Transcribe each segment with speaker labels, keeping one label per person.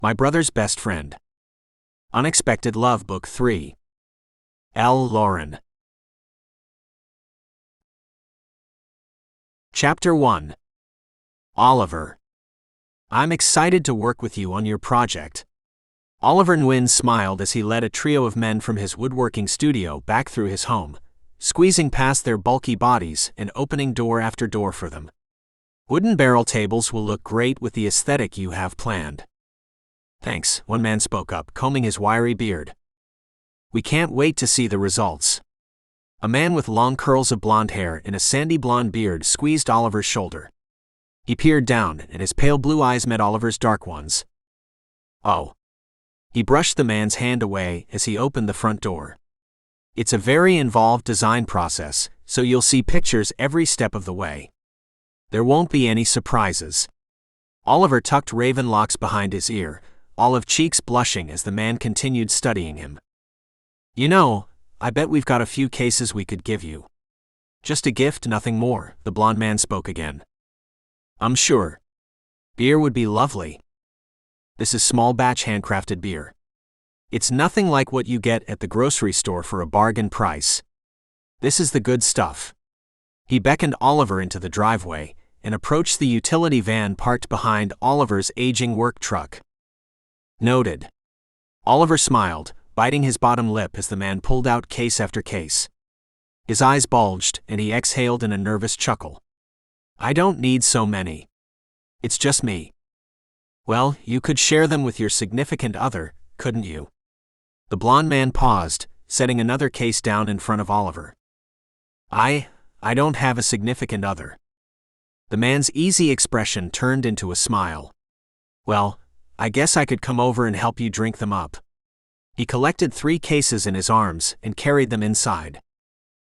Speaker 1: My Brother's Best Friend. Unexpected Love, Book 3. L. Lauren. Chapter 1. Oliver. I'm excited to work with you on your project. Oliver Nyguen smiled as he led a trio of men from his woodworking studio back through his home, squeezing past their bulky bodies and opening door after door for them. Wooden barrel tables will look great with the aesthetic you have planned. Thanks, one man spoke up, combing his wiry beard. We can't wait to see the results. A man with long curls of blonde hair and a sandy blonde beard squeezed Oliver's shoulder. He peered down, and his pale blue eyes met Oliver's dark ones. Oh. He brushed the man's hand away as he opened the front door. It's a very involved design process, so you'll see pictures every step of the way. There won't be any surprises. Oliver tucked raven locks behind his ear, olive cheeks blushing as the man continued studying him. You know, I bet we've got a few cases we could give you. Just a gift, nothing more, the blonde man spoke again. I'm sure. Beer would be lovely. This is small batch handcrafted beer. It's nothing like what you get at the grocery store for a bargain price. This is the good stuff. He beckoned Oliver into the driveway and approached the utility van parked behind Oliver's aging work truck. Noted. Oliver smiled, biting his bottom lip as the man pulled out case after case. His eyes bulged and he exhaled in a nervous chuckle. I don't need so many. It's just me. Well, you could share them with your significant other, couldn't you? The blonde man paused, setting another case down in front of Oliver. I don't have a significant other. The man's easy expression turned into a smile. Well, I guess I could come over and help you drink them up. He collected 3 cases in his arms and carried them inside.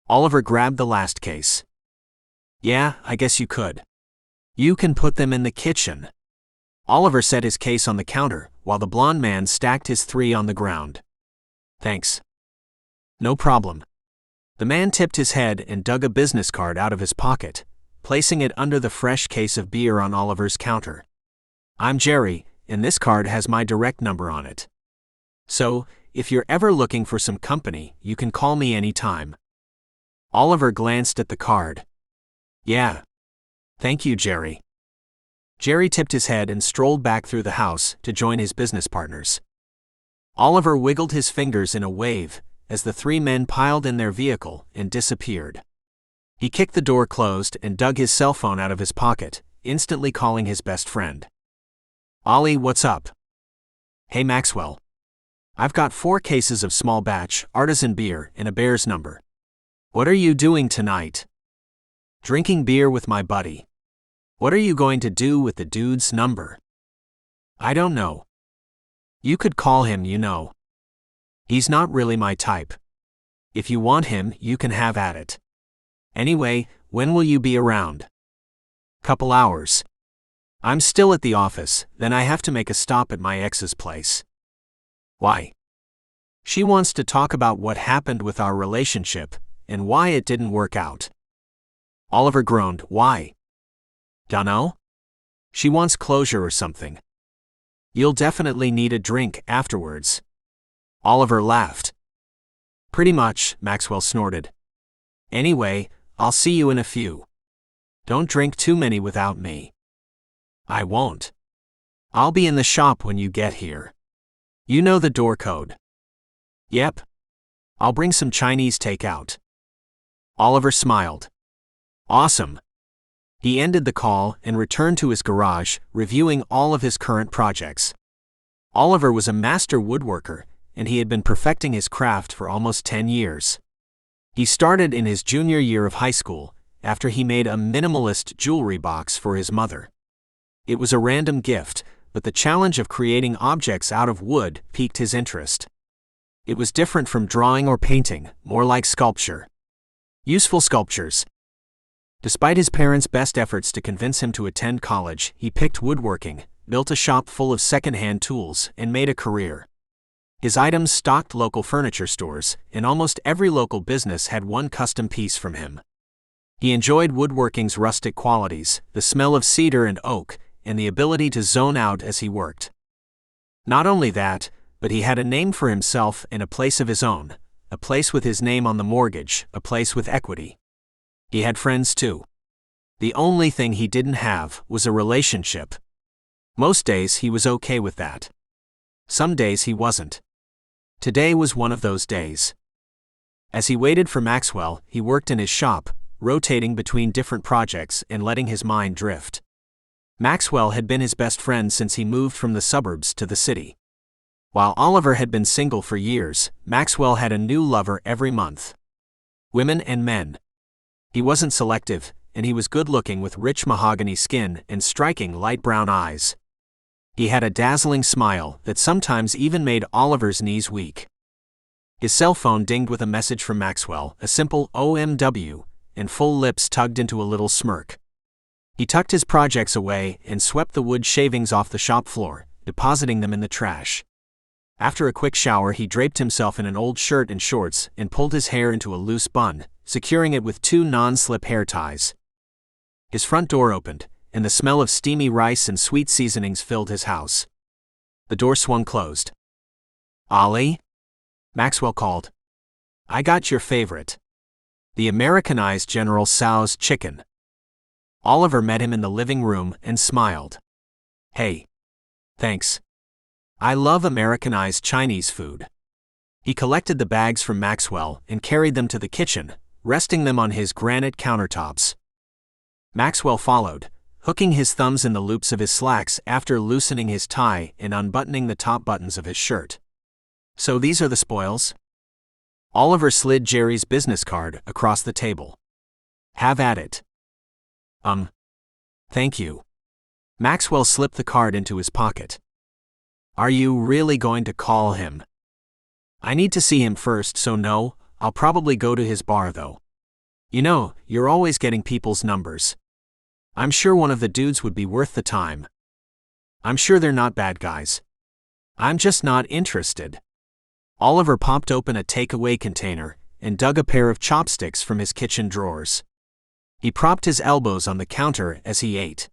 Speaker 1: Oliver grabbed the last case. Yeah, I guess you could. You can put them in the kitchen. Oliver set his case on the counter, while the blonde man stacked his 3 on the ground. Thanks. No problem. The man tipped his head and dug a business card out of his pocket, placing it under the fresh case of beer on Oliver's counter. I'm Jerry, and this card has my direct number on it. So, if you're ever looking for some company, you can call me anytime. Oliver glanced at the card. Yeah. Thank you, Jerry. Jerry tipped his head and strolled back through the house to join his business partners. Oliver wiggled his fingers in a wave as the 3 men piled in their vehicle and disappeared. He kicked the door closed and dug his cell phone out of his pocket, instantly calling his best friend. Ollie, what's up? Hey Maxwell. I've got 4 cases of small batch, artisan beer and a bear's number. What are you doing tonight? Drinking beer with my buddy. What are you going to do with the dude's number? I don't know. You could call him, you know. He's not really my type. If you want him, you can have at it. Anyway, when will you be around? Couple hours. I'm still at the office, then I have to make a stop at my ex's place. Why? She wants to talk about what happened with our relationship and why it didn't work out. Oliver groaned. Why? Dunno? She wants closure or something. You'll definitely need a drink afterwards. Oliver laughed. Pretty much, Maxwell snorted. Anyway, I'll see you in a few. Don't drink too many without me. I won't. I'll be in the shop when you get here. You know the door code. Yep. I'll bring some Chinese takeout. Oliver smiled. Awesome. He ended the call and returned to his garage, reviewing all of his current projects. Oliver was a master woodworker, and he had been perfecting his craft for almost 10 years. He started in his junior year of high school, after he made a minimalist jewelry box for his mother. It was a random gift, but the challenge of creating objects out of wood piqued his interest. It was different from drawing or painting, more like sculpture. Useful sculptures. Despite his parents' best efforts to convince him to attend college, he picked woodworking, built a shop full of second-hand tools, and made a career. His items stocked local furniture stores, and almost every local business had one custom piece from him. He enjoyed woodworking's rustic qualities, the smell of cedar and oak, and the ability to zone out as he worked. Not only that, but he had a name for himself and a place of his own, a place with his name on the mortgage, a place with equity. He had friends too. The only thing he didn't have was a relationship. Most days he was okay with that. Some days he wasn't. Today was one of those days. As he waited for Maxwell, he worked in his shop, rotating between different projects and letting his mind drift. Maxwell had been his best friend since he moved from the suburbs to the city. While Oliver had been single for years, Maxwell had a new lover every month. Women and men. He wasn't selective, and he was good-looking with rich mahogany skin and striking light brown eyes. He had a dazzling smile that sometimes even made Oliver's knees weak. His cell phone dinged with a message from Maxwell, a simple OMW, and full lips tugged into a little smirk. He tucked his projects away and swept the wood shavings off the shop floor, depositing them in the trash. After a quick shower, he draped himself in an old shirt and shorts and pulled his hair into a loose bun, securing it with 2 non-slip hair ties. His front door opened, and the smell of steamy rice and sweet seasonings filled his house. The door swung closed. "Ollie?" Maxwell called. "I got your favorite. The Americanized General Tso's chicken." Oliver met him in the living room and smiled. "Hey. Thanks. I love Americanized Chinese food." He collected the bags from Maxwell and carried them to the kitchen, resting them on his granite countertops. Maxwell followed, hooking his thumbs in the loops of his slacks after loosening his tie and unbuttoning the top buttons of his shirt. "So these are the spoils?" Oliver slid Jerry's business card across the table. "Have at it." Thank you." Maxwell slipped the card into his pocket. "Are you really going to call him?" "I need to see him first, so no, I'll probably go to his bar though. You know, you're always getting people's numbers. I'm sure one of the dudes would be worth the time. I'm sure they're not bad guys. I'm just not interested." Oliver popped open a takeaway container and dug a pair of chopsticks from his kitchen drawers. He propped his elbows on the counter as he ate.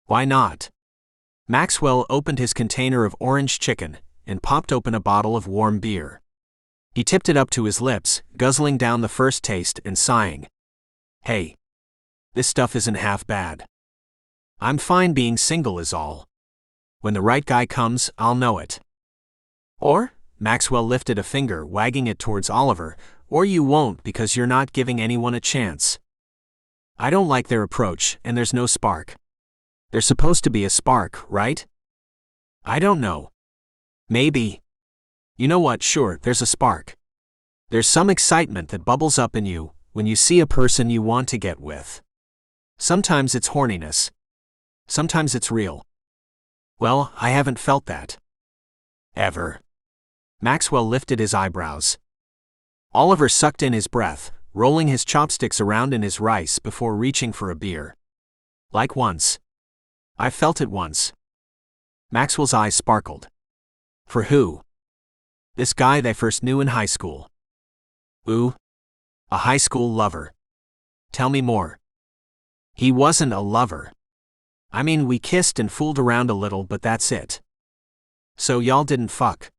Speaker 1: "Why not?" Maxwell opened his container of orange chicken and popped open a bottle of warm beer. He tipped it up to his lips, guzzling down the first taste and sighing. "Hey. This stuff isn't half bad. I'm fine being single is all. When the right guy comes, I'll know it." "Or," Maxwell lifted a finger, wagging it towards Oliver, "or you won't because you're not giving anyone a chance. I don't like their approach, and there's no spark. There's supposed to be a spark, right?" "I don't know. Maybe. You know what, sure, there's a spark. There's some excitement that bubbles up in you when you see a person you want to get with. Sometimes it's horniness. Sometimes it's real. Well, I haven't felt that. Ever." Maxwell lifted his eyebrows. Oliver sucked in his breath, rolling his chopsticks around in his rice before reaching for a beer. "Like once. I felt it once." Maxwell's eyes sparkled. "For who?" "This guy they first knew in high school." "Ooh? A high school lover. Tell me more." "He wasn't a lover. I mean, we kissed and fooled around a little, but that's it." "So y'all didn't fuck?"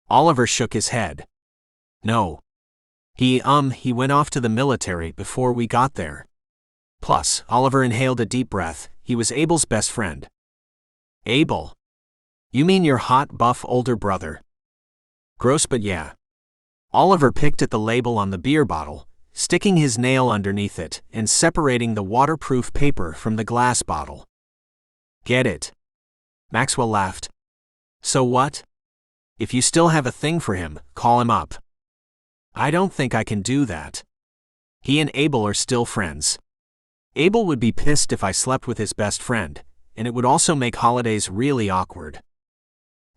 Speaker 1: Oliver shook his head. "No. He went off to the military before we got there. Plus," Oliver inhaled a deep breath, "he was Abel's best friend." "Abel? You mean your hot, buff older brother?" "Gross, but yeah." Oliver picked at the label on the beer bottle, sticking his nail underneath it and separating the waterproof paper from the glass bottle. "Get it?" Maxwell laughed. "So what? If you still have a thing for him, call him up." "I don't think I can do that. He and Abel are still friends. Abel would be pissed if I slept with his best friend, and it would also make holidays really awkward.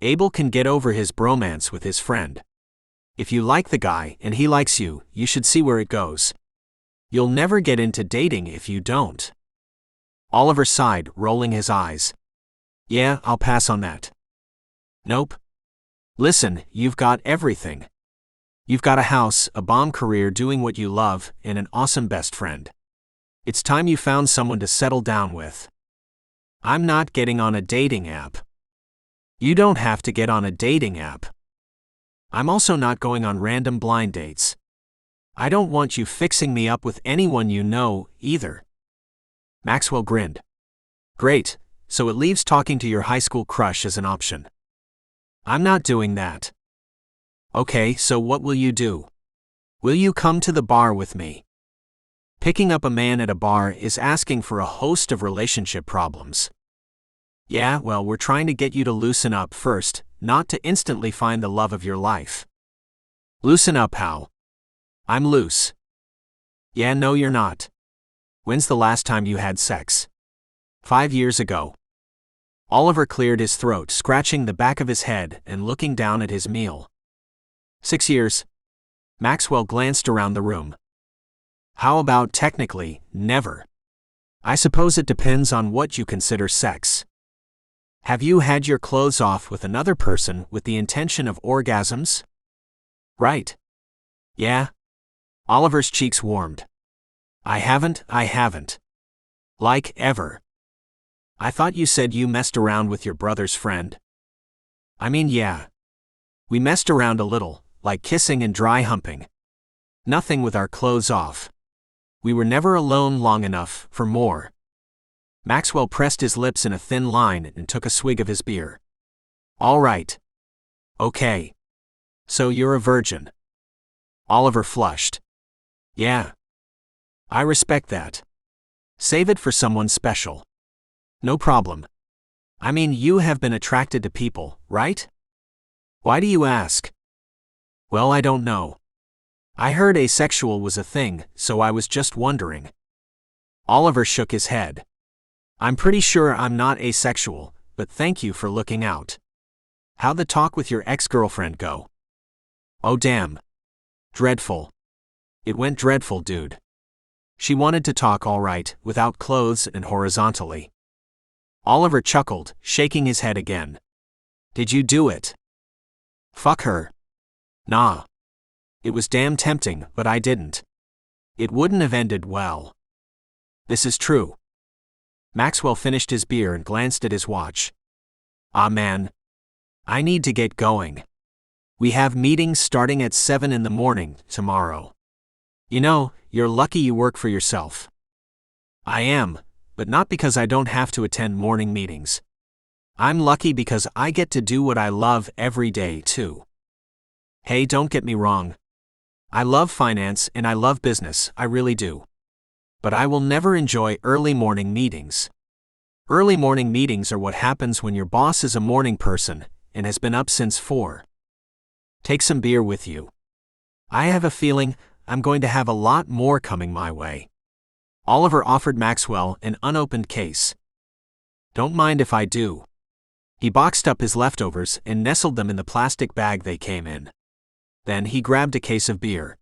Speaker 1: Abel can get over his bromance with his friend. If you like the guy and he likes you, you should see where it goes. You'll never get into dating if you don't." Oliver sighed, rolling his eyes. "Yeah, I'll pass on that." "Nope. Listen, you've got everything. You've got a house, a bomb career doing what you love, and an awesome best friend. It's time you found someone to settle down with. I'm not getting on a dating app." You don't have to get on a dating app. I'm also not going on random blind dates. I don't want you fixing me up with anyone you know, either. Maxwell grinned. Great, so it leaves talking to your high school crush as an option. I'm not doing that. Okay, so what will you do? Will you come to the bar with me? Picking up a man at a bar is asking for a host of relationship problems. Yeah, well, we're trying to get you to loosen up first, not to instantly find the love of your life. Loosen up how? I'm loose. Yeah, no, you're not. When's the last time you had sex? 5 years ago. Oliver cleared his throat, scratching the back of his head and looking down at his meal. 6 years. Maxwell glanced around the room. How about technically, never? I suppose it depends on what you consider sex. Have you had your clothes off with another person with the intention of orgasms? Right. Yeah. Oliver's cheeks warmed. I haven't. Like, ever. I thought you said you messed around with your brother's friend. I mean, yeah. We messed around a little, like kissing and dry humping. Nothing with our clothes off. We were never alone long enough for more. Maxwell pressed his lips in a thin line and took a swig of his beer. All right. Okay. So you're a virgin. Oliver flushed. Yeah. I respect that. Save it for someone special. No problem. I mean, you have been attracted to people, right? Why do you ask? Well, I don't know. I heard asexual was a thing, so I was just wondering. Oliver shook his head. I'm pretty sure I'm not asexual, but thank you for looking out. How'd the talk with your ex-girlfriend go? Oh damn. Dreadful. It went dreadful, dude. She wanted to talk all right, without clothes and horizontally. Oliver chuckled, shaking his head again. Did you do it? Fuck her. Nah. It was damn tempting, but I didn't. It wouldn't have ended well. This is true. Maxwell finished his beer and glanced at his watch. Ah man. I need to get going. We have meetings starting at 7 in the morning tomorrow. You know, you're lucky you work for yourself. I am, but not because I don't have to attend morning meetings. I'm lucky because I get to do what I love every day too. Hey, don't get me wrong. I love finance and I love business, I really do. But I will never enjoy early morning meetings. Early morning meetings are what happens when your boss is a morning person and has been up since 4. Take some beer with you. I have a feeling I'm going to have a lot more coming my way. Oliver offered Maxwell an unopened case. Don't mind if I do. He boxed up his leftovers and nestled them in the plastic bag they came in. Then he grabbed a case of beer.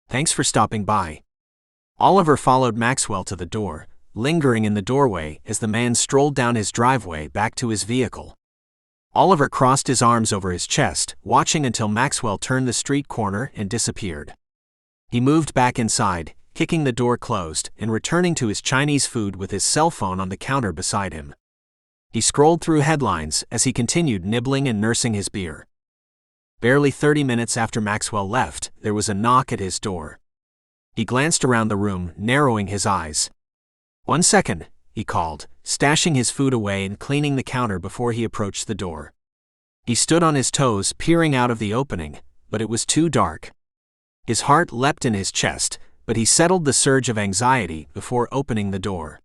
Speaker 1: Thanks for stopping by. Oliver followed Maxwell to the door, lingering in the doorway as the man strolled down his driveway back to his vehicle. Oliver crossed his arms over his chest, watching until Maxwell turned the street corner and disappeared. He moved back inside, kicking the door closed and returning to his Chinese food with his cell phone on the counter beside him. He scrolled through headlines as he continued nibbling and nursing his beer. Barely 30 minutes after Maxwell left, there was a knock at his door. He glanced around the room, narrowing his eyes. 1 second, he called, stashing his food away and cleaning the counter before he approached the door. He stood on his toes, peering out of the opening, but it was too dark. His heart leapt in his chest, but he settled the surge of anxiety before opening the door.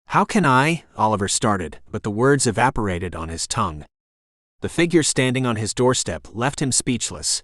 Speaker 1: How can I? Oliver started, but the words evaporated on his tongue. The figure standing on his doorstep left him speechless.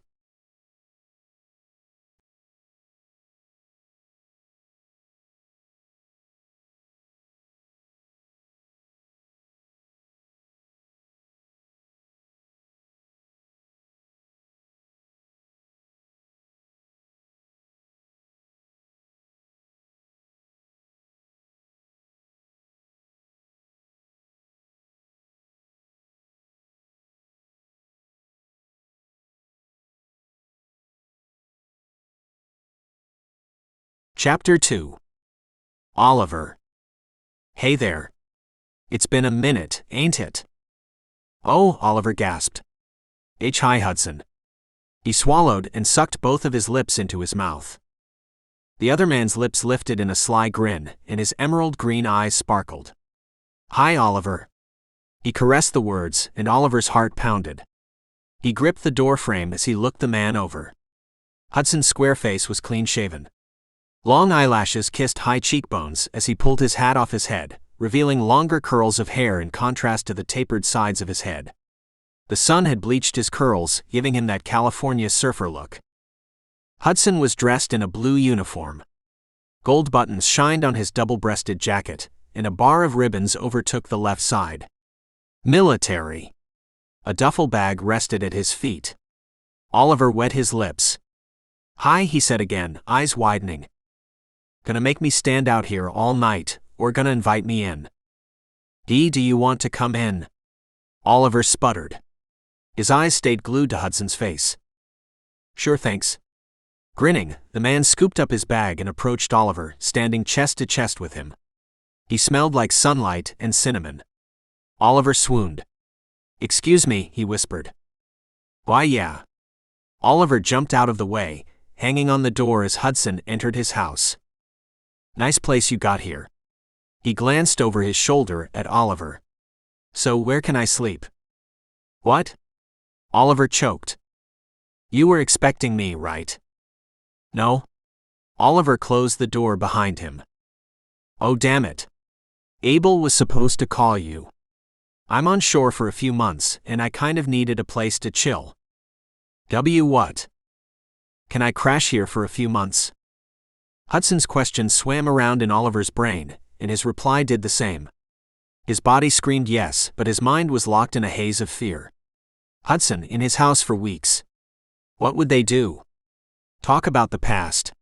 Speaker 1: Chapter 2. Oliver. Hey there. It's been a minute, ain't it? Oh, Oliver gasped. Hi, Hudson. He swallowed and sucked both of his lips into his mouth. The other man's lips lifted in a sly grin, and his emerald green eyes sparkled. Hi, Oliver. He caressed the words, and Oliver's heart pounded. He gripped the door frame as he looked the man over. Hudson's square face was clean-shaven. Long eyelashes kissed high cheekbones as he pulled his hat off his head, revealing longer curls of hair in contrast to the tapered sides of his head. The sun had bleached his curls, giving him that California surfer look. Hudson was dressed in a blue uniform. Gold buttons shined on his double-breasted jacket, and a bar of ribbons overtook the left side. Military. A duffel bag rested at his feet. Oliver wet his lips. Hi, he said again, eyes widening. Gonna make me stand out here all night, or gonna invite me in? Do you want to come in? Oliver sputtered. His eyes stayed glued to Hudson's face. Sure, thanks. Grinning, the man scooped up his bag and approached Oliver, standing chest to chest with him. He smelled like sunlight and cinnamon. Oliver swooned. Excuse me, he whispered. Why, yeah. Oliver jumped out of the way, hanging on the door as Hudson entered his house. Nice place you got here. He glanced over his shoulder at Oliver. So where can I sleep? What? Oliver choked. You were expecting me, right? No. Oliver closed the door behind him. Oh, damn it. Abel was supposed to call you. I'm on shore for a few months, and I kind of needed a place to chill. What? Can I crash here for a few months? Hudson's question swam around in Oliver's brain, and his reply did the same. His body screamed yes, but his mind was locked in a haze of fear. Hudson in his house for weeks. What would they do? Talk about the past.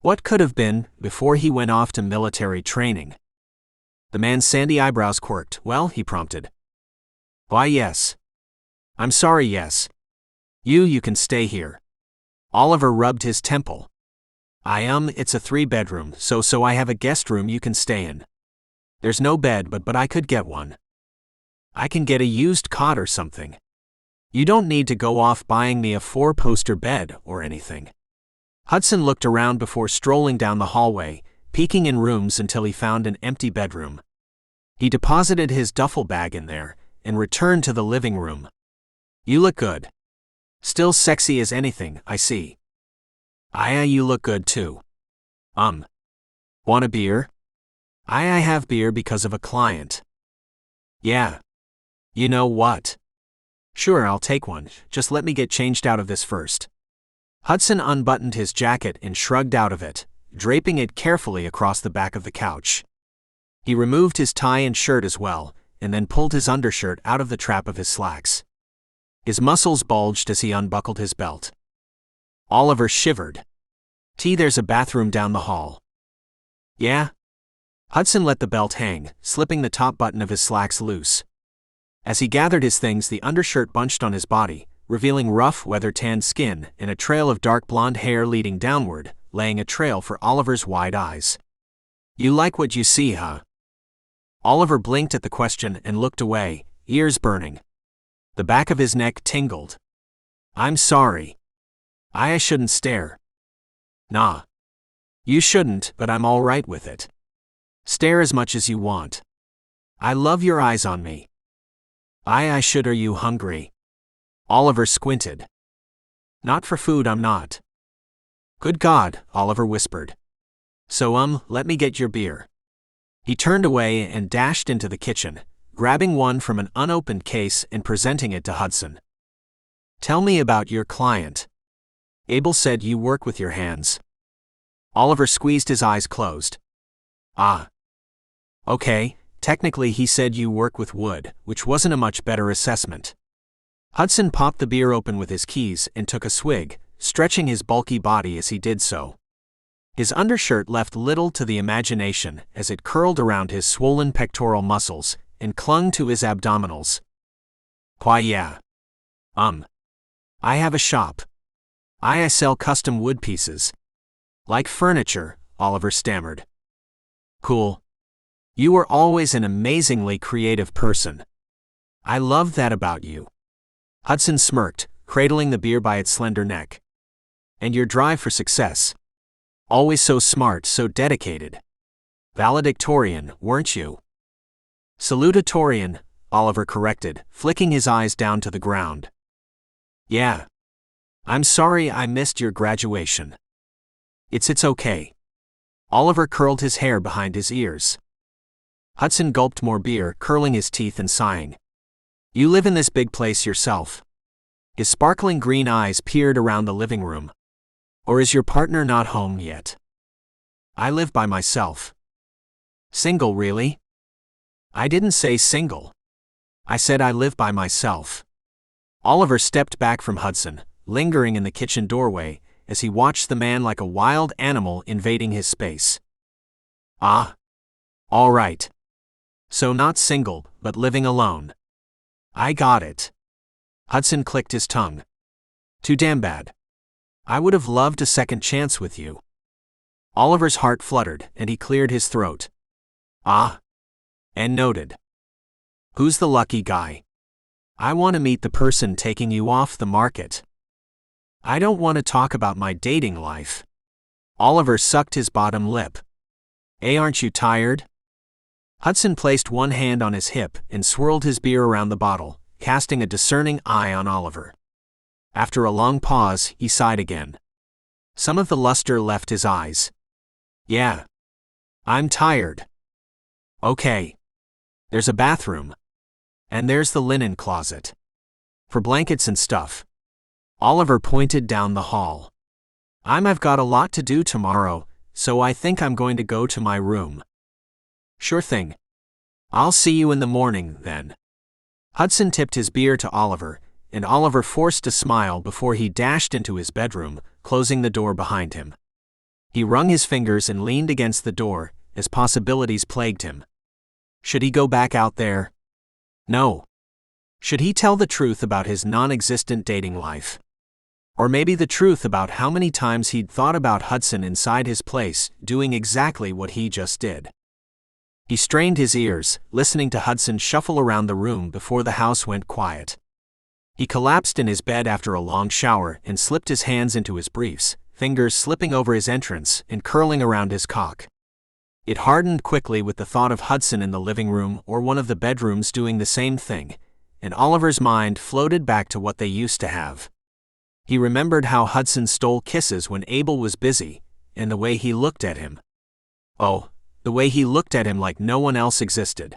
Speaker 1: What could have been, before he went off to military training? The man's sandy eyebrows quirked. Well, he prompted. Why, yes. I'm sorry, yes. You can stay here. Oliver rubbed his temple. It's a 3-bedroom, so I have a guest room you can stay in. There's no bed, but I could get one. I can get a used cot or something. You don't need to go off buying me a 4-poster bed or anything. Hudson looked around before strolling down the hallway, peeking in rooms until he found an empty bedroom. He deposited his duffel bag in there and returned to the living room. You look good. Still sexy as anything, I see. You look good too. Want a beer? I have beer because of a client. Yeah. You know what? Sure, I'll take one, just let me get changed out of this first. Hudson unbuttoned his jacket and shrugged out of it, draping it carefully across the back of the couch. He removed his tie and shirt as well, and then pulled his undershirt out of the trap of his slacks. His muscles bulged as he unbuckled his belt. Oliver shivered. There's a bathroom down the hall. Yeah? Hudson let the belt hang, slipping the top button of his slacks loose. As he gathered his things, the undershirt bunched on his body, revealing rough, weather-tanned skin and a trail of dark blonde hair leading downward, laying a trail for Oliver's wide eyes. You like what you see, huh? Oliver blinked at the question and looked away, ears burning. The back of his neck tingled. I'm sorry. I shouldn't stare. Nah. You shouldn't, but I'm all right with it. Stare as much as you want. I love your eyes on me. I should. Are you hungry? Oliver squinted. Not for food, I'm not. Good God, Oliver whispered. So, let me get your beer. He turned away and dashed into the kitchen, grabbing one from an unopened case and presenting it to Hudson. Tell me about your client. Abel said you work with your hands. Oliver squeezed his eyes closed. Okay, technically he said you work with wood, which wasn't a much better assessment. Hudson popped the beer open with his keys and took a swig, stretching his bulky body as he did so. His undershirt left little to the imagination as it curled around his swollen pectoral muscles and clung to his abdominals. Why, yeah. I have a shop. I sell custom wood pieces. Like furniture, Oliver stammered. Cool. You were always an amazingly creative person. I love that about you. Hudson smirked, cradling the beer by its slender neck. And your drive for success. Always so smart, so dedicated. Valedictorian, weren't you? Salutatorian, Oliver corrected, flicking his eyes down to the ground. Yeah. I'm sorry I missed your graduation. It's okay. Oliver curled his hair behind his ears. Hudson gulped more beer, curling his teeth and sighing. You live in this big place yourself. His sparkling green eyes peered around the living room. Or is your partner not home yet? I live by myself. Single, really? I didn't say single. I said I live by myself. Oliver stepped back from Hudson, lingering in the kitchen doorway, as he watched the man like a wild animal invading his space. Ah. All right. So not single, but living alone. I got it. Hudson clicked his tongue. Too damn bad. I would have loved a second chance with you. Oliver's heart fluttered, and he cleared his throat. Ah. And noted. Who's the lucky guy? I want to meet the person taking you off the market. I don't want to talk about my dating life. Oliver sucked his bottom lip. Aren't you tired? Hudson placed one hand on his hip and swirled his beer around the bottle, casting a discerning eye on Oliver. After a long pause, he sighed again. Some of the luster left his eyes. Yeah. I'm tired. Okay. There's a bathroom. And there's the linen closet. For blankets and stuff. Oliver pointed down the hall. I've got a lot to do tomorrow, so I think I'm going to go to my room. Sure thing. I'll see you in the morning, then. Hudson tipped his beer to Oliver, and Oliver forced a smile before he dashed into his bedroom, closing the door behind him. He wrung his fingers and leaned against the door, as possibilities plagued him. Should he go back out there? No. Should he tell the truth about his non-existent dating life? Or maybe the truth about how many times he'd thought about Hudson inside his place, doing exactly what he just did. He strained his ears, listening to Hudson shuffle around the room before the house went quiet. He collapsed in his bed after a long shower and slipped his hands into his briefs, fingers slipping over his entrance and curling around his cock. It hardened quickly with the thought of Hudson in the living room or one of the bedrooms doing the same thing, and Oliver's mind floated back to what they used to have. He remembered how Hudson stole kisses when Abel was busy, and the way he looked at him. Oh, the way he looked at him like no one else existed.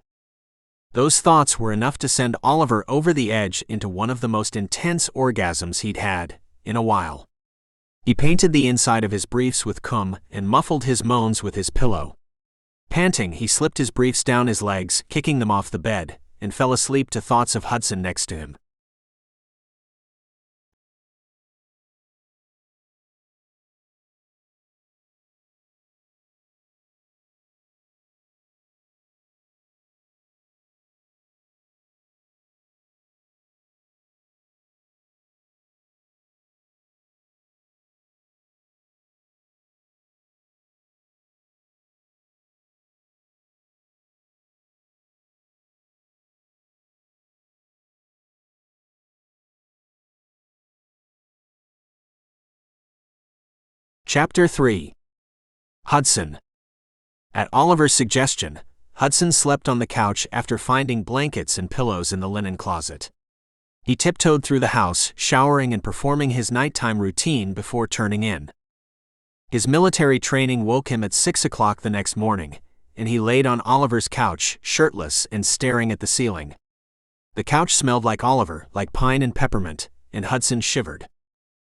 Speaker 1: Those thoughts were enough to send Oliver over the edge into one of the most intense orgasms he'd had in a while. He painted the inside of his briefs with cum and muffled his moans with his pillow. Panting, he slipped his briefs down his legs, kicking them off the bed, and fell asleep to thoughts of Hudson next to him. Chapter 3. Hudson. At Oliver's suggestion, Hudson slept on the couch after finding blankets and pillows in the linen closet. He tiptoed through the house, showering and performing his nighttime routine before turning in. His military training woke him at 6 o'clock the next morning, and he laid on Oliver's couch, shirtless and staring at the ceiling. The couch smelled like Oliver, like pine and peppermint, and Hudson shivered.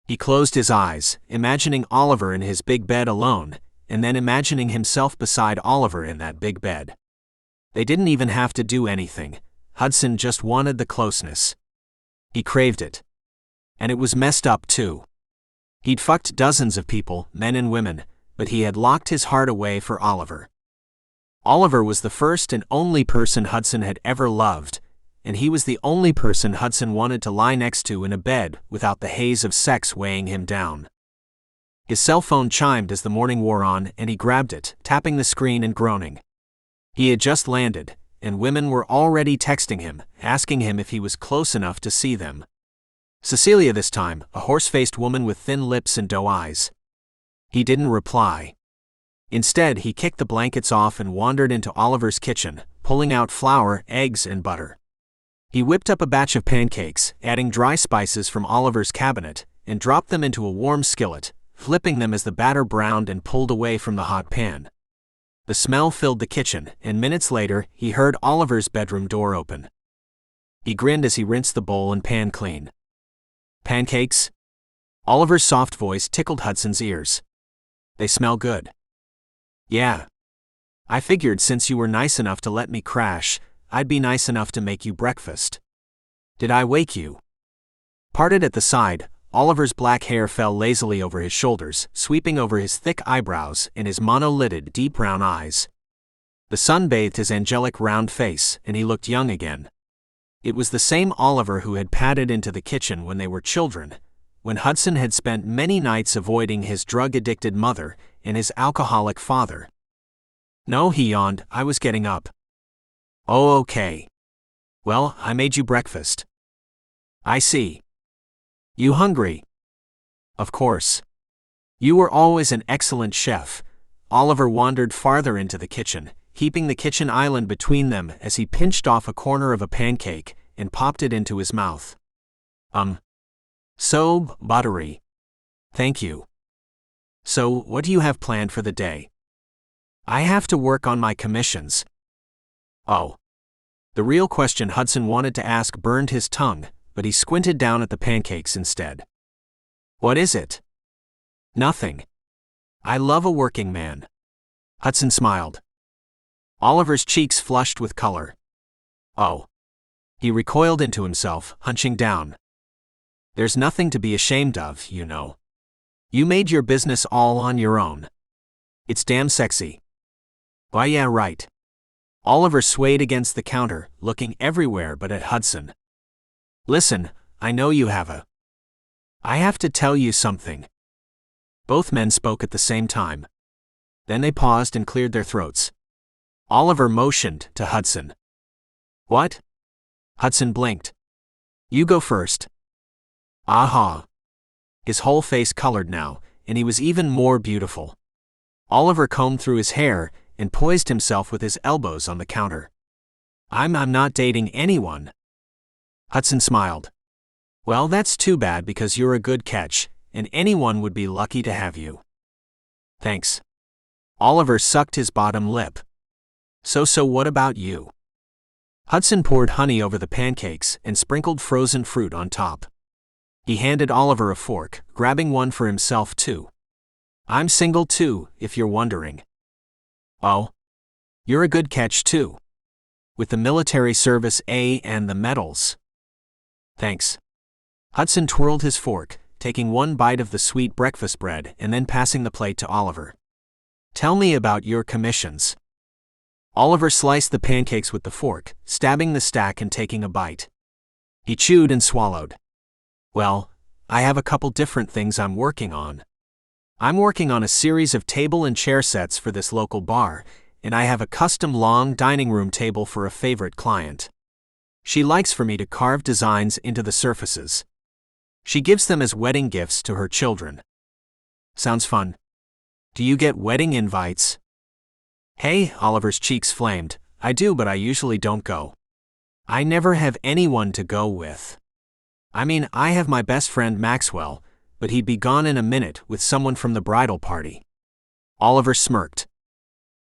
Speaker 1: He closed his eyes, imagining Oliver in his big bed alone, and then imagining himself beside Oliver in that big bed. They didn't even have to do anything. Hudson just wanted the closeness. He craved it. And it was messed up too. He'd fucked dozens of people, men and women, but he had locked his heart away for Oliver. Oliver was the first and only person Hudson had ever loved, and he was the only person Hudson wanted to lie next to in a bed without the haze of sex weighing him down. His cell phone chimed as the morning wore on, and he grabbed it, tapping the screen and groaning. He had just landed, and women were already texting him, asking him if he was close enough to see them. Cecilia this time, a horse-faced woman with thin lips and doe eyes. He didn't reply. Instead, he kicked the blankets off and wandered into Oliver's kitchen, pulling out flour, eggs, and butter. He whipped up a batch of pancakes, adding dry spices from Oliver's cabinet, and dropped them into a warm skillet, flipping them as the batter browned and pulled away from the hot pan. The smell filled the kitchen, and minutes later, he heard Oliver's bedroom door open. He grinned as he rinsed the bowl and pan clean. Pancakes? Oliver's soft voice tickled Hudson's ears. They smell good. Yeah. I figured since you were nice enough to let me crash, I'd be nice enough to make you breakfast. Did I wake you? Parted at the side, Oliver's black hair fell lazily over his shoulders, sweeping over his thick eyebrows and his mono-lidded, deep brown eyes. The sun bathed his angelic round face, and he looked young again. It was the same Oliver who had padded into the kitchen when they were children, when Hudson had spent many nights avoiding his drug-addicted mother and his alcoholic father. No, he yawned, I was getting up. Oh, okay. Well, I made you breakfast. I see. You hungry? Of course. You were always an excellent chef. Oliver wandered farther into the kitchen, heaping the kitchen island between them as he pinched off a corner of a pancake and popped it into his mouth. So buttery. Thank you. So, what do you have planned for the day? I have to work on my commissions. Oh. The real question Hudson wanted to ask burned his tongue, but he squinted down at the pancakes instead. What is it? Nothing. I love a working man. Hudson smiled. Oliver's cheeks flushed with color. Oh. He recoiled into himself, hunching down. There's nothing to be ashamed of, you know. You made your business all on your own. It's damn sexy. Why, yeah, right. Oliver swayed against the counter, looking everywhere but at Hudson. Listen, I know you have I have to tell you something. Both men spoke at the same time. Then they paused and cleared their throats. Oliver motioned to Hudson. What? Hudson blinked. You go first. Aha. His whole face colored now, and he was even more beautiful. Oliver combed through his hair and poised himself with his elbows on the counter. I'm not dating anyone. Hudson smiled. Well, that's too bad because you're a good catch, and anyone would be lucky to have you. Thanks. Oliver sucked his bottom lip. So what about you? Hudson poured honey over the pancakes and sprinkled frozen fruit on top. He handed Oliver a fork, grabbing one for himself too. I'm single too, if you're wondering. Oh? You're a good catch too. With the military service A and the medals. Thanks. Hudson twirled his fork, taking one bite of the sweet breakfast bread and then passing the plate to Oliver. Tell me about your commissions. Oliver sliced the pancakes with the fork, stabbing the stack and taking a bite. He chewed and swallowed. Well, I have a couple different things I'm working on. I'm working on a series of table and chair sets for this local bar, and I have a custom long dining room table for a favorite client. She likes for me to carve designs into the surfaces. She gives them as wedding gifts to her children. Sounds fun. Do you get wedding invites? Hey, Oliver's cheeks flamed. I do, but I usually don't go. I never have anyone to go with. I mean, I have my best friend Maxwell, but he'd be gone in a minute with someone from the bridal party. Oliver smirked.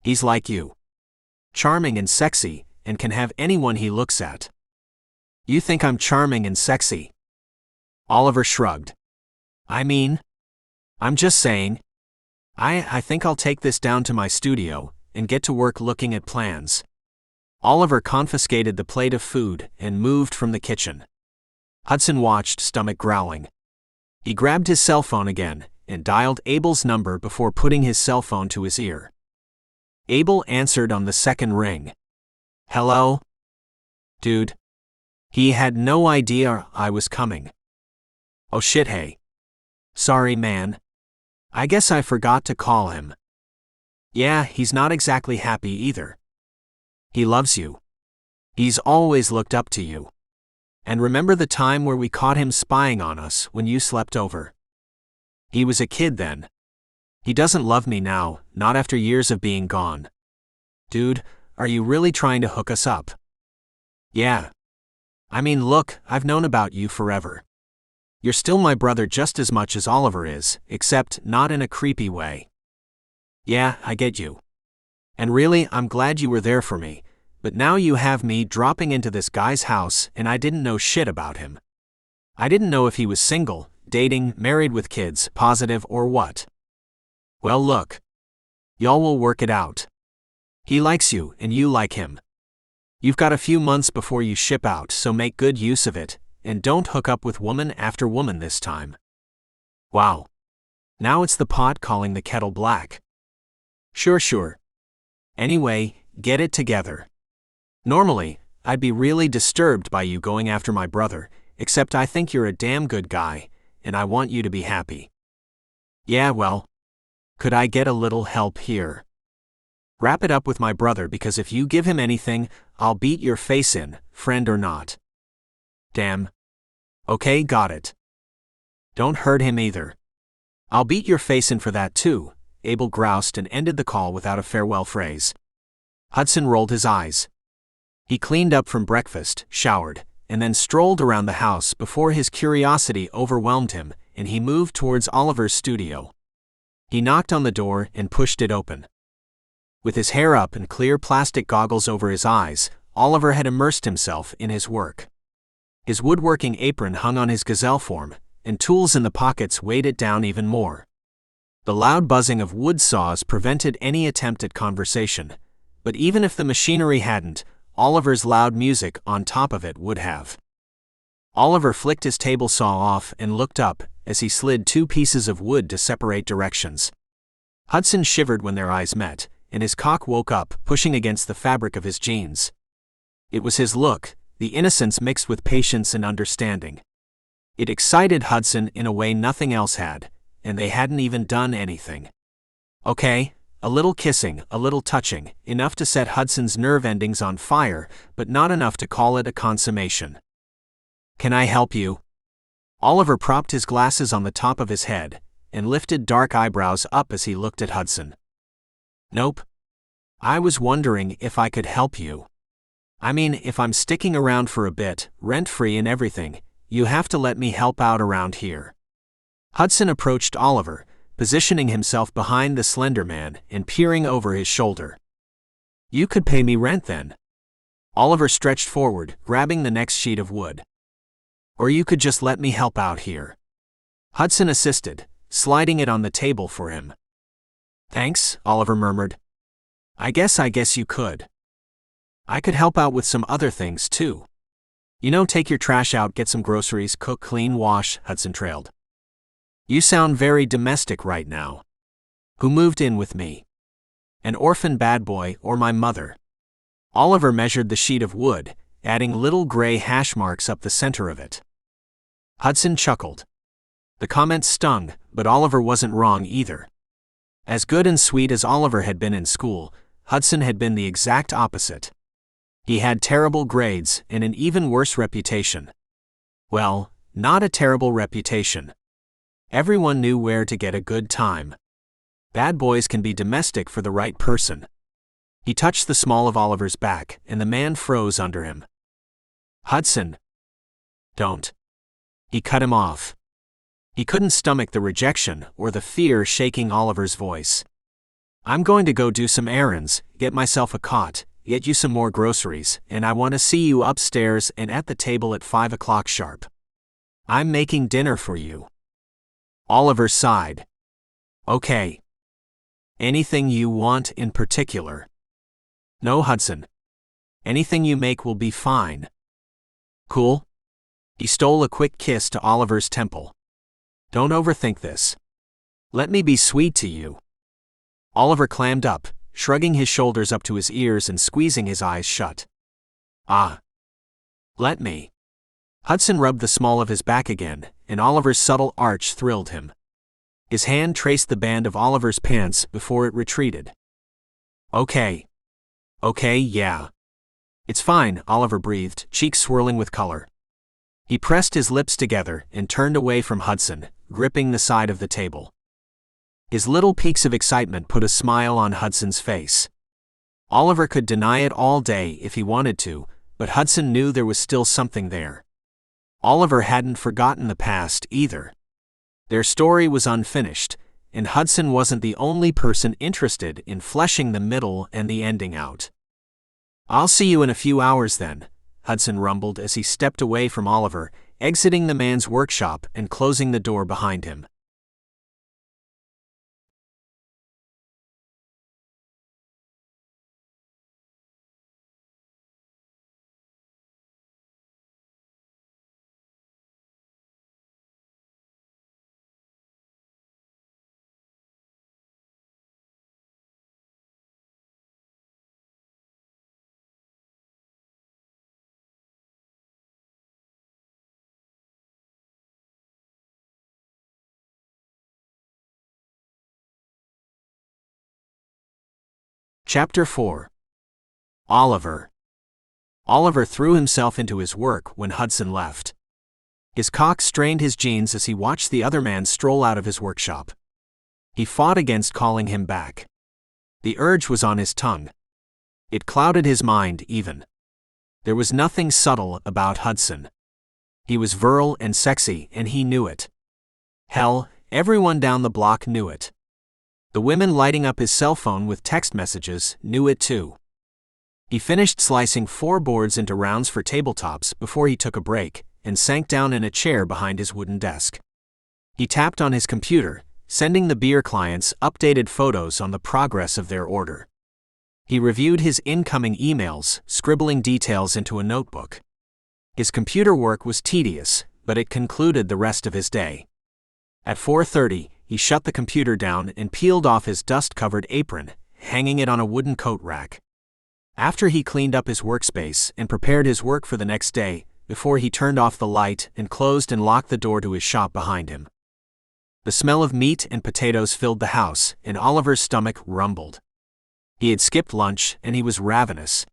Speaker 1: He's like you. Charming and sexy, and can have anyone he looks at. You think I'm charming and sexy? Oliver shrugged. I'm just saying. I think I'll take this down to my studio and get to work looking at plans. Oliver confiscated the plate of food and moved from the kitchen. Hudson watched, stomach growling. He grabbed his cell phone again and dialed Abel's number before putting his cell phone to his ear. Abel answered on the second ring. Hello? Dude. He had no idea I was coming. Oh shit, hey. Sorry, man. I guess I forgot to call him. Yeah, he's not exactly happy either. He loves you. He's always looked up to you. And remember the time where we caught him spying on us when you slept over? He was a kid then. He doesn't love me now, not after years of being gone. Dude, are you really trying to hook us up? Yeah. I mean, look, I've known about you forever. You're still my brother just as much as Oliver is, except not in a creepy way. Yeah, I get you. And really, I'm glad you were there for me, but now you have me dropping into this guy's house and I didn't know shit about him. I didn't know if he was single, dating, married with kids, positive, or what. Well, look. Y'all will work it out. He likes you and you like him. You've got a few months before you ship out, so make good use of it, and don't hook up with woman after woman this time. Wow. Now it's the pot calling the kettle black. Sure. Anyway, get it together. Normally, I'd be really disturbed by you going after my brother, except I think you're a damn good guy, and I want you to be happy. Yeah, well. Could I get a little help here? Wrap it up with my brother, because if you give him anything, I'll beat your face in, friend or not. Damn. Okay, got it. Don't hurt him either. I'll beat your face in for that too, Abel groused and ended the call without a farewell phrase. Hudson rolled his eyes. He cleaned up from breakfast, showered, and then strolled around the house before his curiosity overwhelmed him and he moved towards Oliver's studio. He knocked on the door and pushed it open. With his hair up and clear plastic goggles over his eyes, Oliver had immersed himself in his work. His woodworking apron hung on his gazelle form, and tools in the pockets weighed it down even more. The loud buzzing of wood saws prevented any attempt at conversation, but even if the machinery hadn't, Oliver's loud music on top of it would have. Oliver flicked his table saw off and looked up as he slid 2 pieces of wood to separate directions. Hudson shivered when their eyes met, and his cock woke up, pushing against the fabric of his jeans. It was his look, the innocence mixed with patience and understanding. It excited Hudson in a way nothing else had, and they hadn't even done anything. Okay, a little kissing, a little touching, enough to set Hudson's nerve endings on fire, but not enough to call it a consummation. Can I help you? Oliver propped his glasses on the top of his head and lifted dark eyebrows up as he looked at Hudson. Nope. I was wondering if I could help you. I mean, if I'm sticking around for a bit, rent-free and everything, you have to let me help out around here. Hudson approached Oliver, positioning himself behind the slender man and peering over his shoulder. You could pay me rent then. Oliver stretched forward, grabbing the next sheet of wood. Or you could just let me help out here. Hudson assisted, sliding it on the table for him. Thanks, Oliver murmured. I guess you could. I could help out with some other things too. You know, take your trash out, get some groceries, cook, clean, wash, Hudson trailed. You sound very domestic right now. Who moved in with me? An orphan bad boy or my mother? Oliver measured the sheet of wood, adding little gray hash marks up the center of it. Hudson chuckled. The comment stung, but Oliver wasn't wrong either. As good and sweet as Oliver had been in school, Hudson had been the exact opposite. He had terrible grades and an even worse reputation. Well, not a terrible reputation. Everyone knew where to get a good time. Bad boys can be domestic for the right person. He touched the small of Oliver's back, and the man froze under him. Hudson. Don't. He cut him off. He couldn't stomach the rejection or the fear shaking Oliver's voice. I'm going to go do some errands, get myself a cot, get you some more groceries, and I want to see you upstairs and at the table at 5 o'clock sharp. I'm making dinner for you. Oliver sighed. Okay. Anything you want in particular? No, Hudson. Anything you make will be fine. Cool? He stole a quick kiss to Oliver's temple. Don't overthink this. Let me be sweet to you. Oliver clammed up, shrugging his shoulders up to his ears and squeezing his eyes shut. Ah. Let me. Hudson rubbed the small of his back again, and Oliver's subtle arch thrilled him. His hand traced the band of Oliver's pants before it retreated. Okay, yeah. It's fine, Oliver breathed, cheeks swirling with color. He pressed his lips together and turned away from Hudson, gripping the side of the table. His little peaks of excitement put a smile on Hudson's face. Oliver could deny it all day if he wanted to, but Hudson knew there was still something there. Oliver hadn't forgotten the past either. Their story was unfinished, and Hudson wasn't the only person interested in fleshing the middle and the ending out. "I'll see you in a few hours then," Hudson rumbled as he stepped away from Oliver, exiting the man's workshop and closing the door behind him. Chapter 4. Oliver. Oliver threw himself into his work when Hudson left. His cock strained his jeans as he watched the other man stroll out of his workshop. He fought against calling him back. The urge was on his tongue. It clouded his mind even. There was nothing subtle about Hudson. He was virile and sexy, and he knew it. Hell, everyone down the block knew it. The women lighting up his cell phone with text messages knew it too. He finished slicing 4 boards into rounds for tabletops before he took a break and sank down in a chair behind his wooden desk. He tapped on his computer, sending the beer clients updated photos on the progress of their order. He reviewed his incoming emails, scribbling details into a notebook. His computer work was tedious, but it concluded the rest of his day. At 4:30, he shut the computer down and peeled off his dust-covered apron, hanging it on a wooden coat rack. After he cleaned up his workspace and prepared his work for the next day, before he turned off the light and closed and locked the door to his shop behind him. The smell of meat and potatoes filled the house, and Oliver's stomach rumbled. He had skipped lunch, and he was ravenous.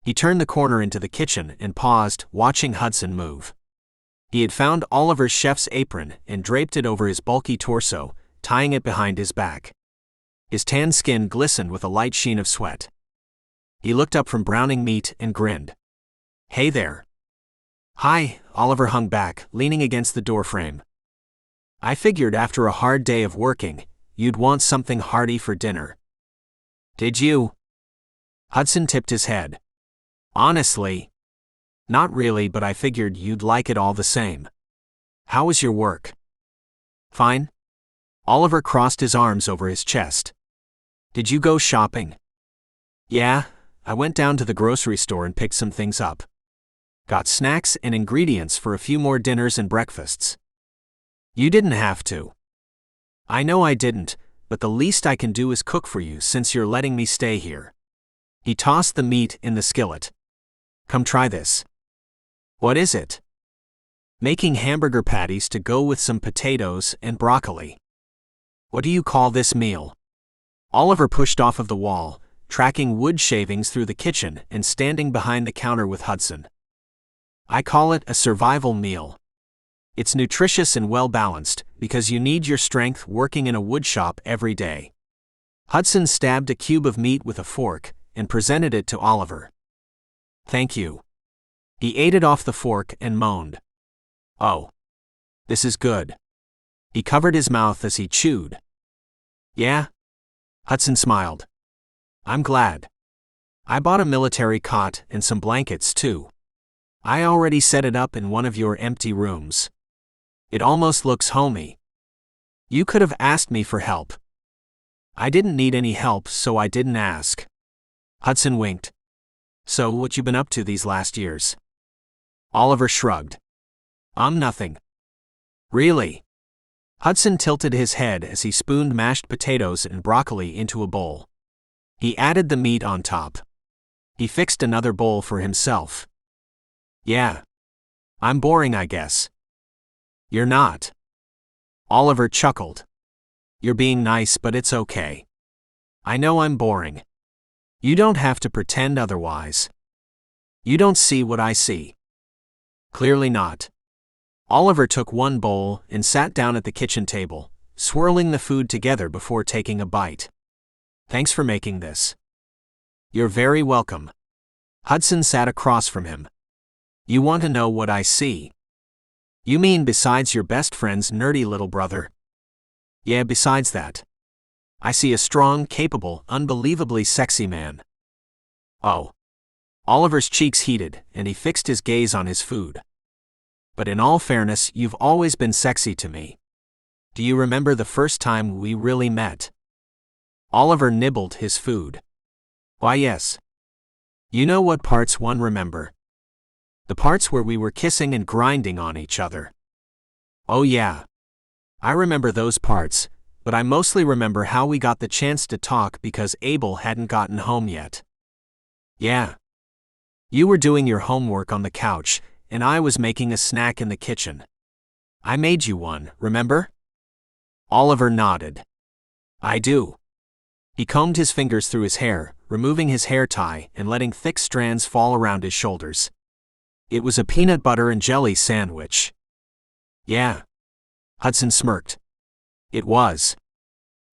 Speaker 1: He turned the corner into the kitchen and paused, watching Hudson move. He had found Oliver's chef's apron and draped it over his bulky torso, tying it behind his back. His tan skin glistened with a light sheen of sweat. He looked up from browning meat and grinned. "Hey there." "Hi," Oliver hung back, leaning against the doorframe. "I figured after a hard day of working, you'd want something hearty for dinner." "Did you?" Hudson tipped his head. "Honestly, not really, but I figured you'd like it all the same. How was your work?" "Fine." Oliver crossed his arms over his chest. "Did you go shopping?" "Yeah, I went down to the grocery store and picked some things up. Got snacks and ingredients for a few more dinners and breakfasts." "You didn't have to." "I know I didn't, but the least I can do is cook for you since you're letting me stay here." He tossed the meat in the skillet. "Come try this." "What is it?" "Making hamburger patties to go with some potatoes and broccoli." "What do you call this meal?" Oliver pushed off of the wall, tracking wood shavings through the kitchen and standing behind the counter with Hudson. "I call it a survival meal. It's nutritious and well-balanced because you need your strength working in a woodshop every day." Hudson stabbed a cube of meat with a fork and presented it to Oliver. "Thank you." He ate it off the fork and moaned. "Oh. This is good." He covered his mouth as he chewed. "Yeah?" Hudson smiled. "I'm glad. I bought a military cot and some blankets too. I already set it up in one of your empty rooms. It almost looks homey. You could have asked me for help." "I didn't need any help, so I didn't ask." Hudson winked. "So what you been up to these last years?" Oliver shrugged. Nothing." "Really?" Hudson tilted his head as he spooned mashed potatoes and broccoli into a bowl. He added the meat on top. He fixed another bowl for himself. "Yeah. I'm boring, I guess." "You're not." Oliver chuckled. "You're being nice, but it's okay. I know I'm boring. You don't have to pretend otherwise." You don't see what I see. Clearly not. Oliver took one bowl and sat down at the kitchen table, swirling the food together before taking a bite. Thanks for making this. You're very welcome. Hudson sat across from him. You want to know what I see? You mean besides your best friend's nerdy little brother? Yeah, besides that. I see a strong, capable, unbelievably sexy man. Oh. Oliver's cheeks heated, and he fixed his gaze on his food. But in all fairness, you've always been sexy to me. Do you remember the first time we really met? Oliver nibbled his food. Why, yes. You know what parts one remember? The parts where we were kissing and grinding on each other. Oh yeah. I remember those parts, but I mostly remember how we got the chance to talk because Abel hadn't gotten home yet. Yeah. You were doing your homework on the couch, and I was making a snack in the kitchen. I made you one, remember? Oliver nodded. I do. He combed his fingers through his hair, removing his hair tie and letting thick strands fall around his shoulders. It was a peanut butter and jelly sandwich. Yeah. Hudson smirked. It was.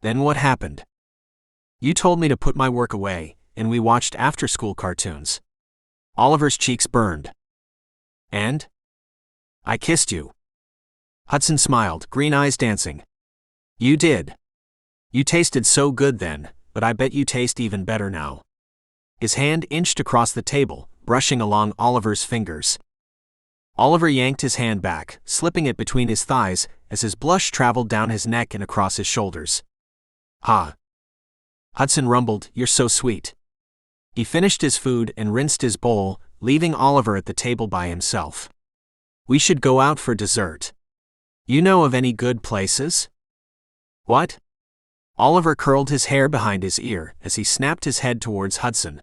Speaker 1: Then what happened? You told me to put my work away, and we watched after-school cartoons. Oliver's cheeks burned. And? I kissed you. Hudson smiled, green eyes dancing. You did. You tasted so good then, but I bet you taste even better now. His hand inched across the table, brushing along Oliver's fingers. Oliver yanked his hand back, slipping it between his thighs as his blush traveled down his neck and across his shoulders. Ha! Hudson rumbled, You're so sweet. He finished his food and rinsed his bowl, leaving Oliver at the table by himself. We should go out for dessert. You know of any good places? What? Oliver curled his hair behind his ear as he snapped his head towards Hudson.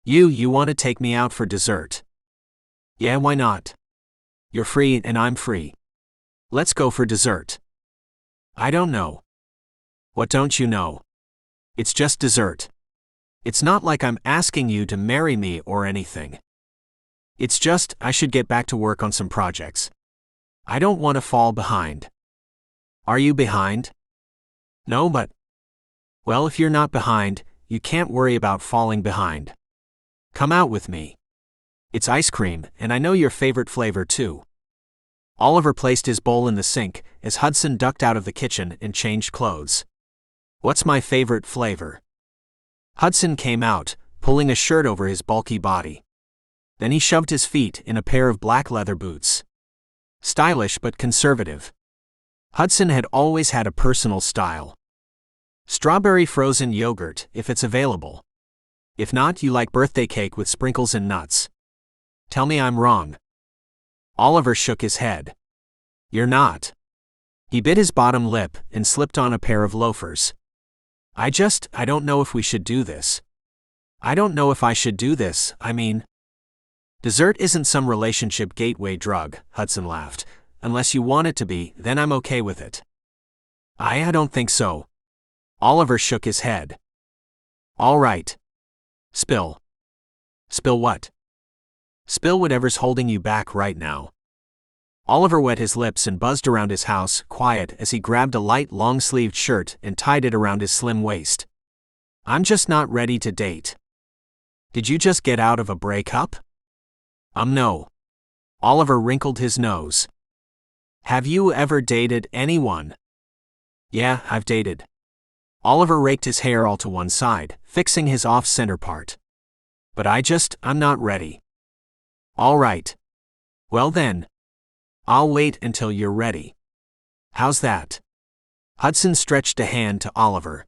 Speaker 1: You want to take me out for dessert? Yeah, why not? You're free and I'm free. Let's go for dessert. I don't know. What don't you know? It's just dessert. It's not like I'm asking you to marry me or anything. It's just, I should get back to work on some projects. I don't want to fall behind. Are you behind? No, but... Well, if you're not behind, you can't worry about falling behind. Come out with me. It's ice cream, and I know your favorite flavor too. Oliver placed his bowl in the sink as Hudson ducked out of the kitchen and changed clothes. What's my favorite flavor? Hudson came out, pulling a shirt over his bulky body. Then he shoved his feet in a pair of black leather boots. Stylish but conservative. Hudson had always had a personal style. Strawberry frozen yogurt, if it's available. If not, you like birthday cake with sprinkles and nuts. Tell me I'm wrong. Oliver shook his head. You're not. He bit his bottom lip and slipped on a pair of loafers. I don't know if we should do this. I don't know if I should do this, I mean. Dessert isn't some relationship gateway drug, Hudson laughed. Unless you want it to be, then I'm okay with it. I don't think so. Oliver shook his head. All right. Spill. Spill what? Spill whatever's holding you back right now. Oliver wet his lips and buzzed around his house, quiet as he grabbed a light long-sleeved shirt and tied it around his slim waist. I'm just not ready to date. Did you just get out of a breakup? No. Oliver wrinkled his nose. Have you ever dated anyone? Yeah, I've dated. Oliver raked his hair all to one side, fixing his off-center part. But I'm not ready. All right. Well then. I'll wait until you're ready. How's that? Hudson stretched a hand to Oliver.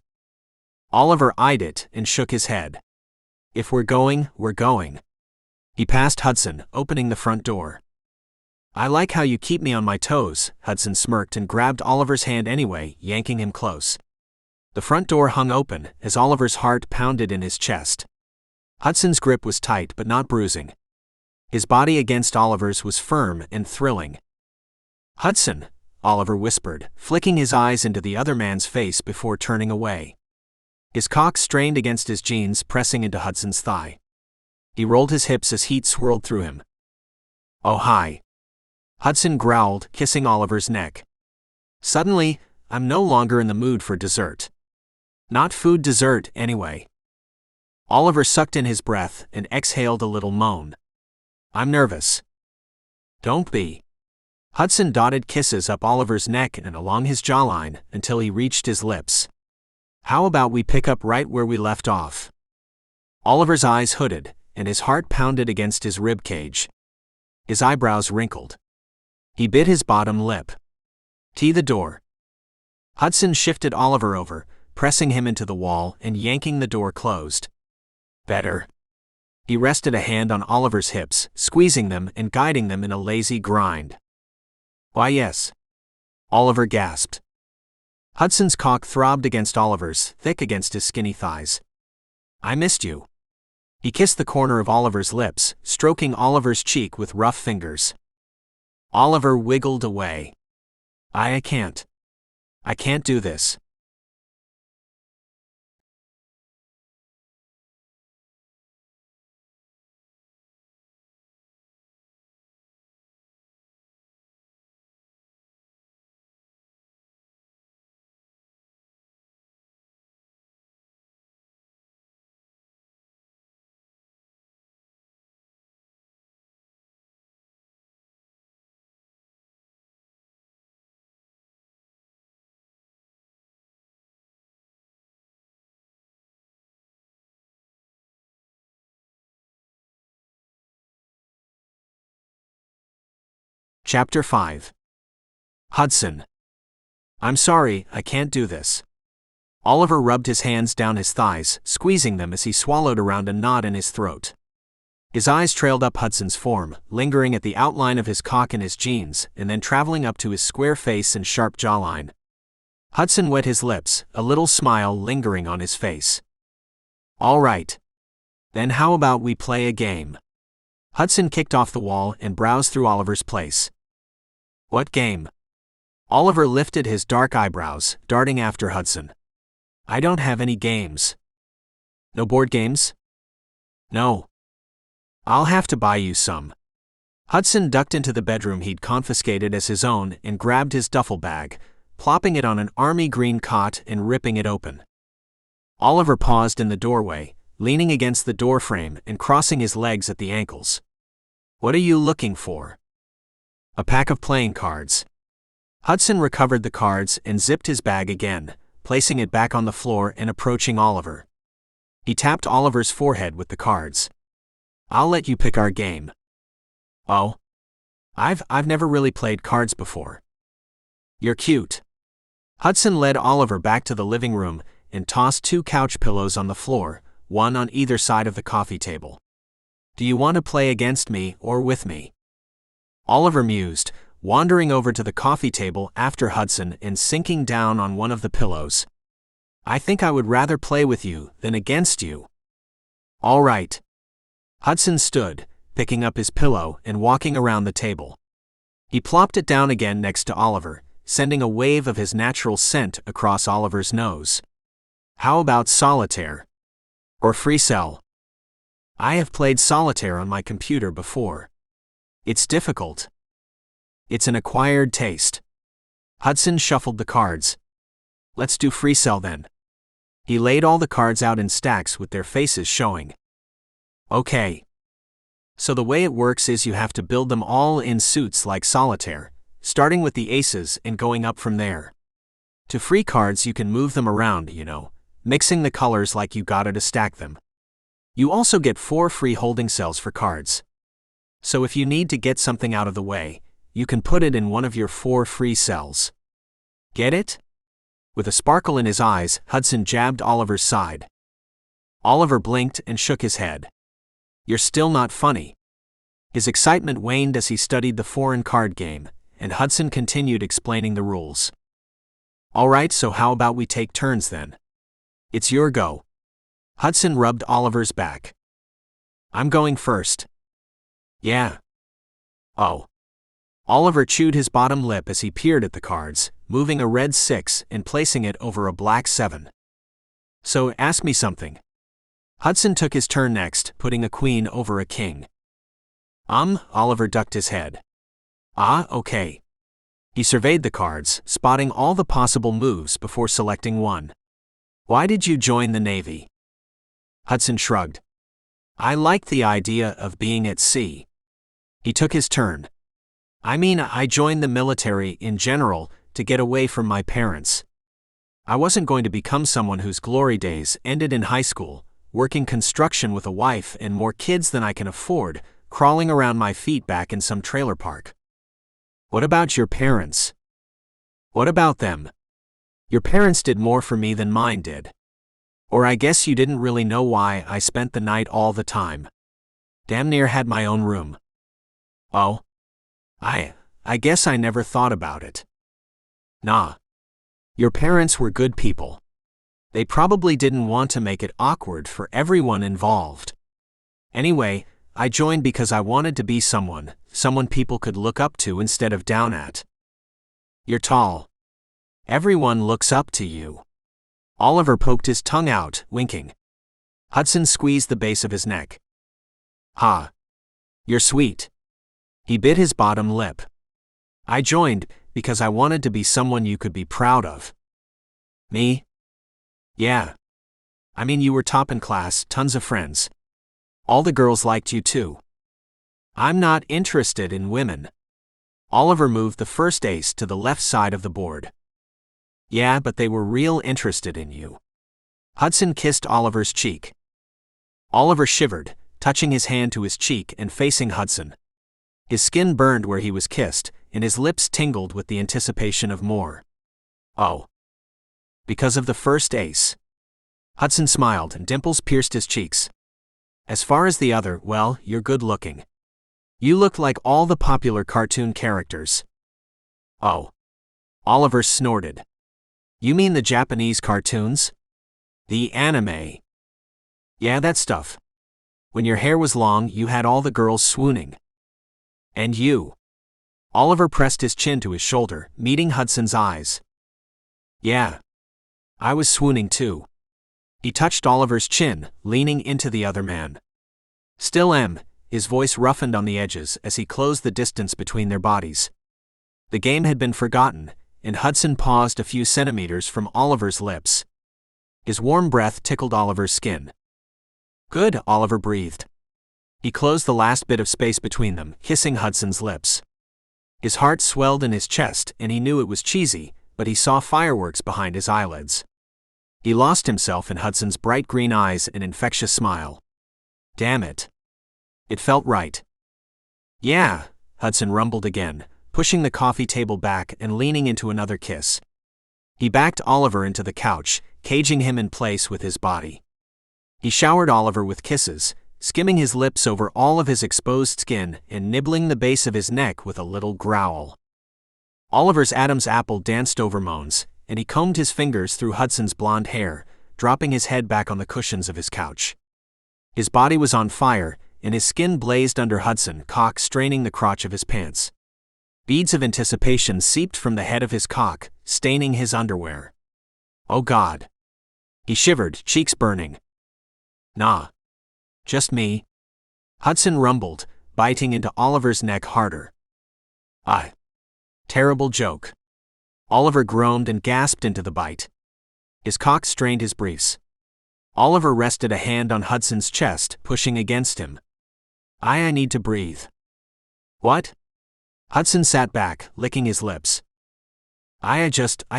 Speaker 1: Oliver eyed it and shook his head. If we're going, we're going. He passed Hudson, opening the front door. I like how you keep me on my toes, Hudson smirked and grabbed Oliver's hand anyway, yanking him close. The front door hung open as Oliver's heart pounded in his chest. Hudson's grip was tight but not bruising. His body against Oliver's was firm and thrilling. Hudson, Oliver whispered, flicking his eyes into the other man's face before turning away. His cock strained against his jeans, pressing into Hudson's thigh. He rolled his hips as heat swirled through him. "Oh, hi," Hudson growled, kissing Oliver's neck. "Suddenly, I'm no longer in the mood for dessert. Not food dessert, anyway." Oliver sucked in his breath and exhaled a little moan. "I'm nervous." "Don't be." Hudson dotted kisses up Oliver's neck and along his jawline until he reached his lips. "How about we pick up right where we left off?" Oliver's eyes hooded, and his heart pounded against his rib cage. His eyebrows wrinkled. He bit his bottom lip. "Tee the door." Hudson shifted Oliver over, pressing him into the wall and yanking the door closed. "Better." He rested a hand on Oliver's hips, squeezing them and guiding them in a lazy grind. "Why, yes," Oliver gasped. Hudson's cock throbbed against Oliver's, thick against his skinny thighs. "I missed you." He kissed the corner of Oliver's lips, stroking Oliver's cheek with rough fingers. Oliver wiggled away. I can't do this." Chapter 5. Hudson. "I'm sorry, I can't do this." Oliver rubbed his hands down his thighs, squeezing them as he swallowed around a knot in his throat. His eyes trailed up Hudson's form, lingering at the outline of his cock and his jeans, and then traveling up to his square face and sharp jawline. Hudson wet his lips, a little smile lingering on his face. "All right. Then how about we play a game?" Hudson kicked off the wall and browsed through Oliver's place. "What game?" Oliver lifted his dark eyebrows, darting after Hudson. "I don't have any games." "No board games?" "No." "I'll have to buy you some." Hudson ducked into the bedroom he'd confiscated as his own and grabbed his duffel bag, plopping it on an army green cot and ripping it open. Oliver paused in the doorway, leaning against the doorframe and crossing his legs at the ankles. "What are you looking for?" "A pack of playing cards." Hudson recovered the cards and zipped his bag again, placing it back on the floor and approaching Oliver. He tapped Oliver's forehead with the cards. "I'll let you pick our game." "Oh? I've never really played cards before." "You're cute." Hudson led Oliver back to the living room and tossed 2 couch pillows on the floor, one on either side of the coffee table. "Do you want to play against me or with me?" Oliver mused, wandering over to the coffee table after Hudson and sinking down on one of the pillows. "I think I would rather play with you than against you." "All right." Hudson stood, picking up his pillow and walking around the table. He plopped it down again next to Oliver, sending a wave of his natural scent across Oliver's nose. "How about solitaire? Or free cell?" "I have played solitaire on my computer before. It's difficult." "It's an acquired taste." Hudson shuffled the cards. "Let's do free cell then." He laid all the cards out in stacks with their faces showing. "Okay. So the way it works is you have to build them all in suits like solitaire, starting with the aces and going up from there. To free cards you can move them around, mixing the colors like you gotta to stack them. You also get 4 free holding cells for cards. So if you need to get something out of the way, you can put it in one of your 4 free cells. Get it?" With a sparkle in his eyes, Hudson jabbed Oliver's side. Oliver blinked and shook his head. "You're still not funny." His excitement waned as he studied the foreign card game, and Hudson continued explaining the rules. "All right, so how about we take turns then? It's your go." Hudson rubbed Oliver's back. "I'm going first." "Yeah." "Oh." Oliver chewed his bottom lip as he peered at the cards, moving a red 6 and placing it over a black 7. "So, ask me something." Hudson took his turn next, putting a queen over a king. Oliver ducked his head. Okay. He surveyed the cards, spotting all the possible moves before selecting one. Why did you join the Navy? Hudson shrugged. I liked the idea of being at sea. He took his turn. I joined the military in general to get away from my parents. I wasn't going to become someone whose glory days ended in high school, working construction with a wife and more kids than I can afford, crawling around my feet back in some trailer park. What about your parents? What about them? Your parents did more for me than mine did. Or I guess you didn't really know why I spent the night all the time. Damn near had my own room. Oh. I guess I never thought about it. Nah. Your parents were good people. They probably didn't want to make it awkward for everyone involved. Anyway, I joined because I wanted to be someone people could look up to instead of down at. You're tall. Everyone looks up to you. Oliver poked his tongue out, winking. Hudson squeezed the base of his neck. Ha. You're sweet. He bit his bottom lip. I joined because I wanted to be someone you could be proud of. Me? Yeah. You were top in class, tons of friends. All the girls liked you too. I'm not interested in women. Oliver moved the first ace to the left side of the board. Yeah, but they were real interested in you. Hudson kissed Oliver's cheek. Oliver shivered, touching his hand to his cheek and facing Hudson. His skin burned where he was kissed, and his lips tingled with the anticipation of more. Oh. Because of the first ace. Hudson smiled and dimples pierced his cheeks. As far as the other, well, you're good looking. You look like all the popular cartoon characters. Oh. Oliver snorted. You mean the Japanese cartoons? The anime. Yeah, that stuff. When your hair was long, you had all the girls swooning. And you. Oliver pressed his chin to his shoulder, meeting Hudson's eyes. Yeah. I was swooning too. He touched Oliver's chin, leaning into the other man. Still am, his voice roughened on the edges as he closed the distance between their bodies. The game had been forgotten, and Hudson paused a few centimeters from Oliver's lips. His warm breath tickled Oliver's skin. Good, Oliver breathed. He closed the last bit of space between them, kissing Hudson's lips. His heart swelled in his chest, and he knew it was cheesy, but he saw fireworks behind his eyelids. He lost himself in Hudson's bright green eyes and infectious smile. Damn it. It felt right. Yeah, Hudson rumbled again, pushing the coffee table back and leaning into another kiss. He backed Oliver into the couch, caging him in place with his body. He showered Oliver with kisses, skimming his lips over all of his exposed skin and nibbling the base of his neck with a little growl. Oliver's Adam's apple danced over moans, and he combed his fingers through Hudson's blonde hair, dropping his head back on the cushions of his couch. His body was on fire, and his skin blazed under Hudson, cock straining the crotch of his pants. Beads of anticipation seeped from the head of his cock, staining his underwear. Oh God. He shivered, cheeks burning. Nah. Just me. Hudson rumbled, biting into Oliver's neck harder. Terrible joke. Oliver groaned and gasped into the bite. His cock strained his briefs. Oliver rested a hand on Hudson's chest, pushing against him. I need to breathe. What? Hudson sat back, licking his lips. I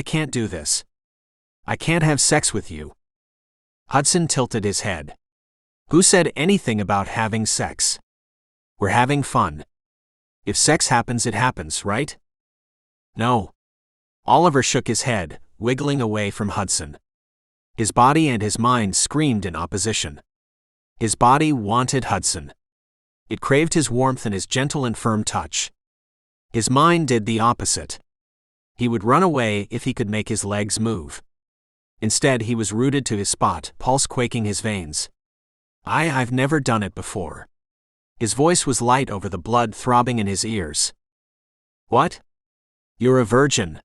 Speaker 1: can't do this. I can't have sex with you. Hudson tilted his head. Who said anything about having sex? We're having fun. If sex happens, it happens, right? No. Oliver shook his head, wiggling away from Hudson. His body and his mind screamed in opposition. His body wanted Hudson. It craved his warmth and his gentle and firm touch. His mind did the opposite. He would run away if he could make his legs move. Instead, he was rooted to his spot, pulse quaking his veins. I've never done it before. His voice was light over the blood throbbing in his ears. What? You're a virgin.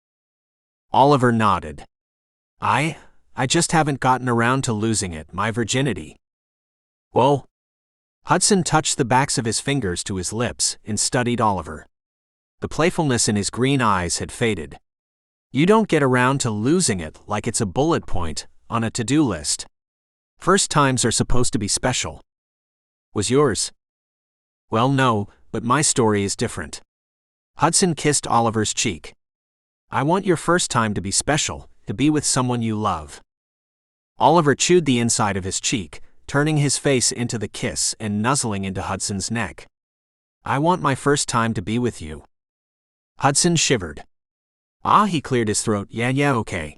Speaker 1: Oliver nodded. I just haven't gotten around to losing it, my virginity. Whoa! Hudson touched the backs of his fingers to his lips and studied Oliver. The playfulness in his green eyes had faded. You don't get around to losing it like it's a bullet point on a to-do list. First times are supposed to be special. Was yours? Well, no, but my story is different. Hudson kissed Oliver's cheek. I want your first time to be special, to be with someone you love. Oliver chewed the inside of his cheek, turning his face into the kiss and nuzzling into Hudson's neck. I want my first time to be with you. Hudson shivered. Ah, he cleared his throat. Yeah, okay.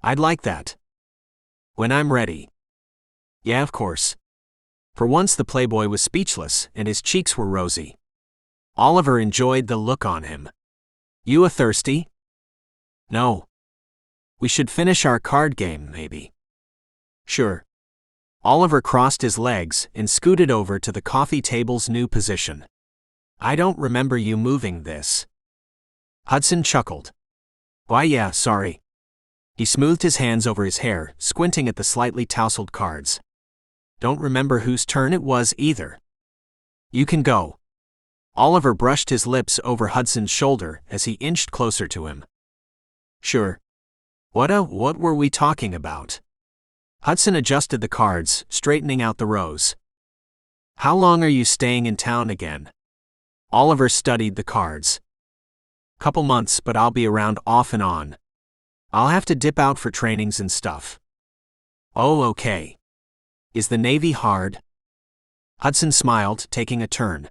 Speaker 1: I'd like that. When I'm ready. Yeah, of course. For once the playboy was speechless and his cheeks were rosy. Oliver enjoyed the look on him. You a thirsty? No. We should finish our card game, maybe. Sure. Oliver crossed his legs and scooted over to the coffee table's new position. I don't remember you moving this. Hudson chuckled. Why yeah, sorry. He smoothed his hands over his hair, squinting at the slightly tousled cards. Don't remember whose turn it was either. You can go. Oliver brushed his lips over Hudson's shoulder as he inched closer to him. Sure. What were we talking about? Hudson adjusted the cards, straightening out the rows. How long are you staying in town again? Oliver studied the cards. Couple months, but I'll be around off and on. I'll have to dip out for trainings and stuff. Oh, okay. Is the Navy hard? Hudson smiled, taking a turn.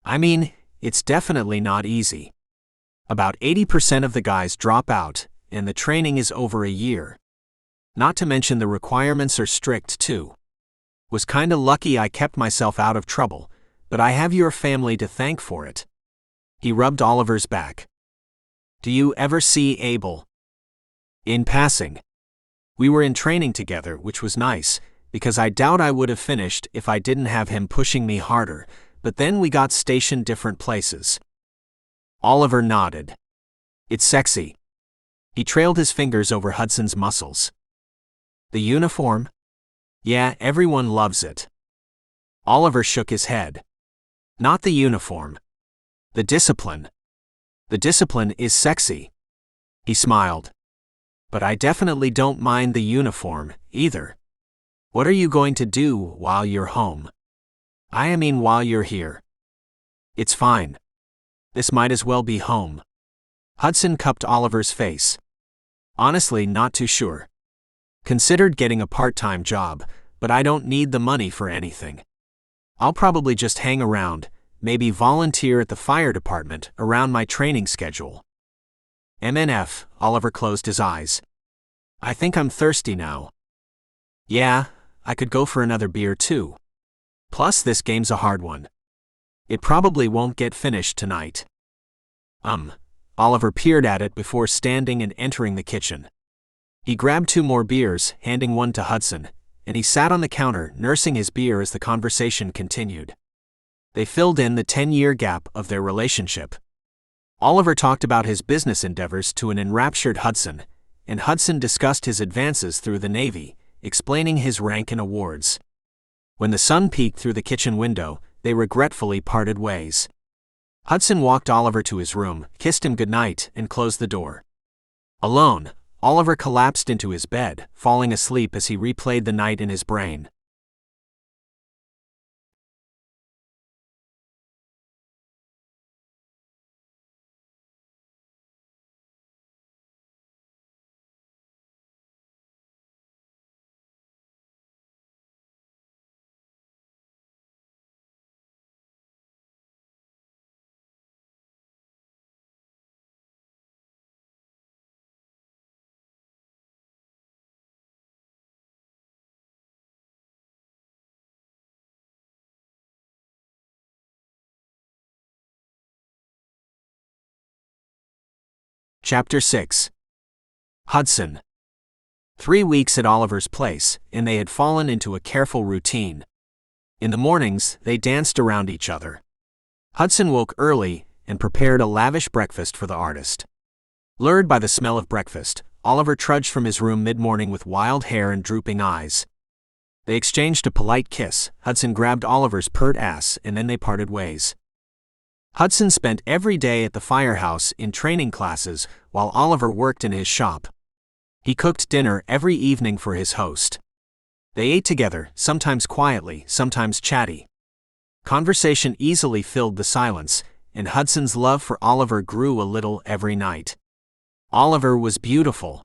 Speaker 1: I mean, it's definitely not easy. About 80% of the guys drop out, and the training is over a year. Not to mention the requirements are strict too. Was kinda lucky I kept myself out of trouble, but I have your family to thank for it. He rubbed Oliver's back. Do you ever see Abel? In passing. We were in training together, which was nice, because I doubt I would have finished if I didn't have him pushing me harder, but then we got stationed different places. Oliver nodded. It's sexy. He trailed his fingers over Hudson's muscles. The uniform? Yeah, everyone loves it. Oliver shook his head. Not the uniform. The discipline. The discipline is sexy. He smiled. But I definitely don't mind the uniform, either. What are you going to do while you're home? I mean while you're here. It's fine. This might as well be home. Hudson cupped Oliver's face. Honestly, not too sure. Considered getting a part-time job, but I don't need the money for anything. I'll probably just hang around, maybe volunteer at the fire department around my training schedule. MNF, Oliver closed his eyes. I think I'm thirsty now. Yeah, I could go for another beer too. Plus this game's a hard one. It probably won't get finished tonight. Oliver peered at it before standing and entering the kitchen. He grabbed 2 more beers, handing one to Hudson, and he sat on the counter nursing his beer as the conversation continued. They filled in the 10-year gap of their relationship. Oliver talked about his business endeavors to an enraptured Hudson, and Hudson discussed his advances through the Navy, explaining his rank and awards. When the sun peeked through the kitchen window, they regretfully parted ways. Hudson walked Oliver to his room, kissed him goodnight, and closed the door. Alone, Oliver collapsed into his bed, falling asleep as he replayed the night in his brain. Chapter 6. Hudson. 3 weeks at Oliver's place, and they had fallen into a careful routine. In the mornings, they danced around each other. Hudson woke early and prepared a lavish breakfast for the artist. Lured by the smell of breakfast, Oliver trudged from his room mid-morning with wild hair and drooping eyes. They exchanged a polite kiss. Hudson grabbed Oliver's pert ass, and then they parted ways. Hudson spent every day at the firehouse in training classes while Oliver worked in his shop. He cooked dinner every evening for his host. They ate together, sometimes quietly, sometimes chatty. Conversation easily filled the silence, and Hudson's love for Oliver grew a little every night. Oliver was beautiful.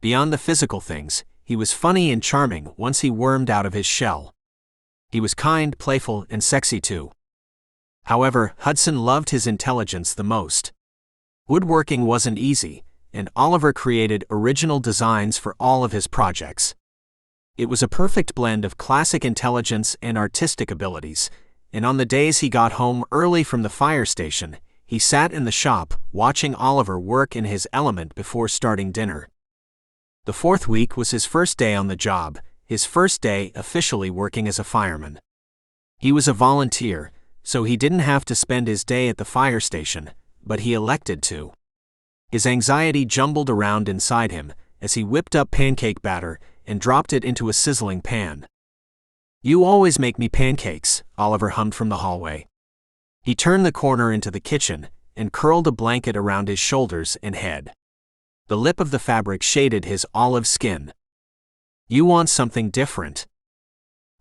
Speaker 1: Beyond the physical things, he was funny and charming once he wormed out of his shell. He was kind, playful, and sexy too. However, Hudson loved his intelligence the most. Woodworking wasn't easy, and Oliver created original designs for all of his projects. It was a perfect blend of classic intelligence and artistic abilities, and on the days he got home early from the fire station, he sat in the shop watching Oliver work in his element before starting dinner. The fourth week was his first day on the job, his first day officially working as a fireman. He was a volunteer, so he didn't have to spend his day at the fire station, but he elected to. His anxiety jumbled around inside him as he whipped up pancake batter and dropped it into a sizzling pan. "You always make me pancakes," Oliver hummed from the hallway. He turned the corner into the kitchen and curled a blanket around his shoulders and head. The lip of the fabric shaded his olive skin. "You want something different?"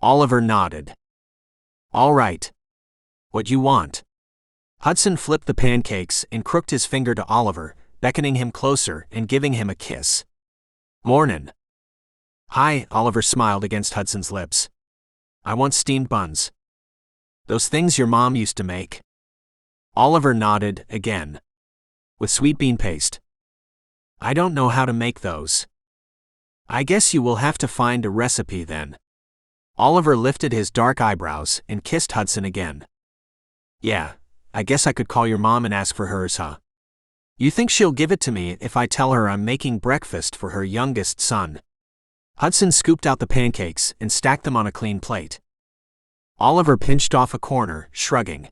Speaker 1: Oliver nodded. "All right. What you want?" Hudson flipped the pancakes and crooked his finger to Oliver, beckoning him closer and giving him a kiss. "Mornin'." "Hi," Oliver smiled against Hudson's lips. "I want steamed buns." "Those things your mom used to make?" Oliver nodded again. "With sweet bean paste." "I don't know how to make those." "I guess you will have to find a recipe then." Oliver lifted his dark eyebrows and kissed Hudson again. "Yeah, I guess I could call your mom and ask for hers, huh? You think she'll give it to me if I tell her I'm making breakfast for her youngest son?" Hudson scooped out the pancakes and stacked them on a clean plate. Oliver pinched off a corner, shrugging.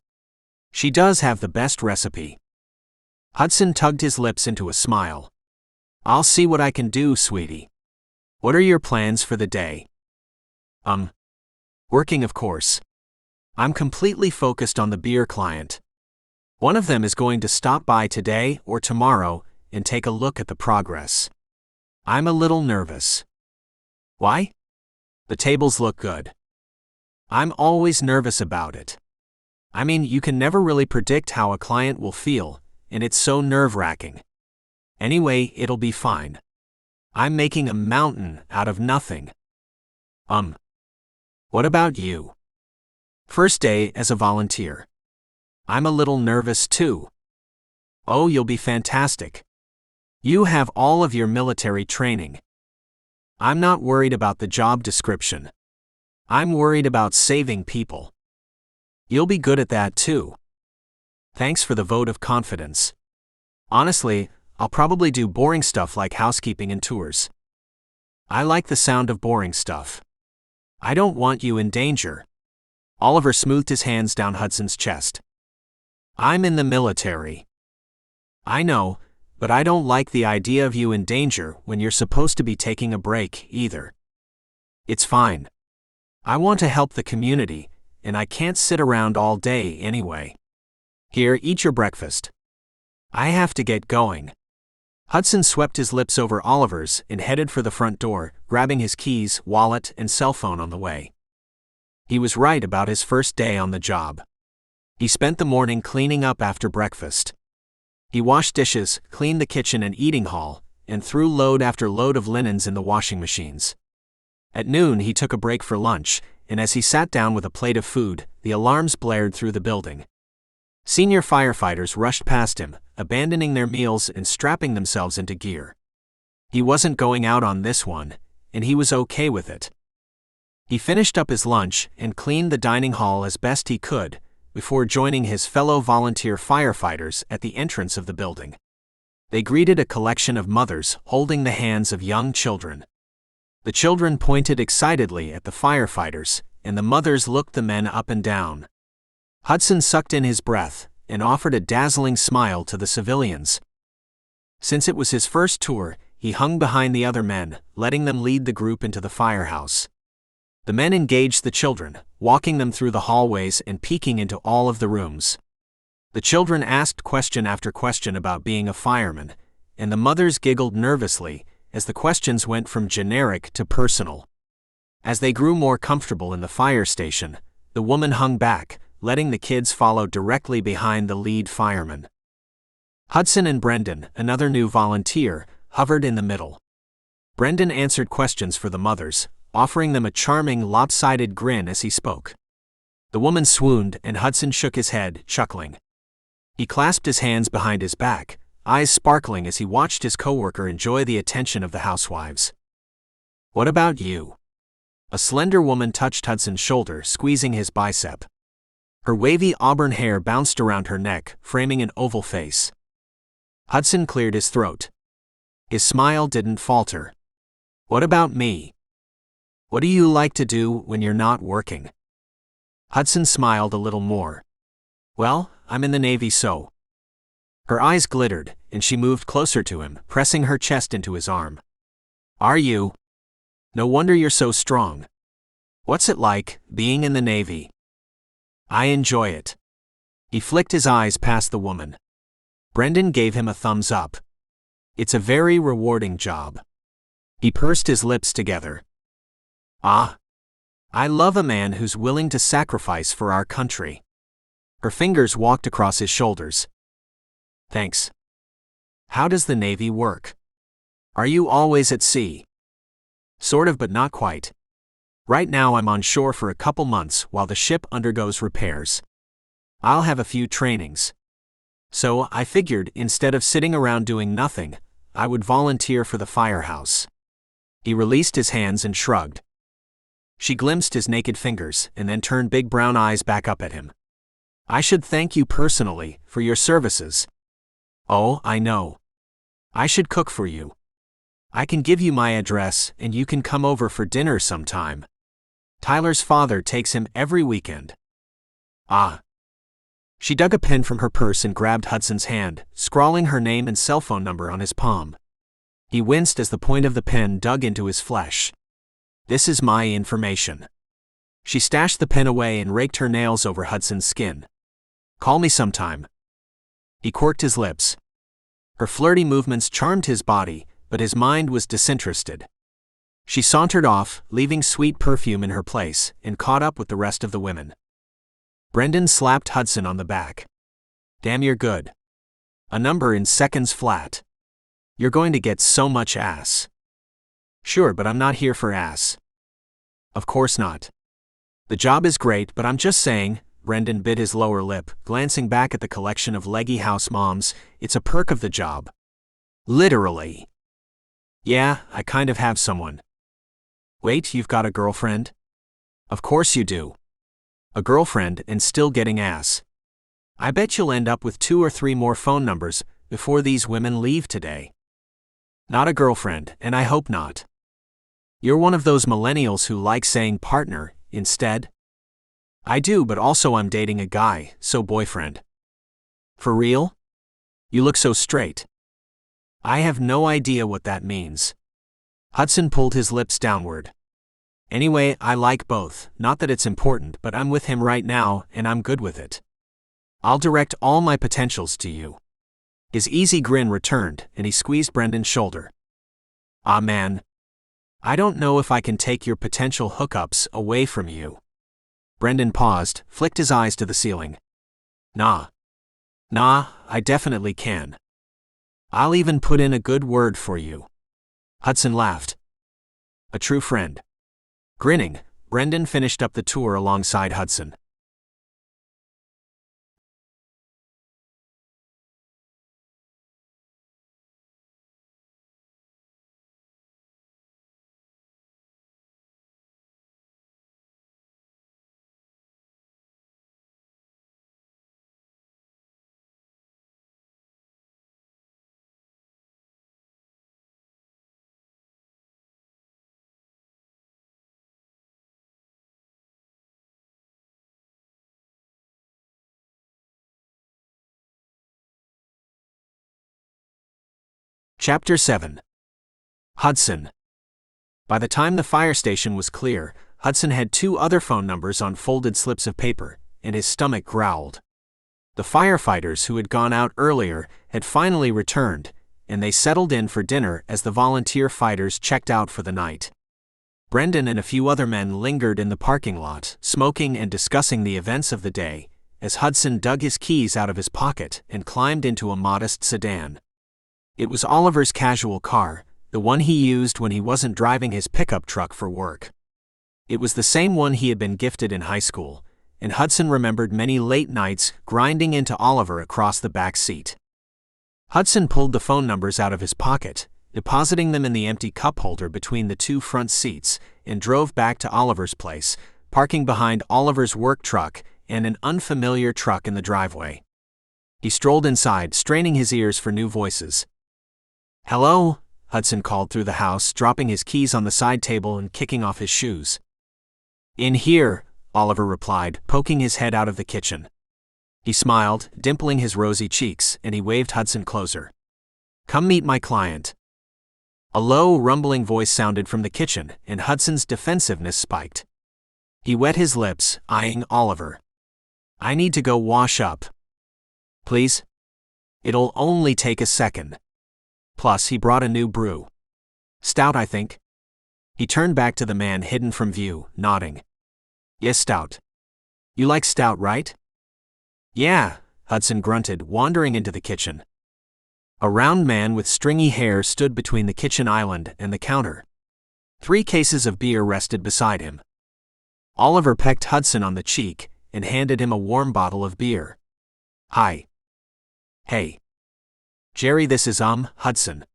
Speaker 1: "She does have the best recipe." Hudson tugged his lips into a smile. "I'll see what I can do, sweetie. What are your plans for the day?" Working, of course. I'm completely focused on the beer client. One of them is going to stop by today or tomorrow and take a look at the progress. I'm a little nervous." "Why?" "The tables look good." "I'm always nervous about it. I mean, you can never really predict how a client will feel, and it's so nerve-wracking. Anyway, it'll be fine. I'm making a mountain out of nothing." What about you?" "First day as a volunteer. I'm a little nervous too." "Oh, you'll be fantastic. You have all of your military training." "I'm not worried about the job description. I'm worried about saving people." "You'll be good at that too." "Thanks for the vote of confidence. Honestly, I'll probably do boring stuff like housekeeping and tours." "I like the sound of boring stuff. I don't want you in danger." Oliver smoothed his hands down Hudson's chest. "I'm in the military." "I know, but I don't like the idea of you in danger when you're supposed to be taking a break, either." "It's fine. I want to help the community, and I can't sit around all day anyway. Here, eat your breakfast. I have to get going." Hudson swept his lips over Oliver's and headed for the front door, grabbing his keys, wallet, and cell phone on the way. He was right about his first day on the job. He spent the morning cleaning up after breakfast. He washed dishes, cleaned the kitchen and eating hall, and threw load after load of linens in the washing machines. At noon he took a break for lunch, and as he sat down with a plate of food, the alarms blared through the building. Senior firefighters rushed past him, abandoning their meals and strapping themselves into gear. He wasn't going out on this one, and he was okay with it. He finished up his lunch and cleaned the dining hall as best he could, before joining his fellow volunteer firefighters at the entrance of the building. They greeted a collection of mothers holding the hands of young children. The children pointed excitedly at the firefighters, and the mothers looked the men up and down. Hudson sucked in his breath and offered a dazzling smile to the civilians. Since it was his first tour, he hung behind the other men, letting them lead the group into the firehouse. The men engaged the children, walking them through the hallways and peeking into all of the rooms. The children asked question after question about being a fireman, and the mothers giggled nervously as the questions went from generic to personal. As they grew more comfortable in the fire station, the woman hung back, letting the kids follow directly behind the lead fireman. Hudson and Brendan, another new volunteer, hovered in the middle. Brendan answered questions for the mothers, offering them a charming lopsided grin as he spoke. The woman swooned and Hudson shook his head, chuckling. He clasped his hands behind his back, eyes sparkling as he watched his coworker enjoy the attention of the housewives. "What about you?" A slender woman touched Hudson's shoulder, squeezing his bicep. Her wavy auburn hair bounced around her neck, framing an oval face. Hudson cleared his throat. His smile didn't falter. "What about me? What do you like to do when you're not working?" Hudson smiled a little more. "Well, I'm in the Navy, so." Her eyes glittered, and she moved closer to him, pressing her chest into his arm. "Are you? No wonder you're so strong. What's it like, being in the Navy?" "I enjoy it." He flicked his eyes past the woman. Brendan gave him a thumbs up. "It's a very rewarding job." He pursed his lips together. "Ah. I love a man who's willing to sacrifice for our country." Her fingers walked across his shoulders. "Thanks. How does the Navy work? Are you always at sea?" "Sort of, but not quite. Right now I'm on shore for a couple months while the ship undergoes repairs. I'll have a few trainings. So I figured instead of sitting around doing nothing, I would volunteer for the firehouse." He released his hands and shrugged. She glimpsed his naked fingers and then turned big brown eyes back up at him. "I should thank you personally for your services." "Oh, I know. I should cook for you. I can give you my address and you can come over for dinner sometime. Tyler's father takes him every weekend." "Ah." She dug a pen from her purse and grabbed Hudson's hand, scrawling her name and cell phone number on his palm. He winced as the point of the pen dug into his flesh. "This is my information." She stashed the pen away and raked her nails over Hudson's skin. "Call me sometime." He quirked his lips. Her flirty movements charmed his body, but his mind was disinterested. She sauntered off, leaving sweet perfume in her place, and caught up with the rest of the women. Brendan slapped Hudson on the back. "Damn, you're good. A number in seconds flat. You're going to get so much ass." "Sure, but I'm not here for ass." "Of course not. The job is great, but I'm just saying," Brendan bit his lower lip, glancing back at the collection of leggy house moms, "it's a perk of the job." "Literally." "Yeah, I kind of have someone." "Wait, you've got a girlfriend?" "Of course you do. A girlfriend and still getting ass. I bet you'll end up with 2 or 3 more phone numbers before these women leave today." "Not a girlfriend, and I hope not." "You're one of those millennials who like saying partner instead?" "I do, but also I'm dating a guy, so boyfriend." "For real? You look so straight." "I have no idea what that means." Hudson pulled his lips downward. "Anyway, I like both, not that it's important, but I'm with him right now, and I'm good with it. I'll direct all my potentials to you." His easy grin returned, and he squeezed Brendan's shoulder. "Ah man. I don't know if I can take your potential hookups away from you." Brendan paused, flicked his eyes to the ceiling. Nah, I definitely can. I'll even put in a good word for you." Hudson laughed. "A true friend." Grinning, Brendan finished up the tour alongside Hudson. Chapter 7. Hudson. By the time the fire station was clear, Hudson had 2 other phone numbers on folded slips of paper, and his stomach growled. The firefighters who had gone out earlier had finally returned, and they settled in for dinner as the volunteer fighters checked out for the night. Brendan and a few other men lingered in the parking lot, smoking and discussing the events of the day, as Hudson dug his keys out of his pocket and climbed into a modest sedan. It was Oliver's casual car, the one he used when he wasn't driving his pickup truck for work. It was the same one he had been gifted in high school, and Hudson remembered many late nights grinding into Oliver across the back seat. Hudson pulled the phone numbers out of his pocket, depositing them in the empty cup holder between the 2 front seats, and drove back to Oliver's place, parking behind Oliver's work truck and an unfamiliar truck in the driveway. He strolled inside, straining his ears for new voices. "Hello?" Hudson called through the house, dropping his keys on the side table and kicking off his shoes. "In here," Oliver replied, poking his head out of the kitchen. He smiled, dimpling his rosy cheeks, and he waved Hudson closer. "Come meet my client." A low, rumbling voice sounded from the kitchen, and Hudson's defensiveness spiked. He wet his lips, eyeing Oliver. "I need to go wash up." "Please?" "It'll only take a second. Plus, he brought a new brew. Stout, I think." He turned back to the man hidden from view, nodding. "Yes, stout. You like stout, right?" "Yeah," Hudson grunted, wandering into the kitchen. A round man with stringy hair stood between the kitchen island and the counter. 3 cases of beer rested beside him. Oliver pecked Hudson on the cheek and handed him a warm bottle of beer. "Hi." "Hey." "Jerry, this is Hudson."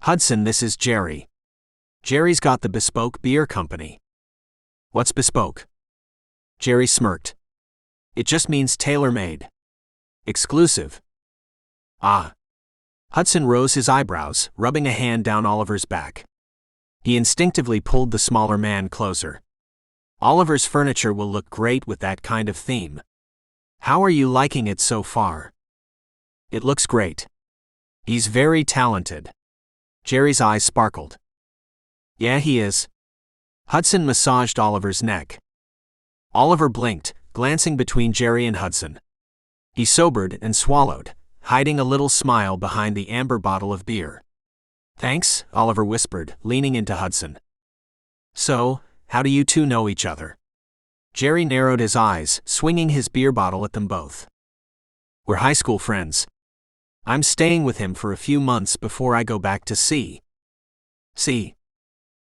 Speaker 1: "Hudson, this is Jerry. Jerry's got the Bespoke Beer Company." "What's bespoke?" Jerry smirked. "It just means tailor-made. Exclusive." "Ah." Hudson rose his eyebrows, rubbing a hand down Oliver's back. He instinctively pulled the smaller man closer. "Oliver's furniture will look great with that kind of theme. How are you liking it so far?" "It looks great. He's very talented." Jerry's eyes sparkled. "Yeah, he is." Hudson massaged Oliver's neck. Oliver blinked, glancing between Jerry and Hudson. He sobered and swallowed, hiding a little smile behind the amber bottle of beer. "Thanks," Oliver whispered, leaning into Hudson. "So, how do you 2 know each other?" Jerry narrowed his eyes, swinging his beer bottle at them both. "We're high school friends. I'm staying with him for a few months before I go back to sea." "See?"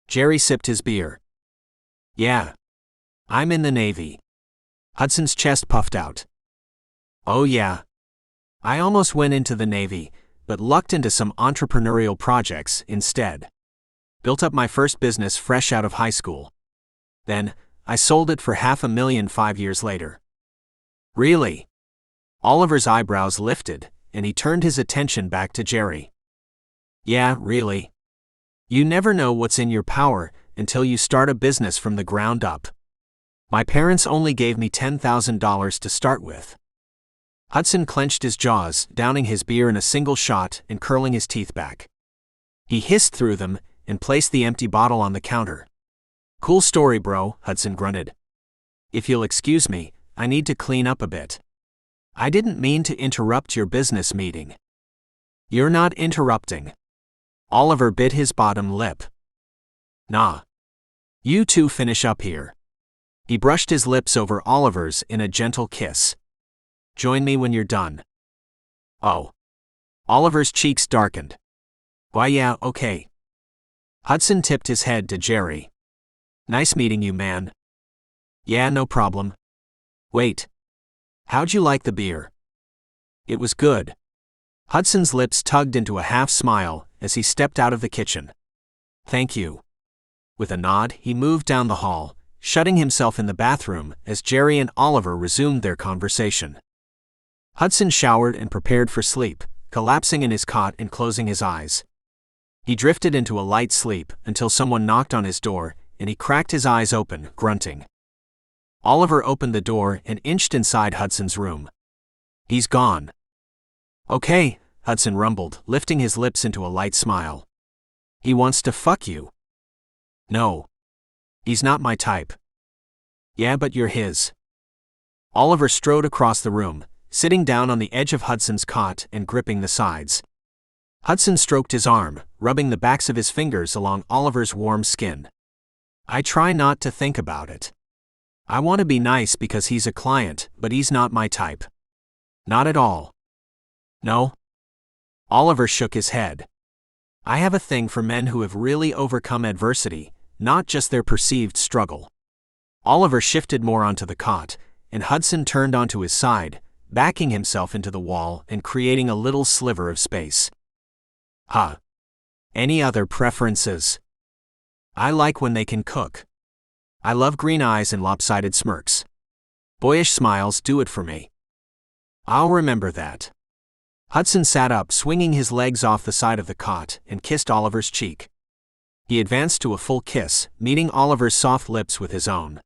Speaker 1: Jerry sipped his beer. "Yeah. I'm in the Navy." Hudson's chest puffed out. "Oh yeah. I almost went into the Navy, but lucked into some entrepreneurial projects instead. Built up my first business fresh out of high school. Then, I sold it for $500,000 5 years later." "Really?" Oliver's eyebrows lifted, and he turned his attention back to Jerry. "Yeah, really. You never know what's in your power until you start a business from the ground up. My parents only gave me $10,000 to start with." Hudson clenched his jaws, downing his beer in a single shot and curling his teeth back. He hissed through them and placed the empty bottle on the counter. "Cool story, bro," Hudson grunted. "If you'll excuse me, I need to clean up a bit. I didn't mean to interrupt your business meeting." "You're not interrupting." Oliver bit his bottom lip. "Nah. You 2 finish up here." He brushed his lips over Oliver's in a gentle kiss. "Join me when you're done." "Oh." Oliver's cheeks darkened. "Why yeah, okay." Hudson tipped his head to Jerry. "Nice meeting you, man." "Yeah, no problem." "Wait. How'd you like the beer?" "It was good." Hudson's lips tugged into a half smile as he stepped out of the kitchen. "Thank you." With a nod, he moved down the hall, shutting himself in the bathroom as Jerry and Oliver resumed their conversation. Hudson showered and prepared for sleep, collapsing in his cot and closing his eyes. He drifted into a light sleep until someone knocked on his door, and he cracked his eyes open, grunting. Oliver opened the door and inched inside Hudson's room. "He's gone." "Okay," Hudson rumbled, lifting his lips into a light smile. "He wants to fuck you." "No. He's not my type." Yeah, but you're his. Oliver strode across the room, sitting down on the edge of Hudson's cot and gripping the sides. Hudson stroked his arm, rubbing the backs of his fingers along Oliver's warm skin. I try not to think about it. I want to be nice because he's a client, but he's not my type. Not at all. No? Oliver shook his head. I have a thing for men who have really overcome adversity, not just their perceived struggle. Oliver shifted more onto the cot, and Hudson turned onto his side, backing himself into the wall and creating a little sliver of space. Huh. Any other preferences? I like when they can cook. I love green eyes and lopsided smirks. Boyish smiles do it for me. I'll remember that. Hudson sat up, swinging his legs off the side of the cot, and kissed Oliver's cheek. He advanced to a full kiss, meeting Oliver's soft lips with his own.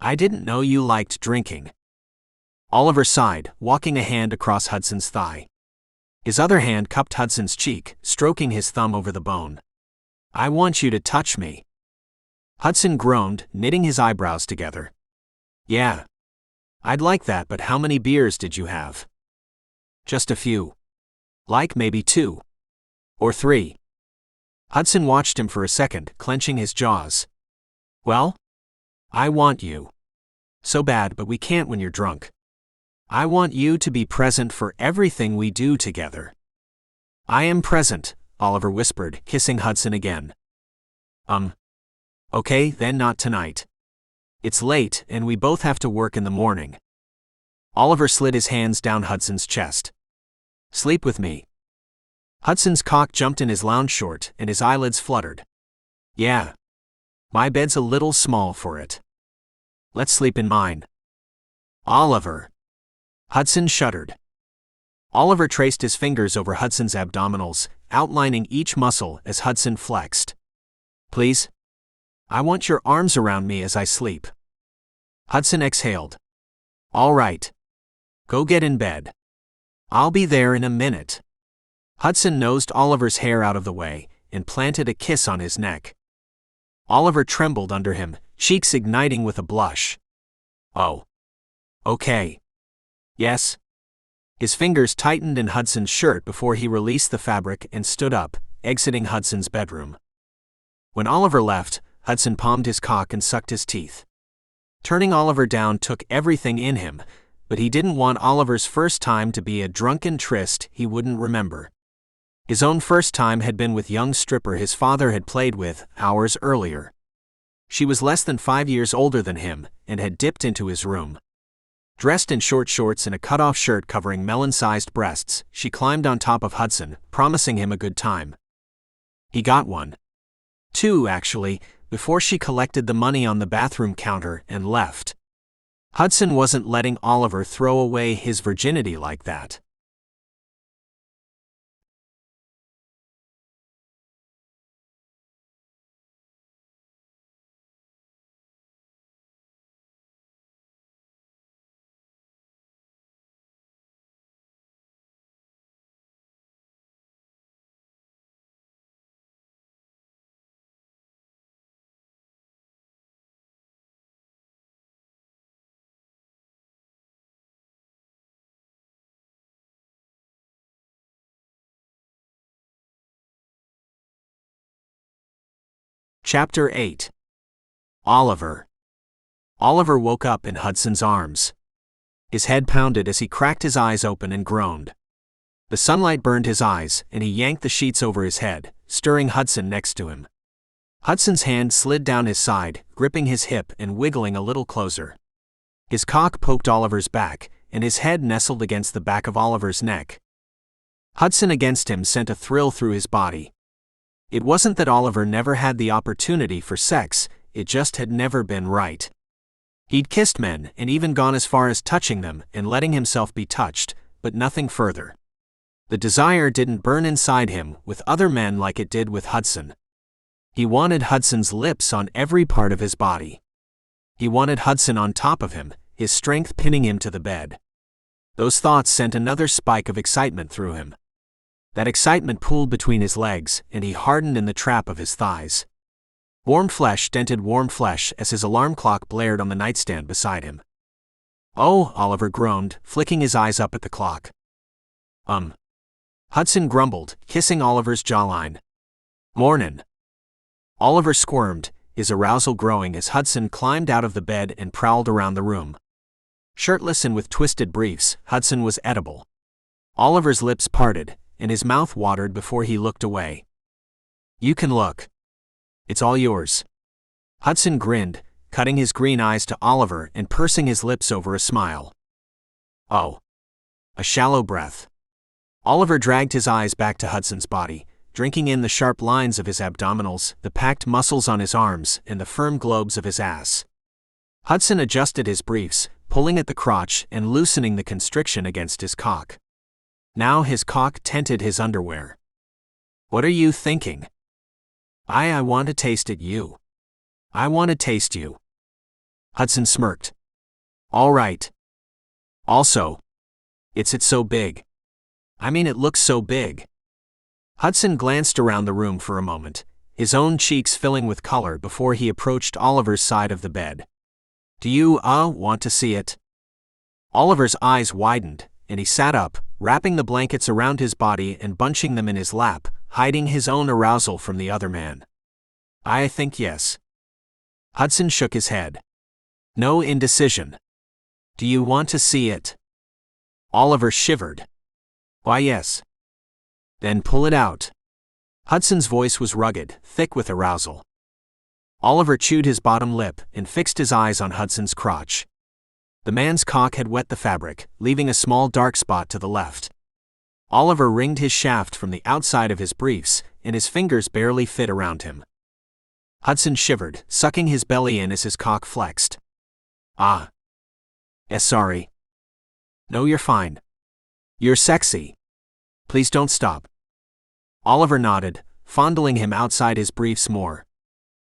Speaker 1: I didn't know you liked drinking. Oliver sighed, walking a hand across Hudson's thigh. His other hand cupped Hudson's cheek, stroking his thumb over the bone. I want you to touch me. Hudson groaned, knitting his eyebrows together. Yeah. I'd like that, but how many beers did you have? Just a few. Like maybe 2. Or 3. Hudson watched him for a second, clenching his jaws. Well? I want you. So bad, but we can't when you're drunk. I want you to be present for everything we do together. I am present, Oliver whispered, kissing Hudson again. Okay, then not tonight. It's late, and we both have to work in the morning. Oliver slid his hands down Hudson's chest. Sleep with me. Hudson's cock jumped in his lounge short, and his eyelids fluttered. Yeah. My bed's a little small for it. Let's sleep in mine. Oliver. Hudson shuddered. Oliver traced his fingers over Hudson's abdominals, outlining each muscle as Hudson flexed. Please? I want your arms around me as I sleep. Hudson exhaled. All right. Go get in bed. I'll be there in a minute. Hudson nosed Oliver's hair out of the way and planted a kiss on his neck. Oliver trembled under him, cheeks igniting with a blush. Oh. Okay. Yes. His fingers tightened in Hudson's shirt before he released the fabric and stood up, exiting Hudson's bedroom. When Oliver left, Hudson palmed his cock and sucked his teeth. Turning Oliver down took everything in him, but he didn't want Oliver's first time to be a drunken tryst he wouldn't remember. His own first time had been with young stripper his father had played with hours earlier. She was less than 5 years older than him and had dipped into his room. Dressed in short shorts and a cut-off shirt covering melon-sized breasts, she climbed on top of Hudson, promising him a good time. He got one. 2, actually, before she collected the money on the bathroom counter and left. Hudson wasn't letting Oliver throw away his virginity like that. Chapter 8. Oliver. Oliver woke up in Hudson's arms. His head pounded as he cracked his eyes open and groaned. The sunlight burned his eyes, and he yanked the sheets over his head, stirring Hudson next to him. Hudson's hand slid down his side, gripping his hip and wiggling a little closer. His cock poked Oliver's back, and his head nestled against the back of Oliver's neck. Hudson against him sent a thrill through his body. It wasn't that Oliver never had the opportunity for sex, it just had never been right. He'd kissed men and even gone as far as touching them and letting himself be touched, but nothing further. The desire didn't burn inside him with other men like it did with Hudson. He wanted Hudson's lips on every part of his body. He wanted Hudson on top of him, his strength pinning him to the bed. Those thoughts sent another spike of excitement through him. That excitement pulled between his legs, and he hardened in the trap of his thighs. Warm flesh dented warm flesh as his alarm clock blared on the nightstand beside him. "Oh," Oliver groaned, flicking his eyes up at the clock. Hudson grumbled, kissing Oliver's jawline. "Mornin'." Oliver squirmed, his arousal growing as Hudson climbed out of the bed and prowled around the room. Shirtless and with twisted briefs, Hudson was edible. Oliver's lips parted, and his mouth watered before he looked away. "You can look. It's all yours." Hudson grinned, cutting his green eyes to Oliver and pursing his lips over a smile. "Oh." A shallow breath. Oliver dragged his eyes back to Hudson's body, drinking in the sharp lines of his abdominals, the packed muscles on his arms, and the firm globes of his ass. Hudson adjusted his briefs, pulling at the crotch and loosening the constriction against his cock. Now his cock tented his underwear. "What are you thinking?" I want to taste it, you. I want to taste you." Hudson smirked. "All right. Also, it's so big. I mean, it looks so big." Hudson glanced around the room for a moment, his own cheeks filling with color before he approached Oliver's side of the bed. "Do you, want to see it?" Oliver's eyes widened, and he sat up, wrapping the blankets around his body and bunching them in his lap, hiding his own arousal from the other man. "I think yes." Hudson shook his head. No indecision. "Do you want to see it?" Oliver shivered. "Why, yes." "Then pull it out." Hudson's voice was rugged, thick with arousal. Oliver chewed his bottom lip and fixed his eyes on Hudson's crotch. The man's cock had wet the fabric, leaving a small dark spot to the left. Oliver wringed his shaft from the outside of his briefs, and his fingers barely fit around him. Hudson shivered, sucking his belly in as his cock flexed. Sorry." "No, you're fine. You're sexy. Please don't stop." Oliver nodded, fondling him outside his briefs more.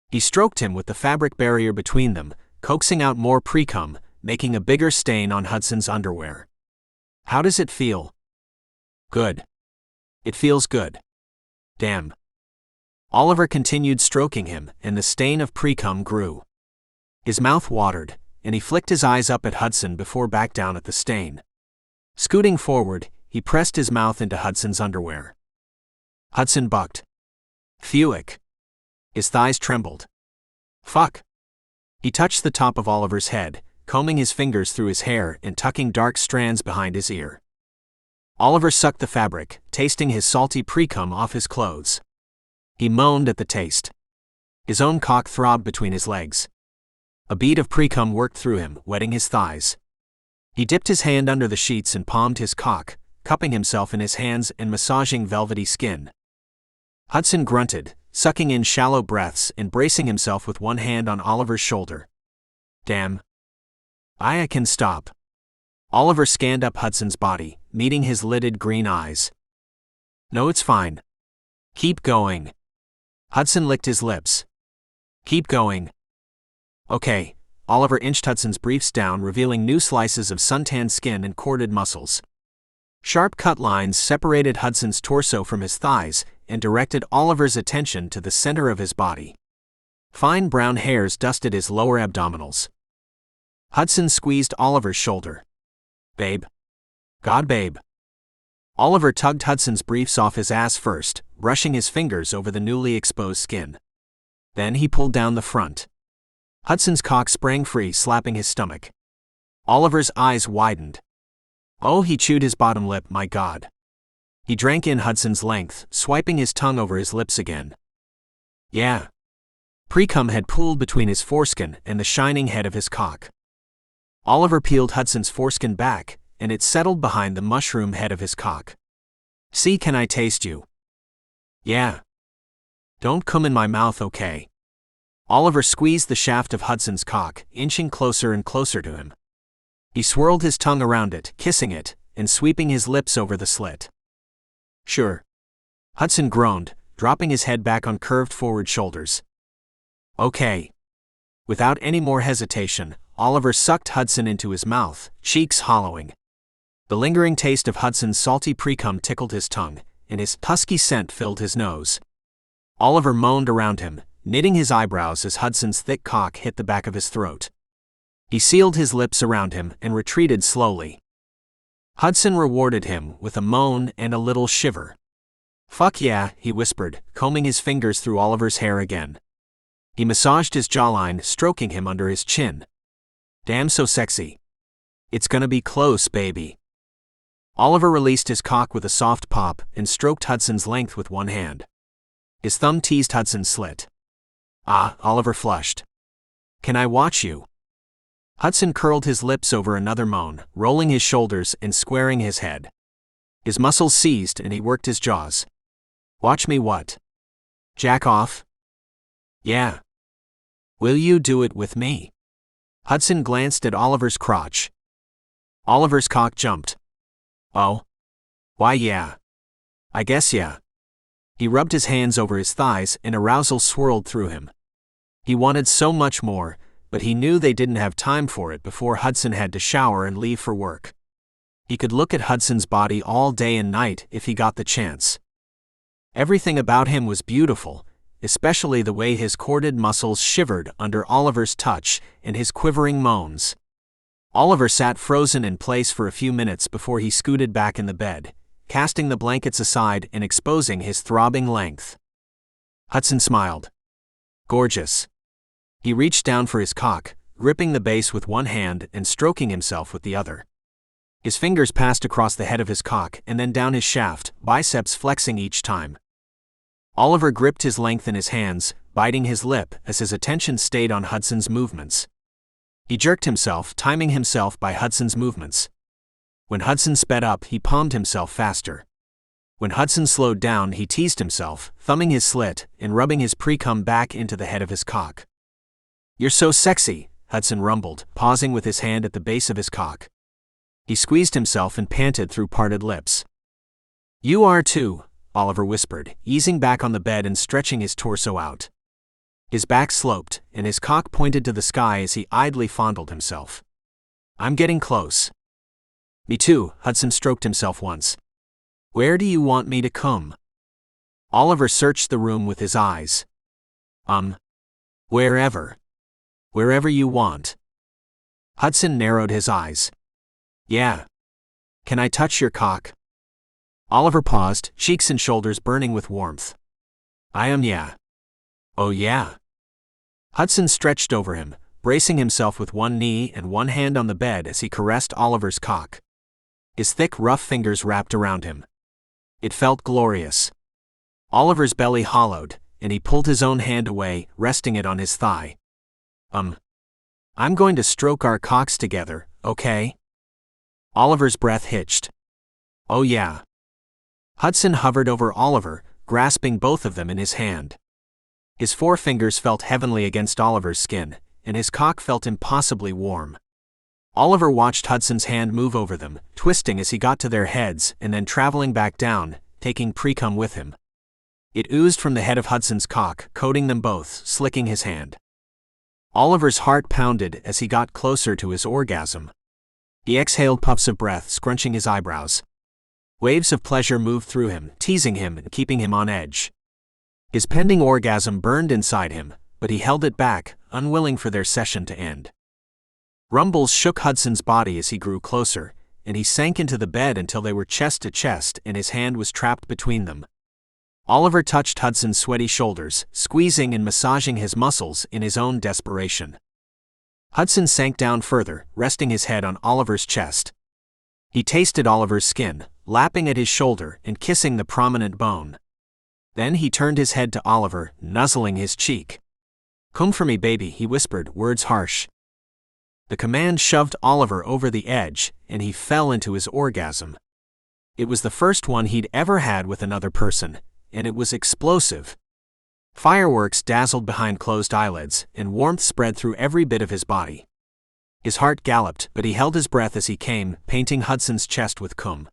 Speaker 1: He stroked him with the fabric barrier between them, coaxing out more pre-cum, making a bigger stain on Hudson's underwear. "How does it feel?" "Good. It feels good." "Damn." Oliver continued stroking him, and the stain of pre-cum grew. His mouth watered, and he flicked his eyes up at Hudson before back down at the stain. Scooting forward, he pressed his mouth into Hudson's underwear. Hudson bucked. "Phewick." His thighs trembled. "Fuck." He touched the top of Oliver's head, combing his fingers through his hair and tucking dark strands behind his ear. Oliver sucked the fabric, tasting his salty pre-cum off his clothes. He moaned at the taste. His own cock throbbed between his legs. A bead of pre-cum worked through him, wetting his thighs. He dipped his hand under the sheets and palmed his cock, cupping himself in his hands and massaging velvety skin. Hudson grunted, sucking in shallow breaths and bracing himself with one hand on Oliver's shoulder. "Damn. I can stop." Oliver scanned up Hudson's body, meeting his lidded green eyes. "No, it's fine. Keep going." Hudson licked his lips. "Keep going." "Okay." Oliver inched Hudson's briefs down, revealing new slices of suntanned skin and corded muscles. Sharp cut lines separated Hudson's torso from his thighs and directed Oliver's attention to the center of his body. Fine brown hairs dusted his lower abdominals. Hudson squeezed Oliver's shoulder. "Babe. God, babe." Oliver tugged Hudson's briefs off his ass first, brushing his fingers over the newly exposed skin. Then he pulled down the front. Hudson's cock sprang free, slapping his stomach. Oliver's eyes widened. Oh, he chewed his bottom lip, my God. He drank in Hudson's length, swiping his tongue over his lips again. Yeah. Pre-cum had pooled between his foreskin and the shining head of his cock. Oliver peeled Hudson's foreskin back, and it settled behind the mushroom head of his cock. "See, can I taste you?" "Yeah." "Don't come in my mouth, okay?" Oliver squeezed the shaft of Hudson's cock, inching closer and closer to him. He swirled his tongue around it, kissing it, and sweeping his lips over the slit. "Sure." Hudson groaned, dropping his head back on curved forward shoulders. "Okay." Without any more hesitation, Oliver sucked Hudson into his mouth, cheeks hollowing. The lingering taste of Hudson's salty pre-cum tickled his tongue, and his husky scent filled his nose. Oliver moaned around him, knitting his eyebrows as Hudson's thick cock hit the back of his throat. He sealed his lips around him and retreated slowly. Hudson rewarded him with a moan and a little shiver. "Fuck yeah," he whispered, combing his fingers through Oliver's hair again. He massaged his jawline, stroking him under his chin. "Damn so sexy. It's gonna be close, baby." Oliver released his cock with a soft pop and stroked Hudson's length with one hand. His thumb teased Hudson's slit. "Ah," Oliver flushed. "Can I watch you?" Hudson curled his lips over another moan, rolling his shoulders and squaring his head. His muscles seized and he worked his jaws. "Watch me what? Jack off?" "Yeah." "Will you do it with me?" Hudson glanced at Oliver's crotch. Oliver's cock jumped. "Oh? Why yeah. I guess yeah." He rubbed his hands over his thighs and arousal swirled through him. He wanted so much more, but he knew they didn't have time for it before Hudson had to shower and leave for work. He could look at Hudson's body all day and night if he got the chance. Everything about him was beautiful, especially the way his corded muscles shivered under Oliver's touch and his quivering moans. Oliver sat frozen in place for a few minutes before he scooted back in the bed, casting the blankets aside and exposing his throbbing length. Hudson smiled. "Gorgeous." He reached down for his cock, gripping the base with one hand and stroking himself with the other. His fingers passed across the head of his cock and then down his shaft, biceps flexing each time. Oliver gripped his length in his hands, biting his lip as his attention stayed on Hudson's movements. He jerked himself, timing himself by Hudson's movements. When Hudson sped up, he palmed himself faster. When Hudson slowed down, he teased himself, thumbing his slit and rubbing his pre-cum back into the head of his cock. "You're so sexy," Hudson rumbled, pausing with his hand at the base of his cock. He squeezed himself and panted through parted lips. "You are too," Oliver whispered, easing back on the bed and stretching his torso out. His back sloped, and his cock pointed to the sky as he idly fondled himself. "I'm getting close." "Me too," Hudson stroked himself once. "Where do you want me to come?" Oliver searched the room with his eyes. Wherever. Wherever you want." Hudson narrowed his eyes. "Yeah. Can I touch your cock?" Oliver paused, cheeks and shoulders burning with warmth. Yeah. "Oh yeah." Hudson stretched over him, bracing himself with one knee and one hand on the bed as he caressed Oliver's cock. His thick, rough fingers wrapped around him. It felt glorious. Oliver's belly hollowed, and he pulled his own hand away, resting it on his thigh. I'm going to stroke our cocks together, okay?" Oliver's breath hitched. "Oh yeah." Hudson hovered over Oliver, grasping both of them in his hand. His forefingers felt heavenly against Oliver's skin, and his cock felt impossibly warm. Oliver watched Hudson's hand move over them, twisting as he got to their heads and then traveling back down, taking pre-cum with him. It oozed from the head of Hudson's cock, coating them both, slicking his hand. Oliver's heart pounded as he got closer to his orgasm. He exhaled puffs of breath, scrunching his eyebrows. Waves of pleasure moved through him, teasing him and keeping him on edge. His pending orgasm burned inside him, but he held it back, unwilling for their session to end. Rumbles shook Hudson's body as he grew closer, and he sank into the bed until they were chest to chest and his hand was trapped between them. Oliver touched Hudson's sweaty shoulders, squeezing and massaging his muscles in his own desperation. Hudson sank down further, resting his head on Oliver's chest. He tasted Oliver's skin, lapping at his shoulder and kissing the prominent bone. Then he turned his head to Oliver, nuzzling his cheek. "Come for me, baby," he whispered, words harsh. The command shoved Oliver over the edge, and he fell into his orgasm. It was the first one he'd ever had with another person, and it was explosive. Fireworks dazzled behind closed eyelids, and warmth spread through every bit of his body. His heart galloped, but he held his breath as he came, painting Hudson's chest with cum.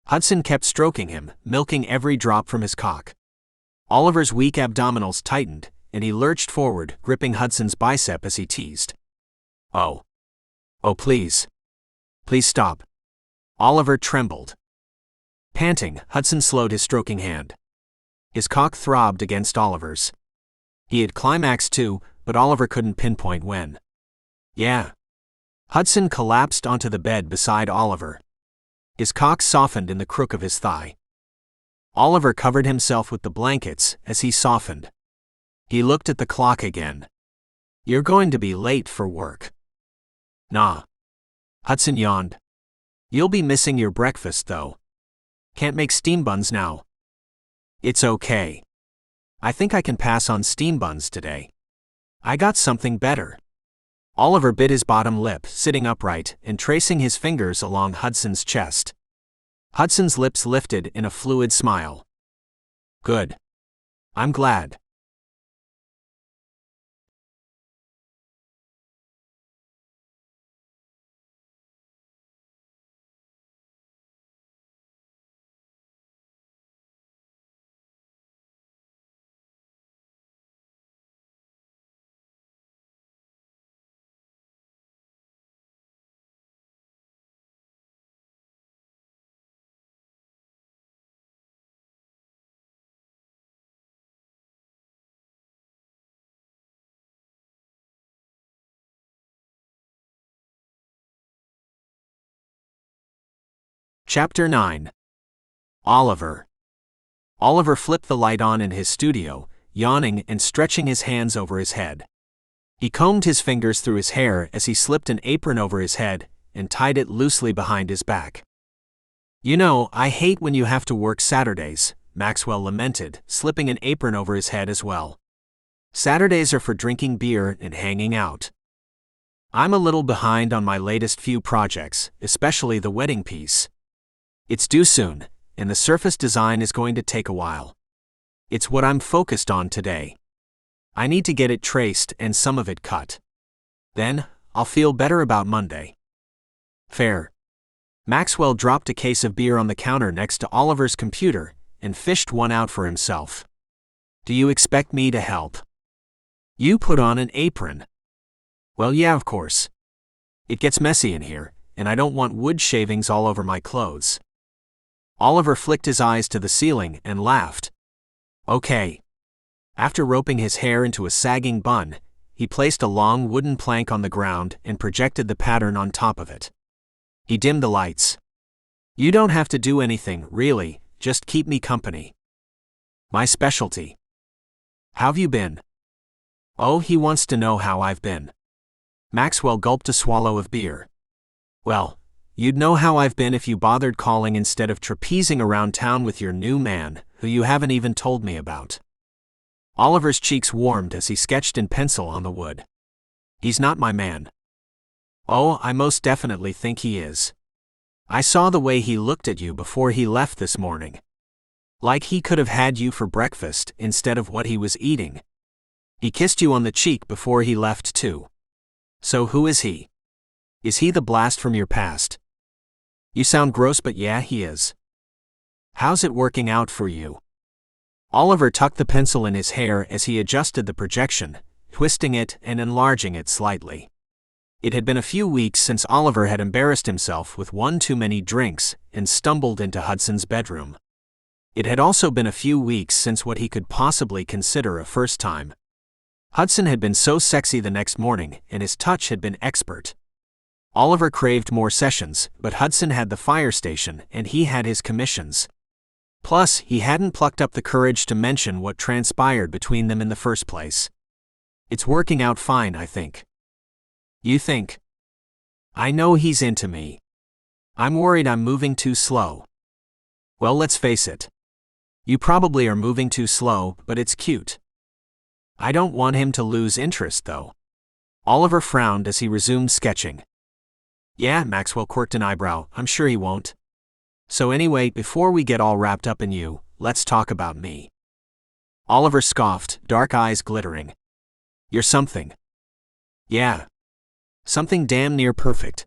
Speaker 1: Hudson kept stroking him, milking every drop from his cock. Oliver's weak abdominals tightened, and he lurched forward, gripping Hudson's bicep as he teased. Oh, please. Please stop." Oliver trembled. Panting, Hudson slowed his stroking hand. His cock throbbed against Oliver's. He had climaxed too, but Oliver couldn't pinpoint when. Yeah. Hudson collapsed onto the bed beside Oliver. His cock softened in the crook of his thigh. Oliver covered himself with the blankets as he softened. He looked at the clock again. You're going to be late for work. Nah. Hudson yawned. You'll be missing your breakfast, though. Can't make steam buns now. It's okay. I think I can pass on steam buns today. I got something better. Oliver bit his bottom lip, sitting upright and tracing his fingers along Hudson's chest. Hudson's lips lifted in a fluid smile. Good. I'm glad. Chapter 9. Oliver. Oliver flipped the light on in his studio, yawning and stretching his hands over his head. He combed his fingers through his hair as he slipped an apron over his head and tied it loosely behind his back. You know, I hate when you have to work Saturdays, Maxwell lamented, slipping an apron over his head as well. Saturdays are for drinking beer and hanging out. I'm a little behind on my latest few projects, especially the wedding piece. It's due soon, and the surface design is going to take a while. It's what I'm focused on today. I need to get it traced and some of it cut. Then, I'll feel better about Monday. Fair. Maxwell dropped a case of beer on the counter next to Oliver's computer and fished one out for himself. Do you expect me to help? You put on an apron. Well, yeah, of course. It gets messy in here, and I don't want wood shavings all over my clothes. Oliver flicked his eyes to the ceiling and laughed. Okay. After roping his hair into a sagging bun, he placed a long wooden plank on the ground and projected the pattern on top of it. He dimmed the lights. You don't have to do anything, really, just keep me company. My specialty. How've you been? Oh, he wants to know how I've been. Maxwell gulped a swallow of beer. Well, you'd know how I've been if you bothered calling instead of trapezing around town with your new man, who you haven't even told me about. Oliver's cheeks warmed as he sketched in pencil on the wood. He's not my man. Oh, I most definitely think he is. I saw the way he looked at you before he left this morning. Like he could have had you for breakfast instead of what he was eating. He kissed you on the cheek before he left too. So who is he? Is he the blast from your past? You sound gross, but yeah, he is. How's it working out for you? Oliver tucked the pencil in his hair as he adjusted the projection, twisting it and enlarging it slightly. It had been a few weeks since Oliver had embarrassed himself with one too many drinks and stumbled into Hudson's bedroom. It had also been a few weeks since what he could possibly consider a first time. Hudson had been so sexy the next morning, and his touch had been expert. Oliver craved more sessions, but Hudson had the fire station and he had his commissions. Plus, he hadn't plucked up the courage to mention what transpired between them in the first place. It's working out fine, I think. You think? I know he's into me. I'm worried I'm moving too slow. Well, let's face it. You probably are moving too slow, but it's cute. I don't want him to lose interest, though. Oliver frowned as he resumed sketching. Yeah, Maxwell quirked an eyebrow, I'm sure he won't. So anyway, before we get all wrapped up in you, let's talk about me. Oliver scoffed, dark eyes glittering. You're something. Yeah. Something damn near perfect.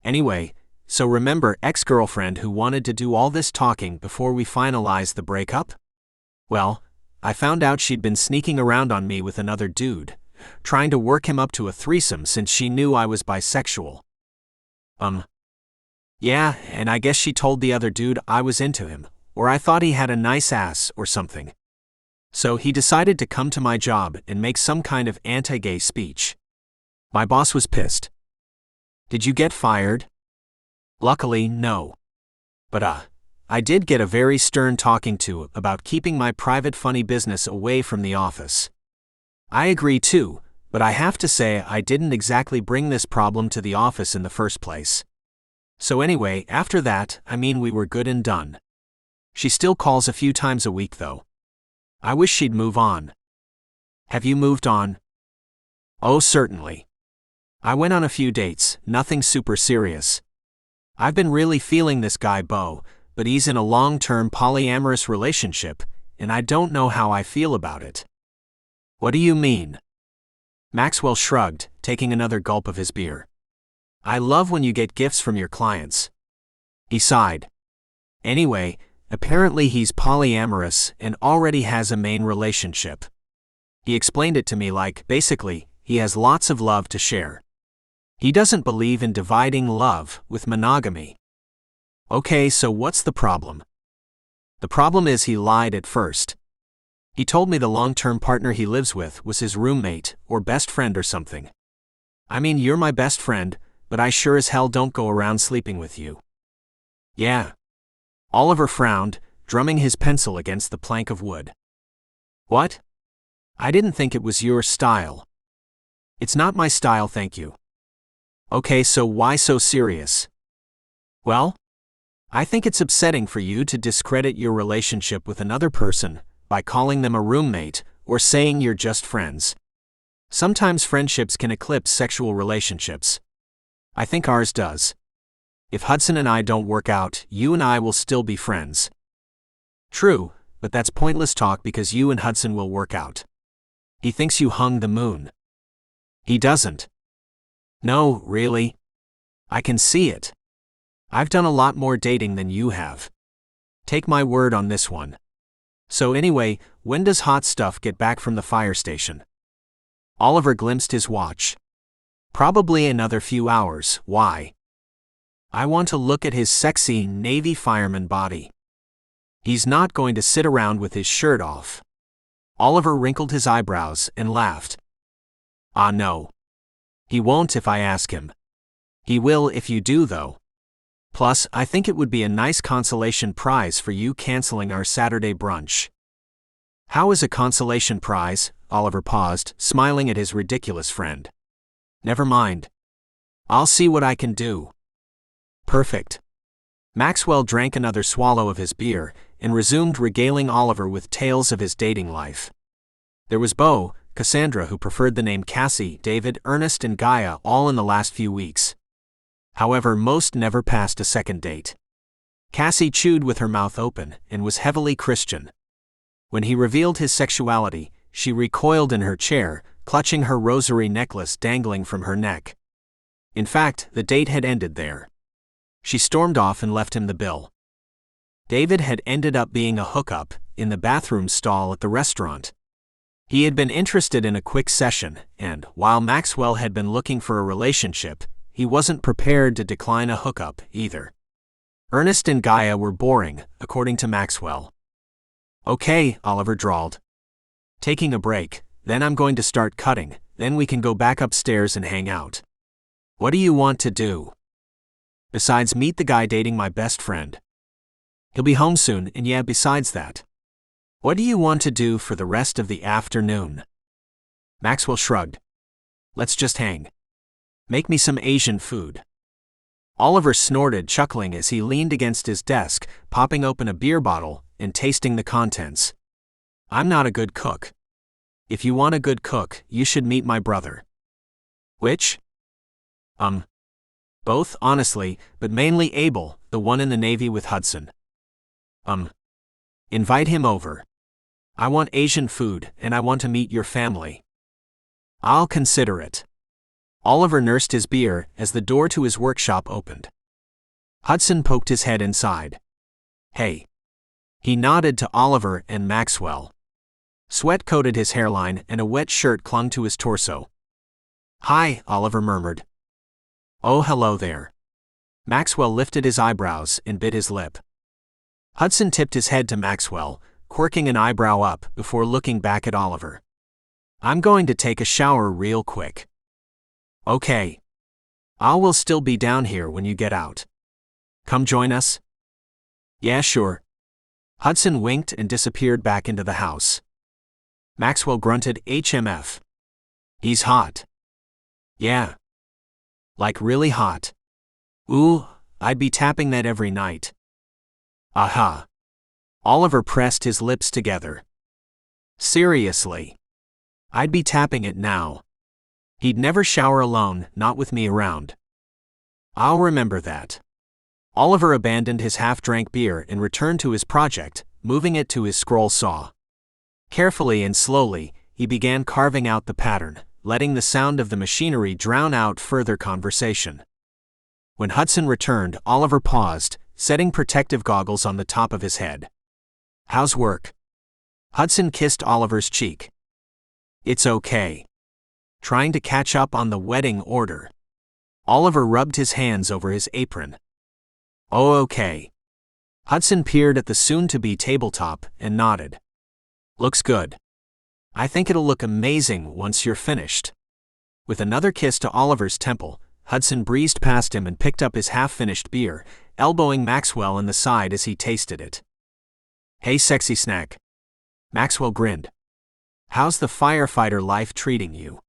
Speaker 1: Anyway, so remember ex-girlfriend who wanted to do all this talking before we finalized the breakup? Well, I found out she'd been sneaking around on me with another dude, trying to work him up to a threesome since she knew I was bisexual. Yeah, and I guess she told the other dude I was into him, or I thought he had a nice ass or something. So he decided to come to my job and make some kind of anti-gay speech. My boss was pissed. Did you get fired? Luckily, no. But I did get a very stern talking to about keeping my private funny business away from the office. I agree too, but I have to say I didn't exactly bring this problem to the office in the first place. So anyway, after that, we were good and done. She still calls a few times a week though. I wish she'd move on. Have you moved on? Oh, certainly. I went on a few dates, nothing super serious. I've been really feeling this guy Bo, but he's in a long-term polyamorous relationship, and I don't know how I feel about it. What do you mean? Maxwell shrugged, taking another gulp of his beer. I love when you get gifts from your clients. He sighed. Anyway, apparently he's polyamorous and already has a main relationship. He explained it to me like, basically, he has lots of love to share. He doesn't believe in dividing love with monogamy. Okay, so what's the problem? The problem is he lied at first. He told me the long-term partner he lives with was his roommate or best friend or something. You're my best friend, but I sure as hell don't go around sleeping with you. Yeah. Oliver frowned, drumming his pencil against the plank of wood. What? I didn't think it was your style. It's not my style, thank you. Okay, so why so serious? Well, I think it's upsetting for you to discredit your relationship with another person by calling them a roommate or saying you're just friends. Sometimes friendships can eclipse sexual relationships. I think ours does. If Hudson and I don't work out, you and I will still be friends. True, but that's pointless talk because you and Hudson will work out. He thinks you hung the moon. He doesn't. No, really. I can see it. I've done a lot more dating than you have. Take my word on this one. So anyway, when does Hot Stuff get back from the fire station? Oliver glimpsed his watch. Probably another few hours. Why? I want to look at his sexy Navy fireman body. He's not going to sit around with his shirt off. Oliver wrinkled his eyebrows and laughed. Ah, no. He won't if I ask him. He will if you do, though. Plus, I think it would be a nice consolation prize for you canceling our Saturday brunch. How is a consolation prize? Oliver paused, smiling at his ridiculous friend. Never mind. I'll see what I can do. Perfect. Maxwell drank another swallow of his beer and resumed regaling Oliver with tales of his dating life. There was Bo, Cassandra who preferred the name Cassie, David, Ernest and Gaia all in the last few weeks. However, most never passed a second date. Cassie chewed with her mouth open and was heavily Christian. When he revealed his sexuality, she recoiled in her chair, clutching her rosary necklace dangling from her neck. In fact, the date had ended there. She stormed off and left him the bill. David had ended up being a hookup in the bathroom stall at the restaurant. He had been interested in a quick session, and while Maxwell had been looking for a relationship, he wasn't prepared to decline a hookup either. Ernest and Gaia were boring, according to Maxwell. Okay, Oliver drawled. Taking a break, then I'm going to start cutting, then we can go back upstairs and hang out. What do you want to do? Besides meet the guy dating my best friend. He'll be home soon, and yeah, besides that. What do you want to do for the rest of the afternoon? Maxwell shrugged. Let's just hang. Make me some Asian food. Oliver snorted, chuckling as he leaned against his desk, popping open a beer bottle and tasting the contents. I'm not a good cook. If you want a good cook, you should meet my brother. Which? Both, honestly, but mainly Abel, the one in the Navy with Hudson. Invite him over. I want Asian food, and I want to meet your family. I'll consider it. Oliver nursed his beer as the door to his workshop opened. Hudson poked his head inside. Hey. He nodded to Oliver and Maxwell. Sweat coated his hairline and a wet shirt clung to his torso. Hi, Oliver murmured. Oh, hello there. Maxwell lifted his eyebrows and bit his lip. Hudson tipped his head to Maxwell, quirking an eyebrow up before looking back at Oliver. I'm going to take a shower real quick. Okay. I will still be down here when you get out. Come join us? Yeah, sure. Hudson winked and disappeared back into the house. Maxwell grunted HMF. He's hot. Yeah. Like really hot. Ooh, I'd be tapping that every night. Aha. Oliver pressed his lips together. Seriously. I'd be tapping it now. He'd never shower alone, not with me around. I'll remember that. Oliver abandoned his half-drank beer and returned to his project, moving it to his scroll saw. Carefully and slowly, he began carving out the pattern, letting the sound of the machinery drown out further conversation. When Hudson returned, Oliver paused, setting protective goggles on the top of his head. How's work? Hudson kissed Oliver's cheek. It's okay. Trying to catch up on the wedding order. Oliver rubbed his hands over his apron. Oh, okay. Hudson peered at the soon-to-be tabletop and nodded. Looks good. I think it'll look amazing once you're finished. With another kiss to Oliver's temple, Hudson breezed past him and picked up his half-finished beer, elbowing Maxwell in the side as he tasted it. Hey, sexy snack. Maxwell grinned. How's the firefighter life treating you?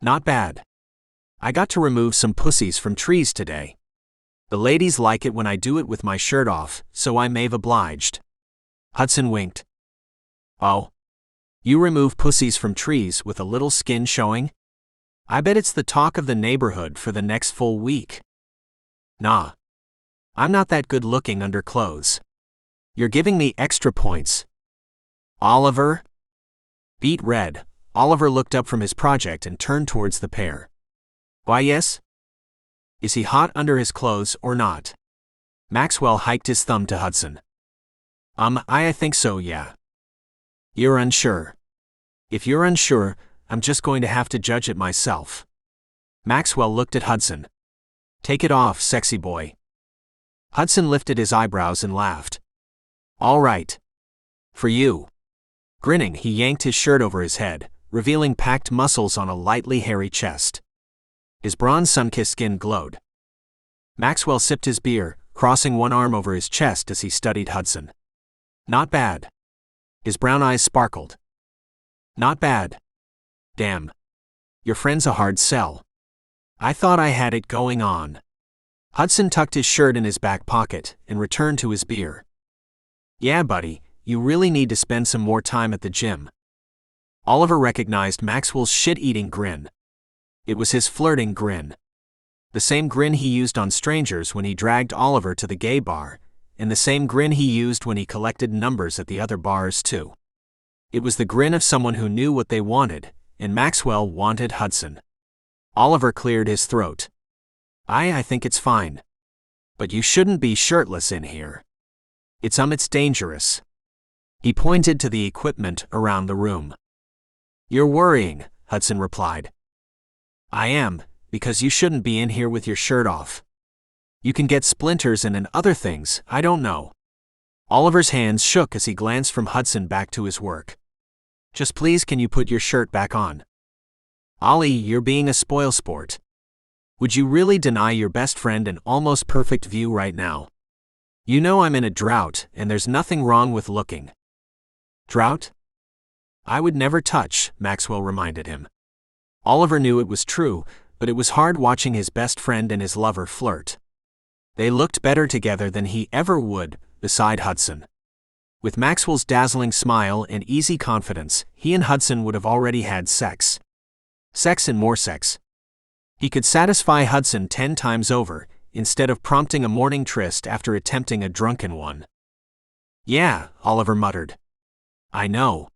Speaker 1: Not bad. I got to remove some pussies from trees today. The ladies like it when I do it with my shirt off, so I may've obliged. Hudson winked. Oh. You remove pussies from trees with a little skin showing? I bet it's the talk of the neighborhood for the next full week. Nah. I'm not that good looking under clothes. You're giving me extra points. Oliver? Beet red, Oliver looked up from his project and turned towards the pair. Why yes? Is he hot under his clothes or not? Maxwell hiked his thumb to Hudson. I think so, yeah. You're unsure. If you're unsure, I'm just going to have to judge it myself. Maxwell looked at Hudson. Take it off, sexy boy. Hudson lifted his eyebrows and laughed. All right. For you. Grinning, he yanked his shirt over his head, revealing packed muscles on a lightly hairy chest. His bronze sun-kissed skin glowed. Maxwell sipped his beer, crossing one arm over his chest as he studied Hudson. Not bad. His brown eyes sparkled. Not bad. Damn. Your friend's a hard sell. I thought I had it going on. Hudson tucked his shirt in his back pocket and returned to his beer. Yeah, buddy, you really need to spend some more time at the gym. Oliver recognized Maxwell's shit-eating grin. It was his flirting grin. The same grin he used on strangers when he dragged Oliver to the gay bar, and the same grin he used when he collected numbers at the other bars too. It was the grin of someone who knew what they wanted, and Maxwell wanted Hudson. Oliver cleared his throat. I think it's fine. But you shouldn't be shirtless in here. It's dangerous. He pointed to the equipment around the room. You're worrying, Hudson replied. I am, because you shouldn't be in here with your shirt off. You can get splinters and other things, I don't know. Oliver's hands shook as he glanced from Hudson back to his work. Just please can you put your shirt back on? Ollie, you're being a spoilsport. Would you really deny your best friend an almost perfect view right now? You know I'm in a drought, and there's nothing wrong with looking. Drought? I would never touch, Maxwell reminded him. Oliver knew it was true, but it was hard watching his best friend and his lover flirt. They looked better together than he ever would, beside Hudson. With Maxwell's dazzling smile and easy confidence, he and Hudson would have already had sex. Sex and more sex. He could satisfy Hudson 10 times over, instead of prompting a morning tryst after attempting a drunken one. Yeah, Oliver muttered. I know.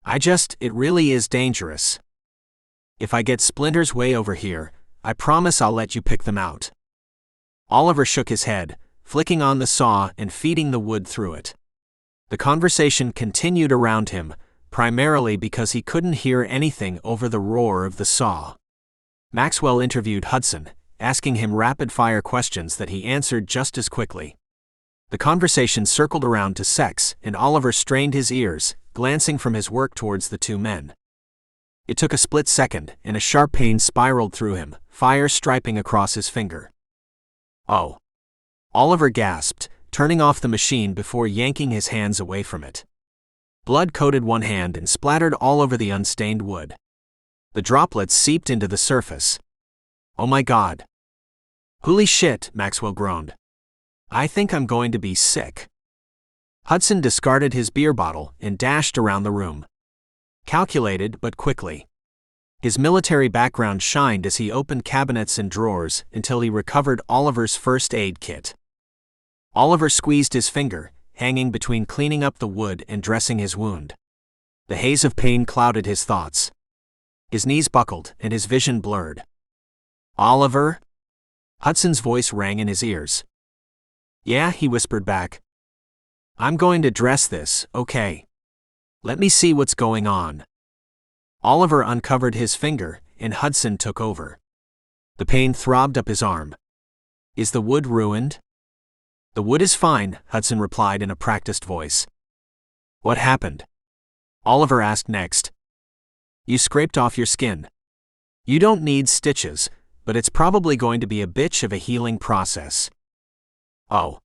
Speaker 1: It really is dangerous. If I get splinters way over here, I promise I'll let you pick them out. Oliver shook his head, flicking on the saw and feeding the wood through it. The conversation continued around him, primarily because he couldn't hear anything over the roar of the saw. Maxwell interviewed Hudson, asking him rapid-fire questions that he answered just as quickly. The conversation circled around to sex, and Oliver strained his ears, glancing from his work towards the two men. It took a split second, and a sharp pain spiraled through him, fire striping across his finger. "Oh!" Oliver gasped, turning off the machine before yanking his hands away from it. Blood coated one hand and splattered all over the unstained wood. The droplets seeped into the surface. "Oh my God!" "Holy shit," Maxwell groaned. "I think I'm going to be sick." Hudson discarded his beer bottle and dashed around the room. Calculated but quickly. His military background shined as he opened cabinets and drawers until he recovered Oliver's first aid kit. Oliver squeezed his finger, hanging between cleaning up the wood and dressing his wound. The haze of pain clouded his thoughts. His knees buckled and his vision blurred. "Oliver?" Hudson's voice rang in his ears. "Yeah," he whispered back. "I'm going to dress this, okay? Let me see what's going on." Oliver uncovered his finger, and Hudson took over. The pain throbbed up his arm. "Is the wood ruined?" "The wood is fine," Hudson replied in a practiced voice. "What happened?" Oliver asked next. "You scraped off your skin. You don't need stitches, but it's probably going to be a bitch of a healing process." "Oh."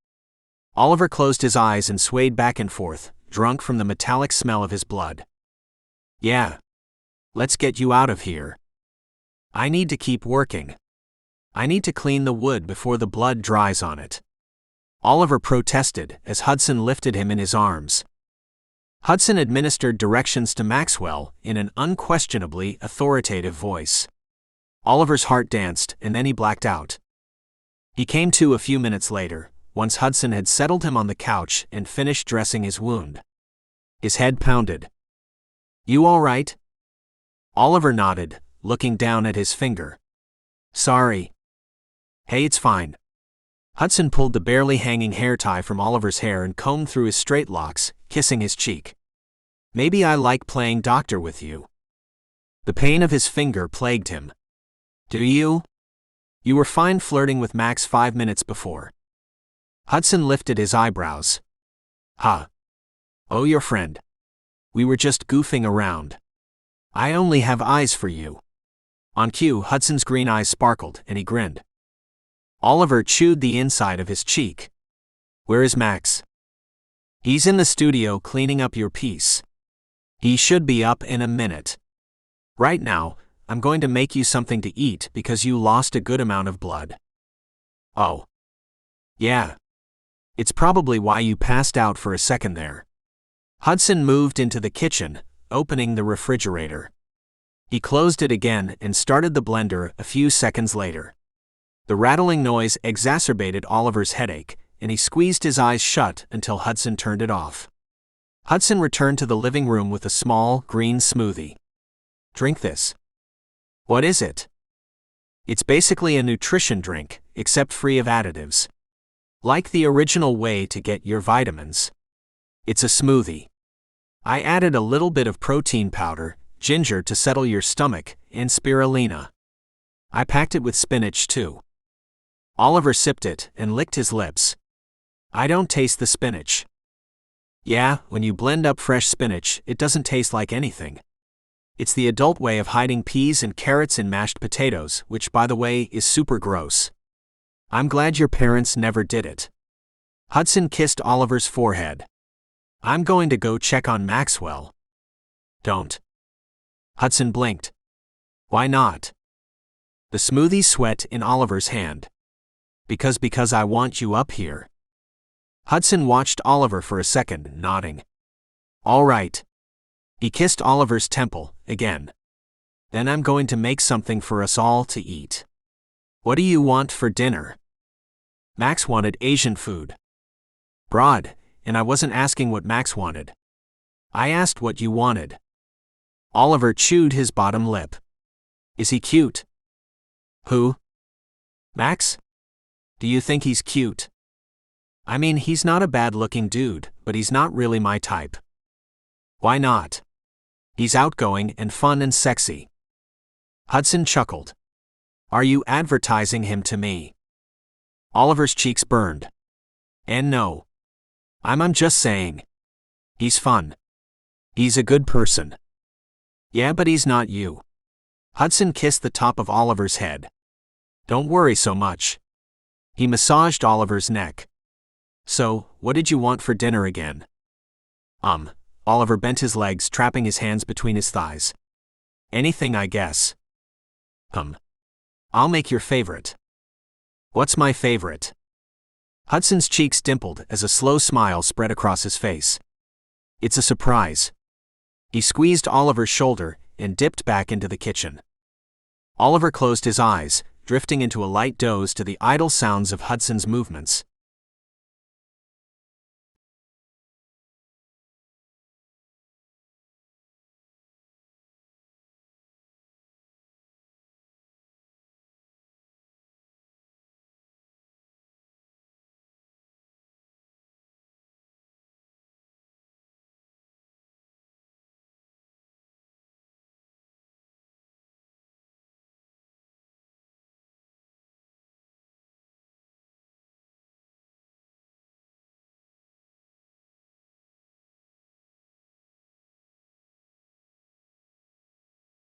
Speaker 1: Oliver closed his eyes and swayed back and forth, drunk from the metallic smell of his blood. "Yeah. Let's get you out of here. I need to keep working. I need to clean the wood before the blood dries on it." Oliver protested as Hudson lifted him in his arms. Hudson administered directions to Maxwell in an unquestionably authoritative voice. Oliver's heart danced, and then he blacked out. He came to a few minutes later, once Hudson had settled him on the couch and finished dressing his wound. His head pounded. "You all right?" Oliver nodded, looking down at his finger. "Sorry." "Hey, it's fine." Hudson pulled the barely hanging hair tie from Oliver's hair and combed through his straight locks, kissing his cheek. "Maybe I like playing doctor with you." The pain of his finger plagued him. "Do you? You were fine flirting with Max 5 minutes before." Hudson lifted his eyebrows. "Huh. Oh, your friend. We were just goofing around. I only have eyes for you." On cue, Hudson's green eyes sparkled, and he grinned. Oliver chewed the inside of his cheek. "Where is Max?" "He's in the studio cleaning up your piece. He should be up in a minute. Right now, I'm going to make you something to eat because you lost a good amount of blood." "Oh. Yeah. It's probably why you passed out for a second there." Hudson moved into the kitchen, opening the refrigerator. He closed it again and started the blender a few seconds later. The rattling noise exacerbated Oliver's headache, and he squeezed his eyes shut until Hudson turned it off. Hudson returned to the living room with a small, green smoothie. "Drink this." "What is it?" "It's basically a nutrition drink, except free of additives. Like the original way to get your vitamins. It's a smoothie. I added a little bit of protein powder, ginger to settle your stomach, and spirulina. I packed it with spinach too." Oliver sipped it and licked his lips. "I don't taste the spinach." "Yeah, when you blend up fresh spinach, it doesn't taste like anything. It's the adult way of hiding peas and carrots in mashed potatoes, which, by the way, is super gross. I'm glad your parents never did it." Hudson kissed Oliver's forehead. "I'm going to go check on Maxwell." "Don't." Hudson blinked. "Why not?" The smoothie sweat in Oliver's hand. Because I want you up here." Hudson watched Oliver for a second, nodding. "All right." He kissed Oliver's temple, again. "Then I'm going to make something for us all to eat. What do you want for dinner?" Max wanted Asian food. "Broad, and I wasn't asking what Max wanted. I asked what you wanted." Oliver chewed his bottom lip. "Is he cute?" "Who?" "Max? Do you think he's cute?" "I mean, he's not a bad-looking dude, but he's not really my type." "Why not?" "He's outgoing and fun and sexy." Hudson chuckled. "Are you advertising him to me?" Oliver's cheeks burned. "And no. I'm just saying. He's fun. He's a good person. Yeah, but he's not you. Hudson kissed the top of Oliver's head. Don't worry so much. He massaged Oliver's neck. So, what did you want for dinner again? Oliver bent his legs, trapping his hands between his thighs. Anything, I guess. I'll make your favorite. What's my favorite? Hudson's cheeks dimpled as a slow smile spread across his face. It's a surprise. He squeezed Oliver's shoulder and dipped back into the kitchen. Oliver closed his eyes, drifting into a light doze to the idle sounds of Hudson's movements.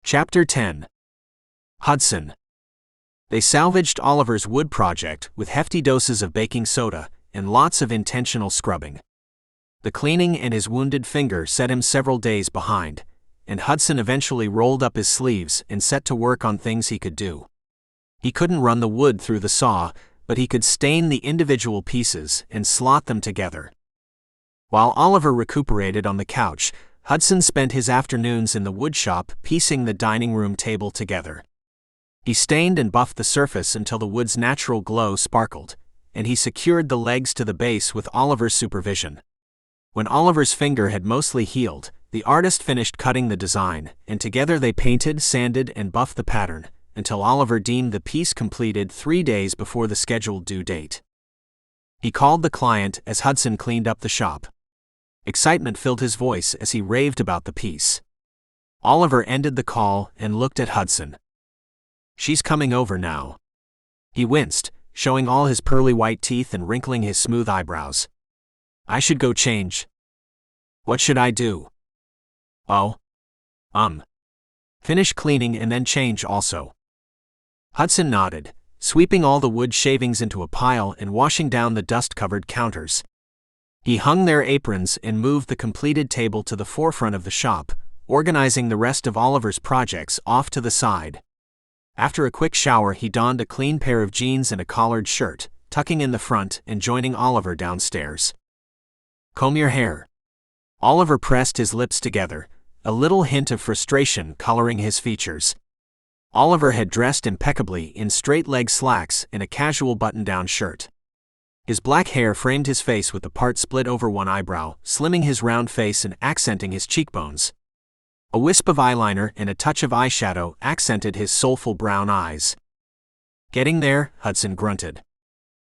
Speaker 1: Chapter 10. Hudson. They salvaged Oliver's wood project with hefty doses of baking soda and lots of intentional scrubbing. The cleaning and his wounded finger set him several days behind, and Hudson eventually rolled up his sleeves and set to work on things he could do. He couldn't run the wood through the saw, but he could stain the individual pieces and slot them together. While Oliver recuperated on the couch, Hudson spent his afternoons in the woodshop piecing the dining room table together. He stained and buffed the surface until the wood's natural glow sparkled, and he secured the legs to the base with Oliver's supervision. When Oliver's finger had mostly healed, the artist finished cutting the design, and together they painted, sanded, and buffed the pattern, until Oliver deemed the piece completed 3 days before the scheduled due date. He called the client as Hudson cleaned up the shop. Excitement filled his voice as he raved about the piece. Oliver ended the call and looked at Hudson. She's coming over now. He winced, showing all his pearly white teeth and wrinkling his smooth eyebrows. I should go change. What should I do? Oh. Finish cleaning and then change also. Hudson nodded, sweeping all the wood shavings into a pile and washing down the dust-covered counters. He hung their aprons and moved the completed table to the forefront of the shop, organizing the rest of Oliver's projects off to the side. After a quick shower, he donned a clean pair of jeans and a collared shirt, tucking in the front and joining Oliver downstairs. Comb your hair. Oliver pressed his lips together, a little hint of frustration coloring his features. Oliver had dressed impeccably in straight-leg slacks and a casual button-down shirt. His black hair framed his face with the part split over one eyebrow, slimming his round face and accenting his cheekbones. A wisp of eyeliner and a touch of eyeshadow accented his soulful brown eyes. Getting there, Hudson grunted.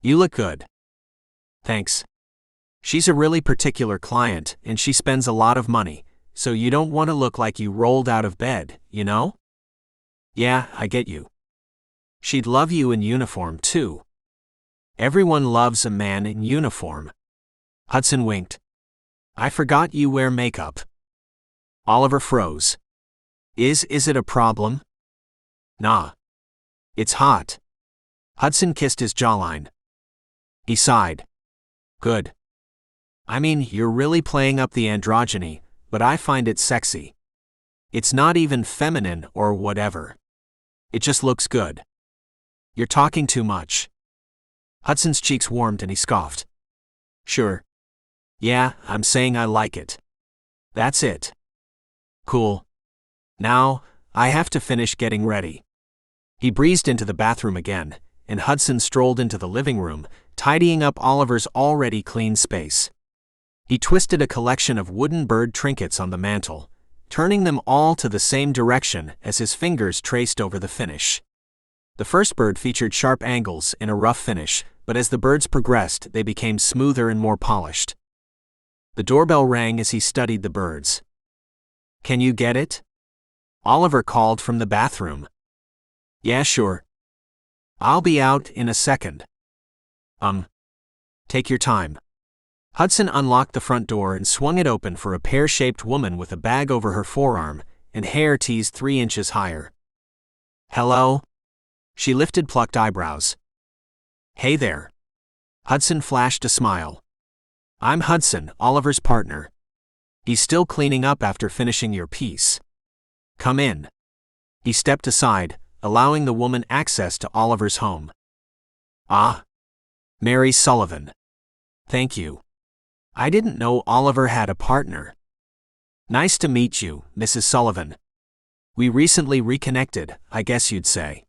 Speaker 1: You look good. Thanks. She's a really particular client, and she spends a lot of money, so you don't want to look like you rolled out of bed, you know? Yeah, I get you. She'd love you in uniform, too. Everyone loves a man in uniform. Hudson winked. I forgot you wear makeup. Oliver froze. Is it a problem? Nah. It's hot. Hudson kissed his jawline. He sighed. Good. I mean, you're really playing up the androgyny, but I find it sexy. It's not even feminine or whatever. It just looks good. You're talking too much. Hudson's cheeks warmed and he scoffed. Sure. Yeah, I'm saying I like it. That's it. Cool. Now, I have to finish getting ready. He breezed into the bathroom again, and Hudson strolled into the living room, tidying up Oliver's already clean space. He twisted a collection of wooden bird trinkets on the mantel, turning them all to the same direction as his fingers traced over the finish. The first bird featured sharp angles and a rough finish, but as the birds progressed, they became smoother and more polished. The doorbell rang as he studied the birds. Can you get it? Oliver called from the bathroom. Yeah, sure. I'll be out in a second. Take your time. Hudson unlocked the front door and swung it open for a pear-shaped woman with a bag over her forearm and hair teased 3 inches higher. "Hello?" She lifted plucked eyebrows. "Hey there." Hudson flashed a smile. "I'm Hudson, Oliver's partner. He's still cleaning up after finishing your piece. Come in." He stepped aside, allowing the woman access to Oliver's home. "Ah. Mary Sullivan. Thank you. I didn't know Oliver had a partner." "Nice to meet you, Mrs. Sullivan. We recently reconnected, I guess you'd say.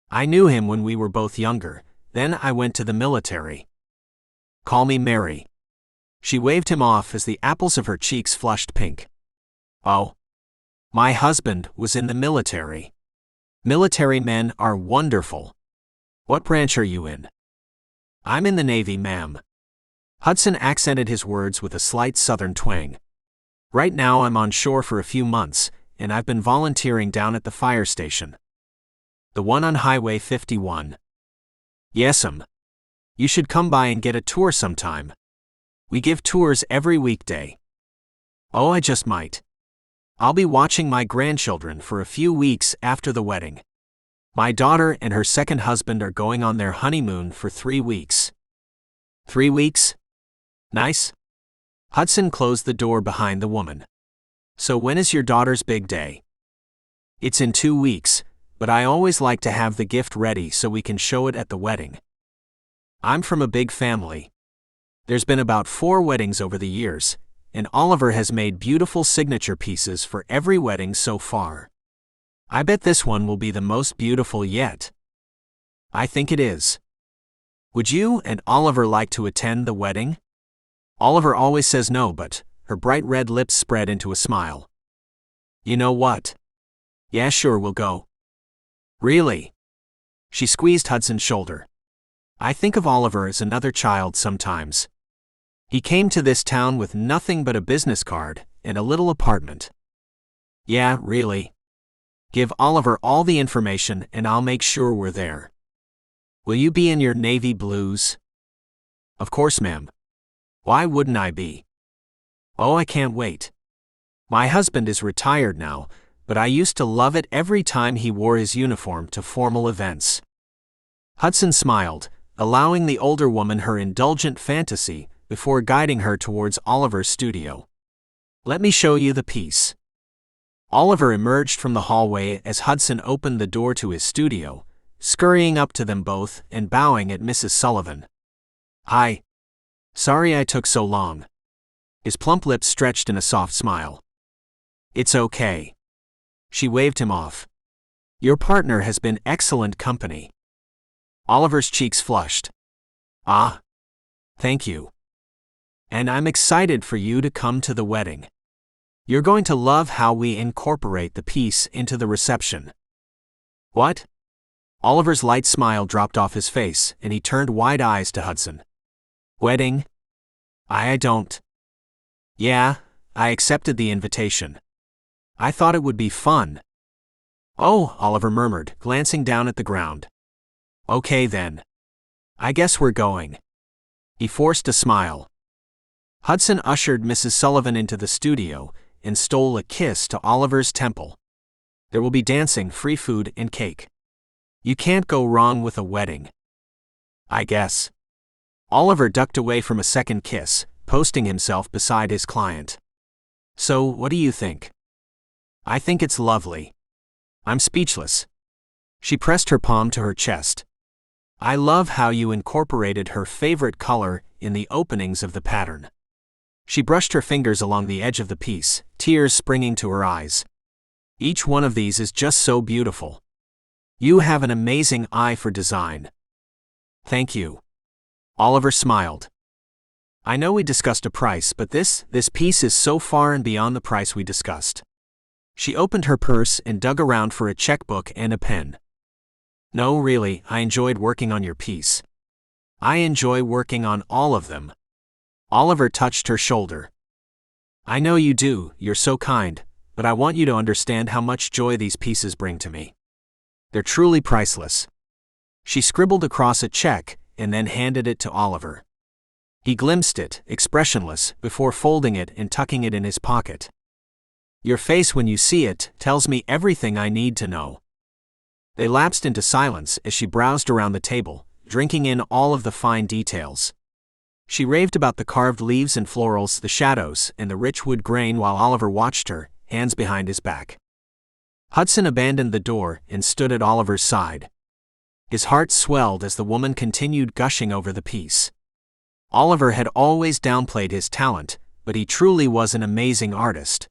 Speaker 1: I knew him when we were both younger, then I went to the military. Call me Mary." She waved him off as the apples of her cheeks flushed pink. "Oh. My husband was in the military. Military men are wonderful. What branch are you in?" "I'm in the Navy, ma'am." Hudson accented his words with a slight southern twang. "Right now I'm on shore for a few months, and I've been volunteering down at the fire station. The one on Highway 51. Yes'm. You should come by and get a tour sometime. We give tours every weekday." "Oh, I just might. I'll be watching my grandchildren for a few weeks after the wedding. My daughter and her second husband are going on their honeymoon for 3 weeks. 3 weeks? Nice." Hudson closed the door behind the woman. "So when is your daughter's big day?" "It's in 2 weeks, but I always like to have the gift ready so we can show it at the wedding. I'm from a big family. There's been about 4 weddings over the years, and Oliver has made beautiful signature pieces for every wedding so far. I bet this one will be the most beautiful yet." "I think it is. Would you and Oliver like to attend the wedding?" Oliver always says no, but her bright red lips spread into a smile. "You know what? Yeah, sure, we'll go." "Really?" She squeezed Hudson's shoulder. "I think of Oliver as another child sometimes. He came to this town with nothing but a business card and a little apartment." "Yeah, really. Give Oliver all the information and I'll make sure we're there. Will you be in your navy blues?" "Of course, ma'am. Why wouldn't I be? Oh, I can't wait. My husband is retired now, but I used to love it every time he wore his uniform to formal events." Hudson smiled, allowing the older woman her indulgent fantasy before guiding her towards Oliver's studio. "Let me show you the piece." Oliver emerged from the hallway as Hudson opened the door to his studio, scurrying up to them both and bowing at Mrs. Sullivan. "Hi. Sorry I took so long." His plump lips stretched in a soft smile. "It's okay." She waved him off. "Your partner has been excellent company." Oliver's cheeks flushed. "Ah. Thank you. And I'm excited for you to come to the wedding. You're going to love how we incorporate the piece into the reception." "What?" Oliver's light smile dropped off his face and he turned wide eyes to Hudson. "Wedding? I don't." "Yeah, I accepted the invitation. I thought it would be fun." "Oh," Oliver murmured, glancing down at the ground. "Okay then. I guess we're going." He forced a smile. Hudson ushered Mrs. Sullivan into the studio and stole a kiss to Oliver's temple. There will be dancing, free food, and cake. You can't go wrong with a wedding. I guess. Oliver ducked away from a second kiss, posting himself beside his client. "So, what do you think?" "I think it's lovely. I'm speechless." She pressed her palm to her chest. "I love how you incorporated her favorite color in the openings of the pattern." She brushed her fingers along the edge of the piece, tears springing to her eyes. "Each one of these is just so beautiful. You have an amazing eye for design." "Thank you." Oliver smiled. "I know we discussed a price, but this piece is so far and beyond the price we discussed." She opened her purse and dug around for a checkbook and a pen. "No, really, I enjoyed working on your piece. I enjoy working on all of them." Oliver touched her shoulder. "I know you do, you're so kind, but I want you to understand how much joy these pieces bring to me. They're truly priceless." She scribbled across a check and then handed it to Oliver. He glimpsed it, expressionless, before folding it and tucking it in his pocket. Your face when you see it tells me everything I need to know. They lapsed into silence as she browsed around the table, drinking in all of the fine details. She raved about the carved leaves and florals, the shadows, and the rich wood grain while Oliver watched her, hands behind his back. Hudson abandoned the door and stood at Oliver's side. His heart swelled as the woman continued gushing over the piece. Oliver had always downplayed his talent, but he truly was an amazing artist.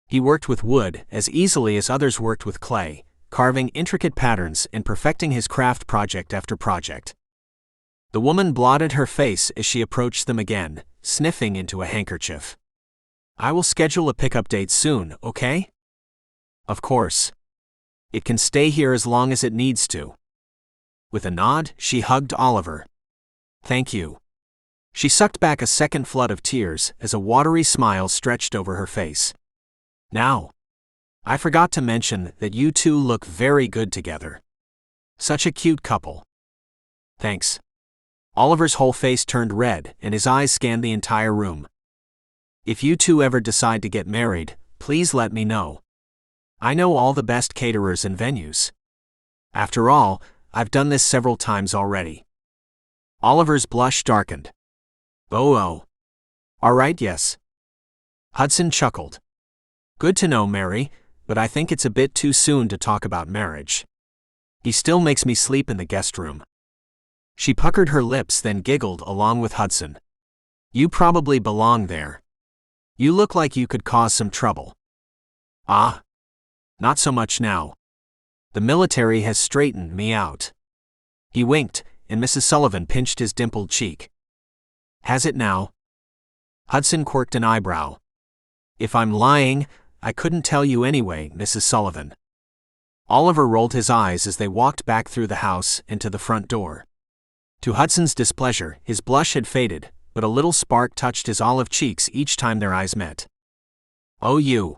Speaker 1: He worked with wood as easily as others worked with clay, carving intricate patterns and perfecting his craft project after project. The woman blotted her face as she approached them again, sniffing into a handkerchief. I will schedule a pickup date soon, okay? Of course. It can stay here as long as it needs to. With a nod, she hugged Oliver. Thank you. She sucked back a second flood of tears as a watery smile stretched over her face. Now, I forgot to mention that you two look very good together. Such a cute couple. Thanks. Oliver's whole face turned red and his eyes scanned the entire room. If you two ever decide to get married, please let me know. I know all the best caterers and venues. After all, I've done this several times already. Oliver's blush darkened. Oh. All right, yes. Hudson chuckled. Good to know, Mary, but I think it's a bit too soon to talk about marriage. He still makes me sleep in the guest room. She puckered her lips then giggled along with Hudson. You probably belong there. You look like you could cause some trouble. Ah. Not so much now. The military has straightened me out. He winked, and Mrs. Sullivan pinched his dimpled cheek. Has it now? Hudson quirked an eyebrow. If I'm lying, I couldn't tell you anyway, Mrs. Sullivan. Oliver rolled his eyes as they walked back through the house and to the front door. To Hudson's displeasure, his blush had faded, but a little spark touched his olive cheeks each time their eyes met. Oh, you.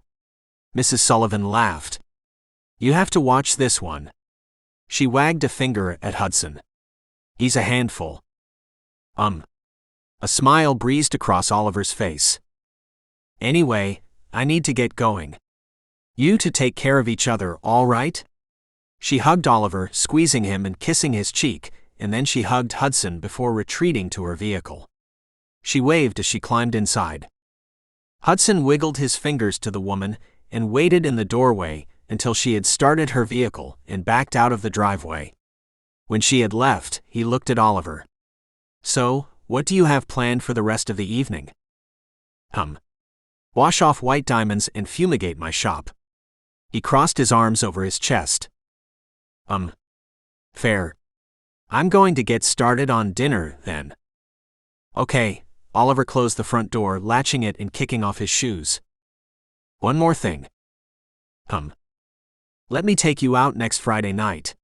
Speaker 1: Mrs. Sullivan laughed. You have to watch this one. She wagged a finger at Hudson. He's a handful. A smile breezed across Oliver's face. Anyway, I need to get going. You two take care of each other, all right? She hugged Oliver, squeezing him and kissing his cheek, and then she hugged Hudson before retreating to her vehicle. She waved as she climbed inside. Hudson wiggled his fingers to the woman and waited in the doorway until she had started her vehicle and backed out of the driveway. When she had left, he looked at Oliver. So, what do you have planned for the rest of the evening? Wash off white diamonds and fumigate my shop. He crossed his arms over his chest. Fair. I'm going to get started on dinner, then. Okay. Oliver closed the front door, latching it and kicking off his shoes. One more thing. Let me take you out next Friday night.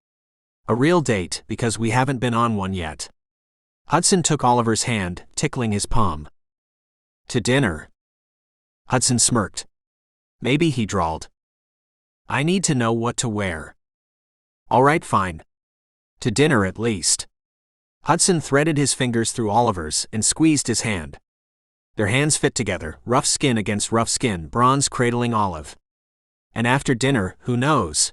Speaker 1: A real date, because we haven't been on one yet. Hudson took Oliver's hand, tickling his palm. To dinner. Hudson smirked. Maybe, he drawled. I need to know what to wear. All right, fine. To dinner at least. Hudson threaded his fingers through Oliver's and squeezed his hand. Their hands fit together, rough skin against rough skin, bronze cradling olive. And after dinner, who knows?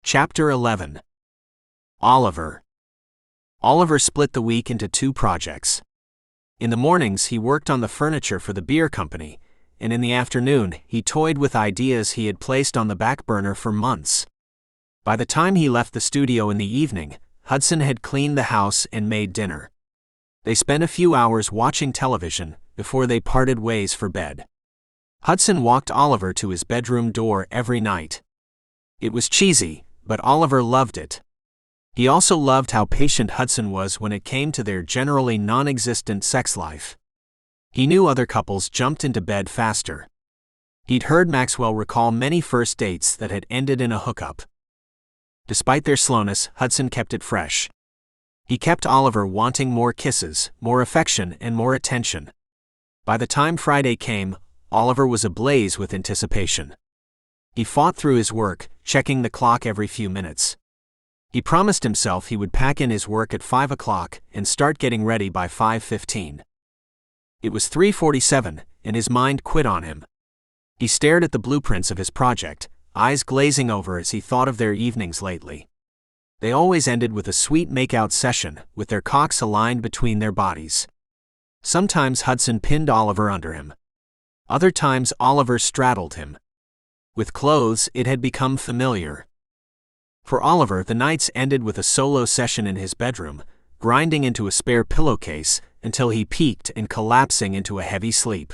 Speaker 1: Chapter 11. Oliver. Oliver split the week into two projects. In the mornings he worked on the furniture for the beer company, and in the afternoon he toyed with ideas he had placed on the back burner for months. By the time he left the studio in the evening, Hudson had cleaned the house and made dinner. They spent a few hours watching television before they parted ways for bed. Hudson walked Oliver to his bedroom door every night. It was cheesy, but Oliver loved it. He also loved how patient Hudson was when it came to their generally non-existent sex life. He knew other couples jumped into bed faster. He'd heard Maxwell recall many first dates that had ended in a hookup. Despite their slowness, Hudson kept it fresh. He kept Oliver wanting more kisses, more affection, and more attention. By the time Friday came, Oliver was ablaze with anticipation. He fought through his work, checking the clock every few minutes. He promised himself he would pack in his work at 5 o'clock and start getting ready by 5:15. It was 3:47, and his mind quit on him. He stared at the blueprints of his project, eyes glazing over as he thought of their evenings lately. They always ended with a sweet make-out session, with their cocks aligned between their bodies. Sometimes Hudson pinned Oliver under him. Other times Oliver straddled him. With clothes, it had become familiar. For Oliver, the nights ended with a solo session in his bedroom, grinding into a spare pillowcase until he peaked and collapsing into a heavy sleep.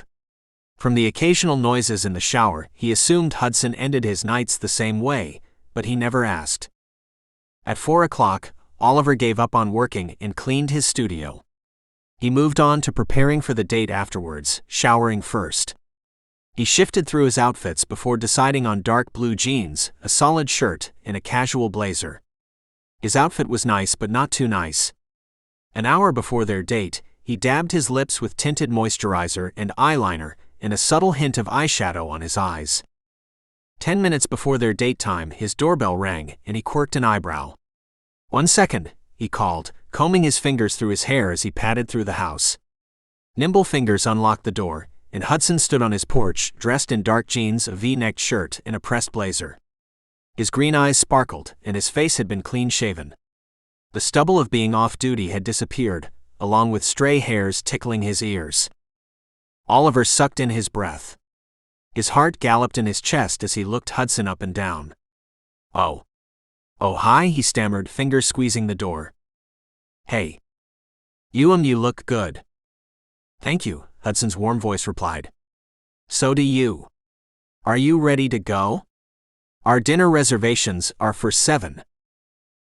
Speaker 1: From the occasional noises in the shower, he assumed Hudson ended his nights the same way, but he never asked. At 4 o'clock, Oliver gave up on working and cleaned his studio. He moved on to preparing for the date afterwards, showering first. He shifted through his outfits before deciding on dark blue jeans, a solid shirt, and a casual blazer. His outfit was nice but not too nice. An hour before their date, he dabbed his lips with tinted moisturizer and eyeliner, and a subtle hint of eyeshadow on his eyes. 10 minutes before their date time, his doorbell rang, and he quirked an eyebrow. "1 second," he called, combing his fingers through his hair as he padded through the house. Nimble fingers unlocked the door, and Hudson stood on his porch, dressed in dark jeans, a V-necked shirt, and a pressed blazer. His green eyes sparkled, and his face had been clean-shaven. The stubble of being off-duty had disappeared, along with stray hairs tickling his ears. Oliver sucked in his breath. His heart galloped in his chest as he looked Hudson up and down. Oh, hi, he stammered, fingers squeezing the door. "Hey. You look good." "Thank you," Hudson's warm voice replied. "So do you. Are you ready to go? Our dinner reservations are for 7.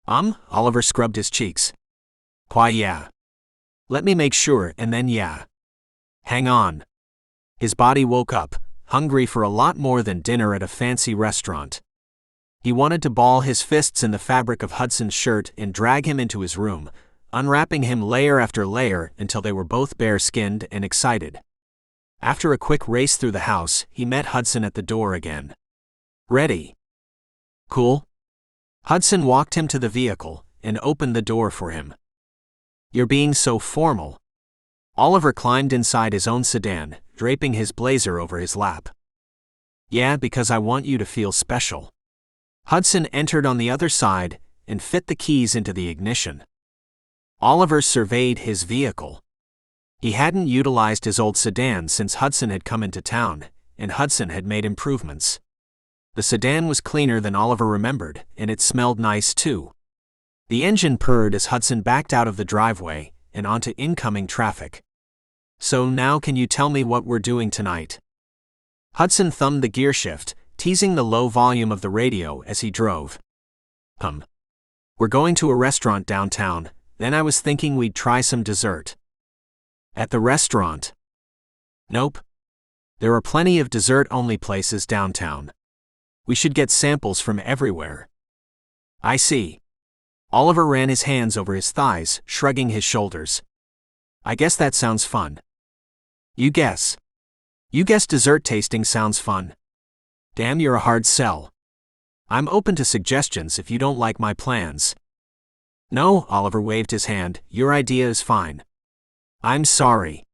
Speaker 1: Oliver scrubbed his cheeks. "Why, yeah. Let me make sure, and then yeah. Hang on." His body woke up, hungry for a lot more than dinner at a fancy restaurant. He wanted to ball his fists in the fabric of Hudson's shirt and drag him into his room, unwrapping him layer after layer until they were both bare-skinned and excited. After a quick race through the house, he met Hudson at the door again. "Ready?" "Cool." Hudson walked him to the vehicle and opened the door for him. "You're being so formal." Oliver climbed inside his own sedan, draping his blazer over his lap. "Yeah, because I want you to feel special." Hudson entered on the other side and fit the keys into the ignition. Oliver surveyed his vehicle. He hadn't utilized his old sedan since Hudson had come into town, and Hudson had made improvements. The sedan was cleaner than Oliver remembered, and it smelled nice too. The engine purred as Hudson backed out of the driveway and onto incoming traffic. "So now can you tell me what we're doing tonight?" Hudson thumbed the gear shift, teasing the low volume of the radio as he drove. We're going to a restaurant downtown, then I was thinking we'd try some dessert." "At the restaurant?" "Nope. There are plenty of dessert-only places downtown. We should get samples from everywhere." "I see." Oliver ran his hands over his thighs, shrugging his shoulders. "I guess that sounds fun." You guess dessert tasting sounds fun." "Damn, you're a hard sell." "I'm open to suggestions if you don't like my plans." "No," Oliver waved his hand, "your idea is fine." "I'm sorry.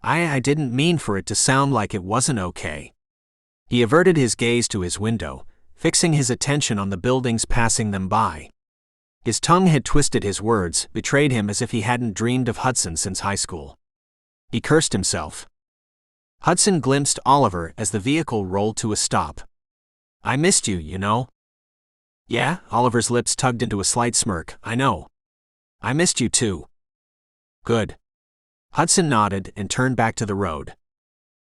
Speaker 1: I didn't mean for it to sound like it wasn't okay." He averted his gaze to his window, fixing his attention on the buildings passing them by. His tongue had twisted his words, betrayed him as if he hadn't dreamed of Hudson since high school. He cursed himself. Hudson glimpsed Oliver as the vehicle rolled to a stop. "I missed you, you know." "Yeah," Oliver's lips tugged into a slight smirk, "I know. I missed you too." "Good." Hudson nodded and turned back to the road.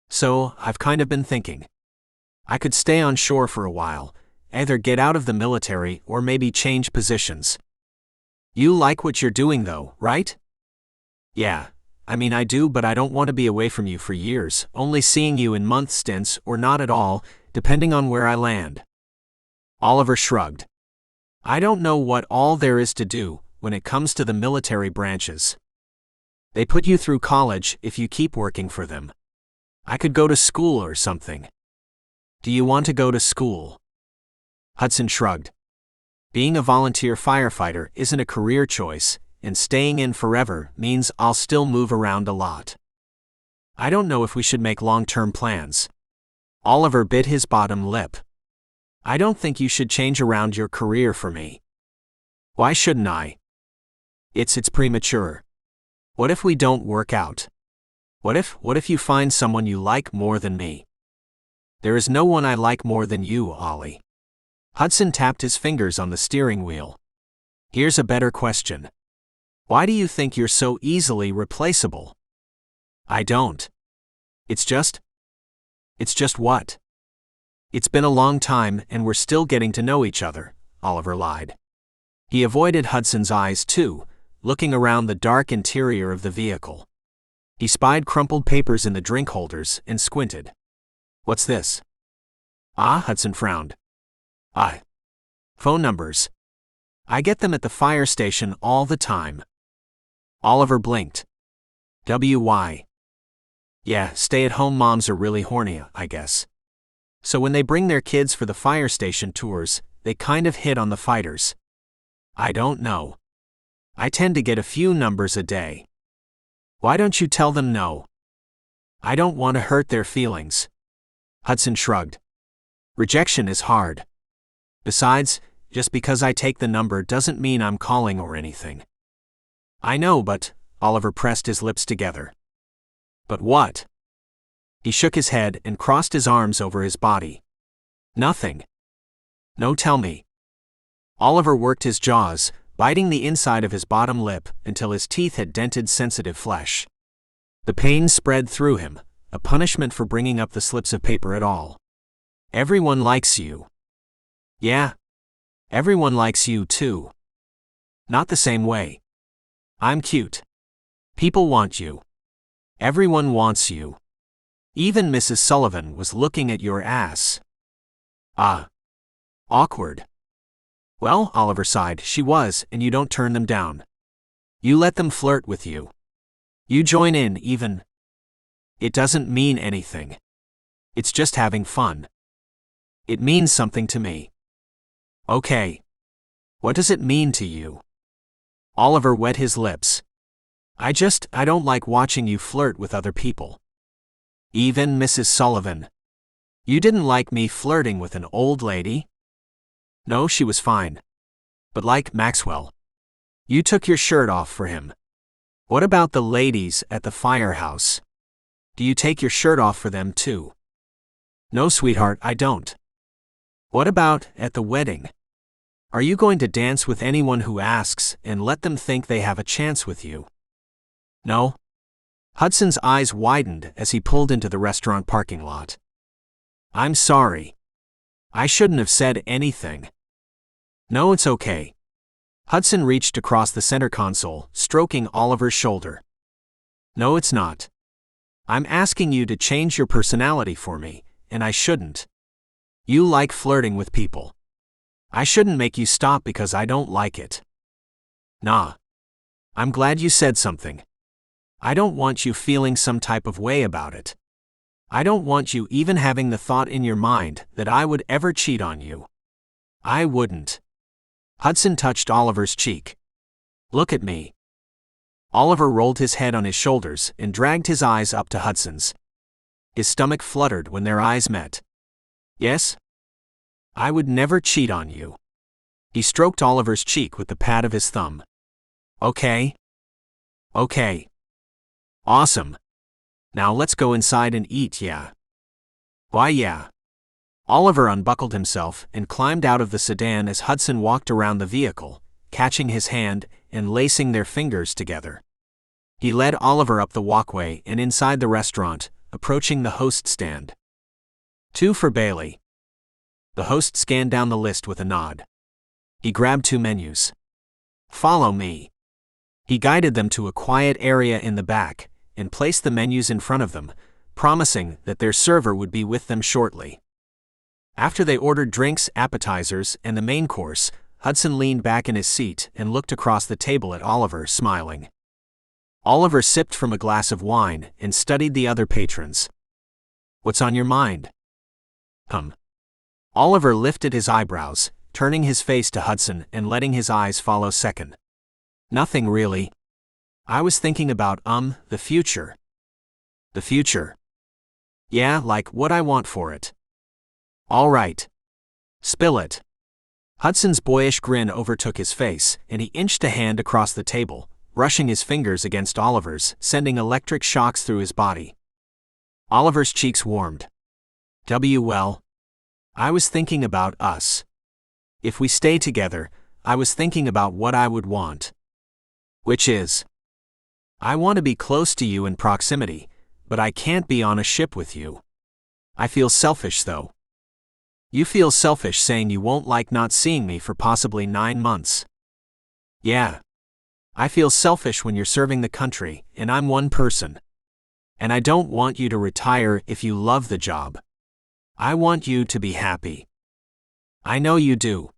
Speaker 1: "So, I've kind of been thinking. I could stay on shore for a while, Either get out of the military or maybe change positions. You like what you're doing though, right? Yeah, I mean I do, but I don't want to be away from you for years, only seeing you in month stints or not at all, depending on where I land. Oliver shrugged. I don't know what all there is to do when it comes to the military branches. They put you through college if you keep working for them. I could go to school or something. Do you want to go to school? Hudson shrugged. Being a volunteer firefighter isn't a career choice, and staying in forever means I'll still move around a lot. I don't know if we should make long-term plans. Oliver bit his bottom lip. I don't think you should change around your career for me. Why shouldn't I? It's premature. What if we don't work out? What if you find someone you like more than me? There is no one I like more than you, Ollie. Hudson tapped his fingers on the steering wheel. Here's a better question. Why do you think you're so easily replaceable? I don't. It's just what? It's been a long time and we're still getting to know each other, Oliver lied. He avoided Hudson's eyes too, looking around the dark interior of the vehicle. He spied crumpled papers in the drink holders and squinted. What's this? Hudson frowned. Phone numbers. I get them at the fire station all the time. Oliver blinked. Why? Yeah, stay-at-home moms are really horny, I guess. So when they bring their kids for the fire station tours, they kind of hit on the fighters. I don't know. I tend to get a few numbers a day. Why don't you tell them no? I don't want to hurt their feelings. Hudson shrugged. Rejection is hard. Besides, just because I take the number doesn't mean I'm calling or anything. I know, but, Oliver pressed his lips together. But what? He shook his head and crossed his arms over his body. Nothing. No, tell me. Oliver worked his jaws, biting the inside of his bottom lip until his teeth had dented sensitive flesh. The pain spread through him, a punishment for bringing up the slips of paper at all. Everyone likes you. Yeah. Everyone likes you too. Not the same way. I'm cute. People want you. Everyone wants you. Even Mrs. Sullivan was looking at your ass. Awkward. Well, Oliver sighed, she was, and you don't turn them down. You let them flirt with you. You join in even. It doesn't mean anything. It's just having fun. It means something to me. Okay. What does it mean to you? Oliver wet his lips. I don't like watching you flirt with other people. Even Mrs. Sullivan. You didn't like me flirting with an old lady? No, she was fine. But like Maxwell. You took your shirt off for him. What about the ladies at the firehouse? Do you take your shirt off for them too? No, sweetheart, I don't. What about at the wedding? Are you going to dance with anyone who asks and let them think they have a chance with you? No. Hudson's eyes widened as he pulled into the restaurant parking lot. I'm sorry. I shouldn't have said anything. No, it's okay. Hudson reached across the center console, stroking Oliver's shoulder. No, it's not. I'm asking you to change your personality for me, and I shouldn't. You like flirting with people. I shouldn't make you stop because I don't like it. Nah. I'm glad you said something. I don't want you feeling some type of way about it. I don't want you even having the thought in your mind that I would ever cheat on you. I wouldn't. Hudson touched Oliver's cheek. Look at me. Oliver rolled his head on his shoulders and dragged his eyes up to Hudson's. His stomach fluttered when their eyes met. Yes? I would never cheat on you. He stroked Oliver's cheek with the pad of his thumb. Okay. Okay. Awesome. Now let's go inside and eat, yeah. Why, yeah. Oliver unbuckled himself and climbed out of the sedan as Hudson walked around the vehicle, catching his hand and lacing their fingers together. He led Oliver up the walkway and inside the restaurant, approaching the host stand. 2 for Bailey. The host scanned down the list with a nod. He grabbed 2 menus. Follow me. He guided them to a quiet area in the back and placed the menus in front of them, promising that their server would be with them shortly. After they ordered drinks, appetizers, and the main course, Hudson leaned back in his seat and looked across the table at Oliver, smiling. Oliver sipped from a glass of wine and studied the other patrons. What's on your mind? Oliver lifted his eyebrows, turning his face to Hudson and letting his eyes follow second. Nothing really. I was thinking about, the future. The future? Yeah, like what I want for it. All right. Spill it. Hudson's boyish grin overtook his face, and he inched a hand across the table, brushing his fingers against Oliver's, sending electric shocks through his body. Oliver's cheeks warmed. Well, I was thinking about us. If we stay together, I was thinking about what I would want. Which is, I want to be close to you in proximity, but I can't be on a ship with you. I feel selfish though. You feel selfish saying you won't like not seeing me for possibly 9 months. Yeah. I feel selfish when you're serving the country, and I'm one person. And I don't want you to retire if you love the job. I want you to be happy. I know you do.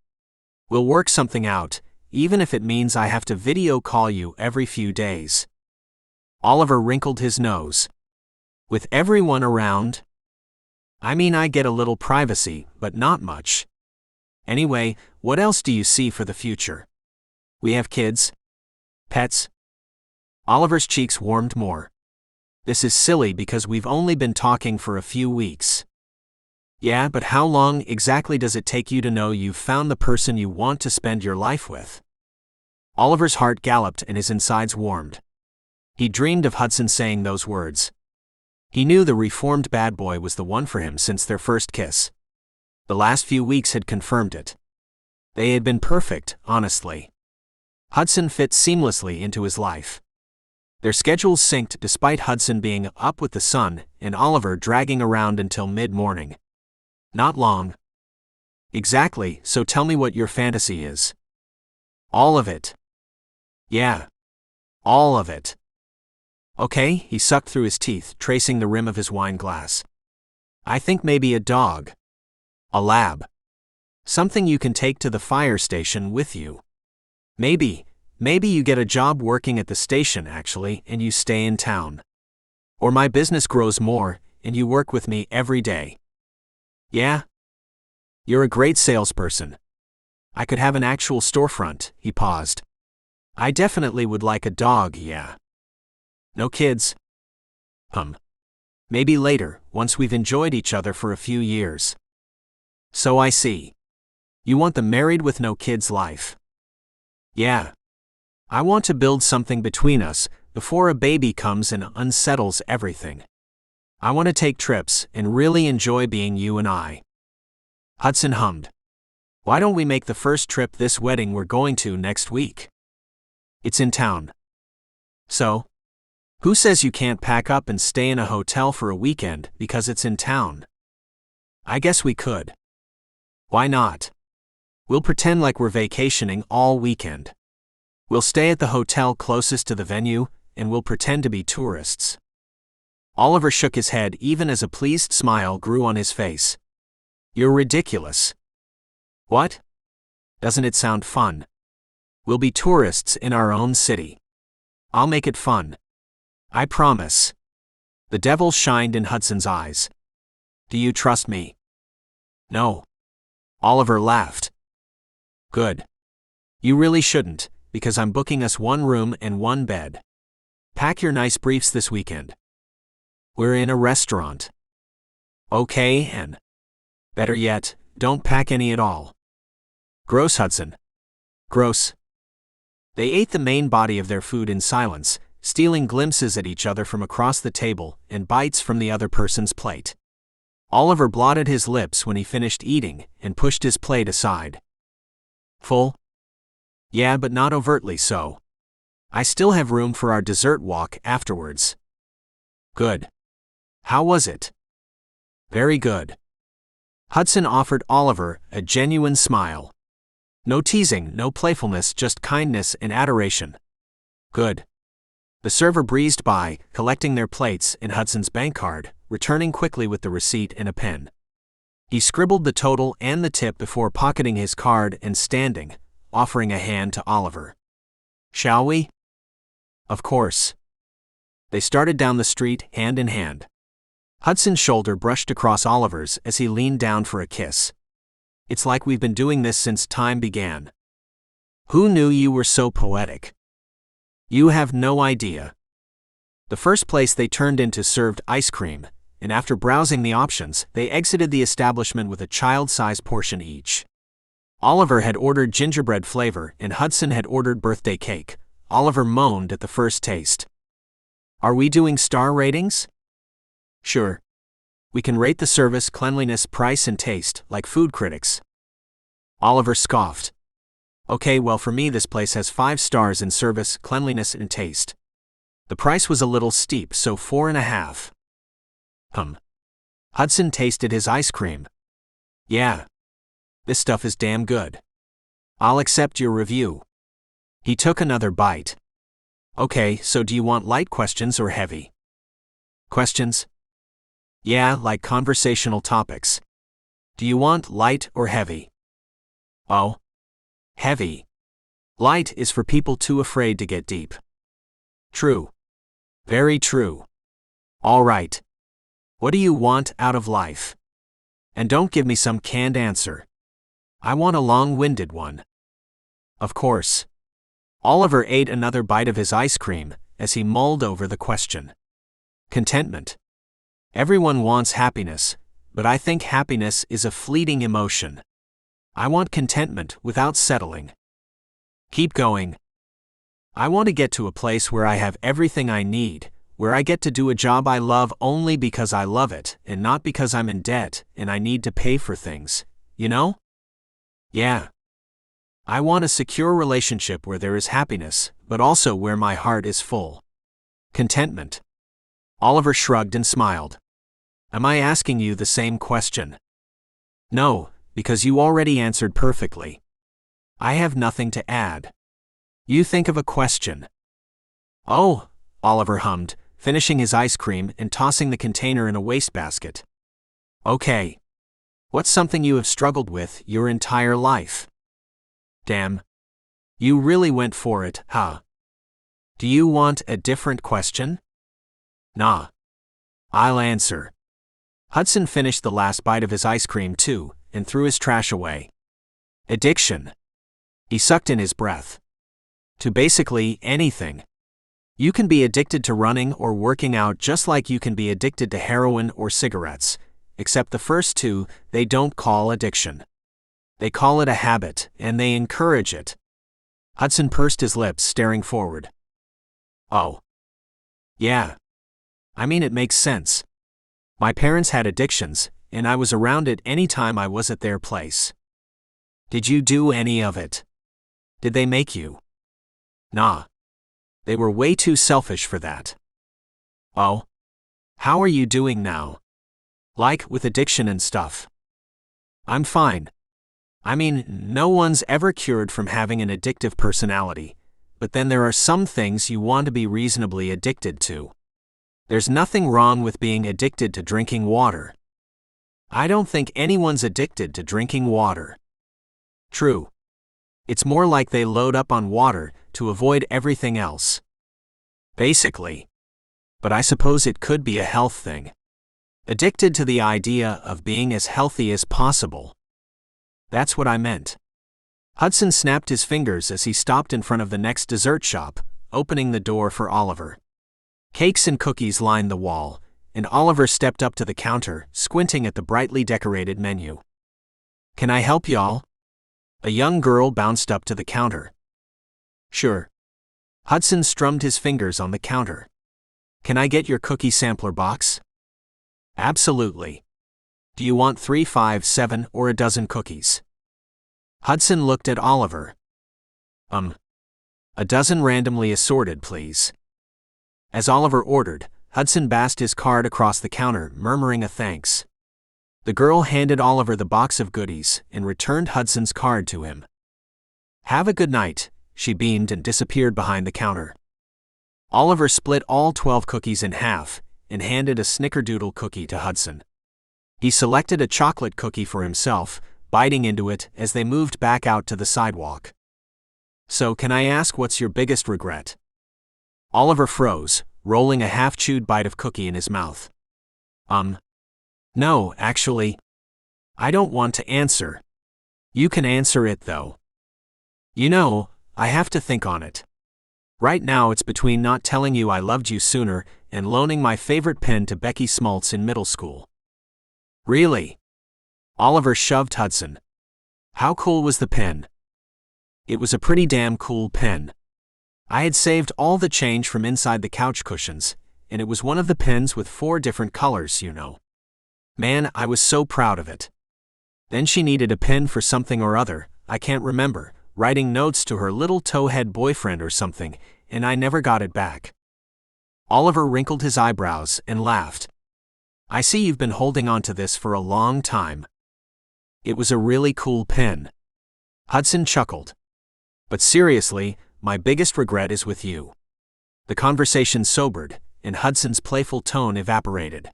Speaker 1: We'll work something out, even if it means I have to video call you every few days. Oliver wrinkled his nose. With everyone around? I mean, I get a little privacy, but not much. Anyway, what else do you see for the future? We have kids? Pets? Oliver's cheeks warmed more. This is silly because we've only been talking for a few weeks. Yeah, but how long exactly does it take you to know you've found the person you want to spend your life with? Oliver's heart galloped and his insides warmed. He dreamed of Hudson saying those words. He knew the reformed bad boy was the one for him since their first kiss. The last few weeks had confirmed it. They had been perfect, honestly. Hudson fit seamlessly into his life. Their schedules synced despite Hudson being up with the sun and Oliver dragging around until mid-morning. Not long. Exactly, so tell me what your fantasy is. All of it. Yeah. All of it. Okay, he sucked through his teeth, tracing the rim of his wine glass. I think maybe a dog. A lab. Something you can take to the fire station with you. Maybe you get a job working at the station actually and you stay in town. Or my business grows more and you work with me every day. Yeah? You're a great salesperson. I could have an actual storefront, he paused. I definitely would like a dog, yeah. No kids? Maybe later, once we've enjoyed each other for a few years. So I see. You want the married with no kids life. Yeah. I want to build something between us before a baby comes and unsettles everything. I want to take trips and really enjoy being you and I. Hudson hummed. Why don't we make the first trip this wedding we're going to next week? It's in town. So? Who says you can't pack up and stay in a hotel for a weekend because it's in town? I guess we could. Why not? We'll pretend like we're vacationing all weekend. We'll stay at the hotel closest to the venue, and we'll pretend to be tourists. Oliver shook his head even as a pleased smile grew on his face. You're ridiculous. What? Doesn't it sound fun? We'll be tourists in our own city. I'll make it fun. I promise. The devil shined in Hudson's eyes. Do you trust me? No. Oliver laughed. Good. You really shouldn't, because I'm booking us 1 room and 1 bed. Pack your nice briefs this weekend. We're in a restaurant. Okay, and better yet, don't pack any at all. Gross, Hudson. Gross. They ate the main body of their food in silence, stealing glimpses at each other from across the table and bites from the other person's plate. Oliver blotted his lips when he finished eating and pushed his plate aside. Full? Yeah, but not overtly so. I still have room for our dessert walk afterwards. Good. How was it? Very good. Hudson offered Oliver a genuine smile. No teasing, no playfulness, just kindness and adoration. Good. The server breezed by, collecting their plates and Hudson's bank card, returning quickly with the receipt and a pen. He scribbled the total and the tip before pocketing his card and standing, offering a hand to Oliver. Shall we? Of course. They started down the street, hand in hand. Hudson's shoulder brushed across Oliver's as he leaned down for a kiss. It's like we've been doing this since time began. Who knew you were so poetic? You have no idea. The first place they turned into served ice cream, and after browsing the options, they exited the establishment with a child-sized portion each. Oliver had ordered gingerbread flavor and Hudson had ordered birthday cake. Oliver moaned at the first taste. Are we doing star ratings? Sure. We can rate the service, cleanliness, price, and taste, like food critics. Oliver scoffed. Okay, well, for me this place has 5 stars in service, cleanliness, and taste. The price was a little steep, so 4.5. Hudson tasted his ice cream. Yeah. This stuff is damn good. I'll accept your review. He took another bite. Okay, so do you want light questions or heavy? Questions? Yeah, like conversational topics. Do you want light or heavy? Oh. Heavy. Light is for people too afraid to get deep. True. Very true. All right. What do you want out of life? And don't give me some canned answer. I want a long-winded one. Of course. Oliver ate another bite of his ice cream as he mulled over the question. Contentment. Everyone wants happiness, but I think happiness is a fleeting emotion. I want contentment without settling. Keep going. I want to get to a place where I have everything I need, where I get to do a job I love only because I love it and not because I'm in debt and I need to pay for things, you know? Yeah. I want a secure relationship where there is happiness, but also where my heart is full. Contentment. Oliver shrugged and smiled. Am I asking you the same question? No, because you already answered perfectly. I have nothing to add. You think of a question. Oh, Oliver hummed, finishing his ice cream and tossing the container in a wastebasket. Okay. What's something you have struggled with your entire life? Damn. You really went for it, huh? Do you want a different question? Nah. I'll answer. Hudson finished the last bite of his ice cream too, and threw his trash away. Addiction. He sucked in his breath. To basically anything. You can be addicted to running or working out just like you can be addicted to heroin or cigarettes, except the first two they don't call addiction. They call it a habit, and they encourage it. Hudson pursed his lips, staring forward. Oh. Yeah. I mean, it makes sense. My parents had addictions, and I was around it any time I was at their place. Did you do any of it? Did they make you? Nah. They were way too selfish for that. Oh? How are you doing now? Like, with addiction and stuff? I'm fine. I mean, no one's ever cured from having an addictive personality, but then there are some things you want to be reasonably addicted to. There's nothing wrong with being addicted to drinking water. I don't think anyone's addicted to drinking water. True. It's more like they load up on water to avoid everything else. Basically. But I suppose it could be a health thing. Addicted to the idea of being as healthy as possible. That's what I meant. Hudson snapped his fingers as he stopped in front of the next dessert shop, opening the door for Oliver. Cakes and cookies lined the wall, and Oliver stepped up to the counter, squinting at the brightly decorated menu. Can I help y'all? A young girl bounced up to the counter. Sure. Hudson strummed his fingers on the counter. Can I get your cookie sampler box? Absolutely. Do you want 3, 5, 7, or a dozen cookies? Hudson looked at Oliver. A dozen randomly assorted, please. As Oliver ordered, Hudson passed his card across the counter, murmuring a thanks. The girl handed Oliver the box of goodies and returned Hudson's card to him. "Have a good night," she beamed and disappeared behind the counter. Oliver split all 12 cookies in half and handed a snickerdoodle cookie to Hudson. He selected a chocolate cookie for himself, biting into it as they moved back out to the sidewalk. "So can I ask what's your biggest regret?" Oliver froze, rolling a half-chewed bite of cookie in his mouth. No, actually. I don't want to answer. You can answer it though. You know, I have to think on it. Right now it's between not telling you I loved you sooner and loaning my favorite pen to Becky Smoltz in middle school." "Really?" Oliver shoved Hudson. "How cool was the pen?" "It was a pretty damn cool pen. I had saved all the change from inside the couch cushions, and it was one of the pens with 4 different colors, you know. Man, I was so proud of it. Then she needed a pen for something or other, I can't remember, writing notes to her little towhead boyfriend or something, and I never got it back." Oliver wrinkled his eyebrows and laughed. "I see you've been holding on to this for a long time." "It was a really cool pen." Hudson chuckled. "But seriously, my biggest regret is with you." The conversation sobered, and Hudson's playful tone evaporated.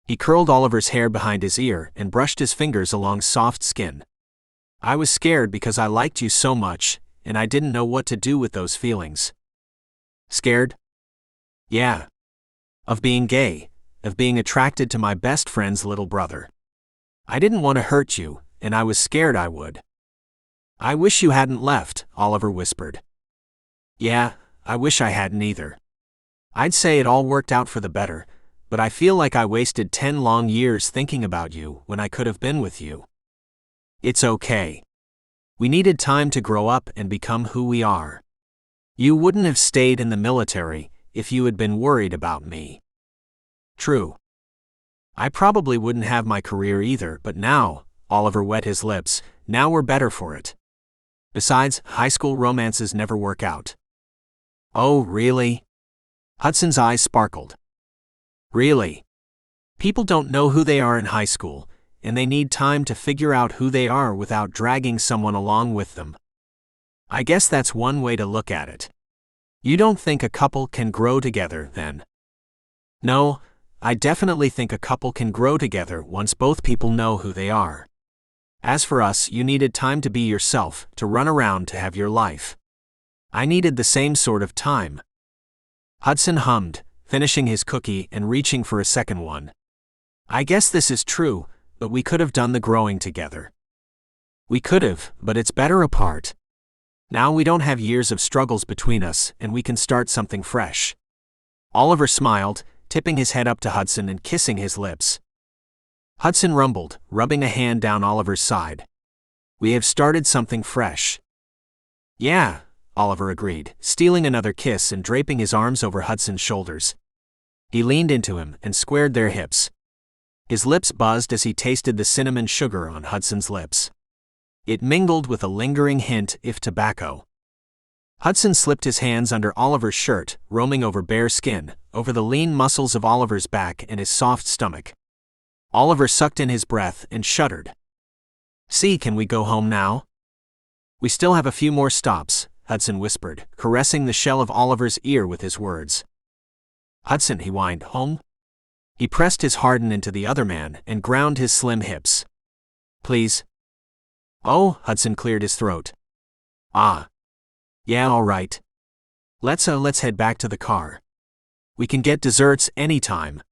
Speaker 1: He curled Oliver's hair behind his ear and brushed his fingers along soft skin. "I was scared because I liked you so much, and I didn't know what to do with those feelings." "Scared?" "Yeah. Of being gay, of being attracted to my best friend's little brother. I didn't want to hurt you, and I was scared I would." "I wish you hadn't left," Oliver whispered. "Yeah, I wish I hadn't either. I'd say it all worked out for the better, but I feel like I wasted 10 long years thinking about you when I could have been with you." "It's okay. We needed time to grow up and become who we are. You wouldn't have stayed in the military if you had been worried about me." "True. I probably wouldn't have my career either, but now," Oliver wet his lips, "now we're better for it. Besides, high school romances never work out." "Oh, really?" Hudson's eyes sparkled. "Really? People don't know who they are in high school, and they need time to figure out who they are without dragging someone along with them. I guess that's one way to look at it. You don't think a couple can grow together, then?" "No, I definitely think a couple can grow together once both people know who they are. As for us, you needed time to be yourself, to run around, to have your life. I needed the same sort of time." Hudson hummed, finishing his cookie and reaching for a second one. "I guess this is true, but we could have done the growing together." "We could have, but it's better apart. Now we don't have years of struggles between us, and we can start something fresh." Oliver smiled, tipping his head up to Hudson and kissing his lips. Hudson rumbled, rubbing a hand down Oliver's side. "We have started something fresh." "Yeah," Oliver agreed, stealing another kiss and draping his arms over Hudson's shoulders. He leaned into him and squared their hips. His lips buzzed as he tasted the cinnamon sugar on Hudson's lips. It mingled with a lingering hint of tobacco. Hudson slipped his hands under Oliver's shirt, roaming over bare skin, over the lean muscles of Oliver's back and his soft stomach. Oliver sucked in his breath and shuddered. "See, can we go home now?" "We still have a few more stops," Hudson whispered, caressing the shell of Oliver's ear with his words. "Hudson," he whined, "home?" He pressed his harden into the other man and ground his slim hips. "Please?" "Oh," Hudson cleared his throat. "Ah. Yeah, all right. Let's head back to the car. We can get desserts anytime."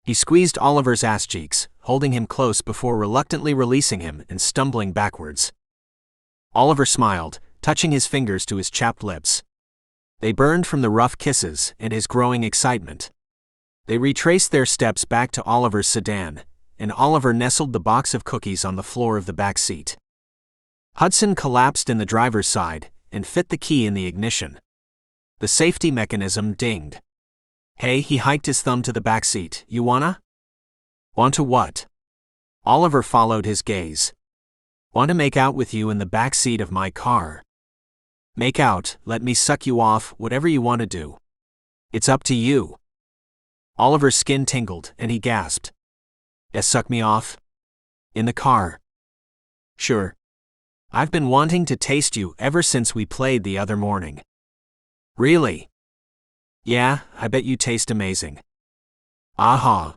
Speaker 1: He squeezed Oliver's ass cheeks, holding him close before reluctantly releasing him and stumbling backwards. Oliver smiled, touching his fingers to his chapped lips. They burned from the rough kisses and his growing excitement. They retraced their steps back to Oliver's sedan, and Oliver nestled the box of cookies on the floor of the back seat. Hudson collapsed in the driver's side and fit the key in the ignition. The safety mechanism dinged. "Hey," he hiked his thumb to the back seat, "you wanna?" "Want to what?" Oliver followed his gaze. "Want to make out with you in the back seat of my car." "Make out, let me suck you off, whatever you want to do. It's up to you." Oliver's skin tingled and he gasped. "Suck me off?" In the car. Sure. I've been wanting to taste you ever since we played the other morning. Really? Yeah, I bet you taste amazing. Aha.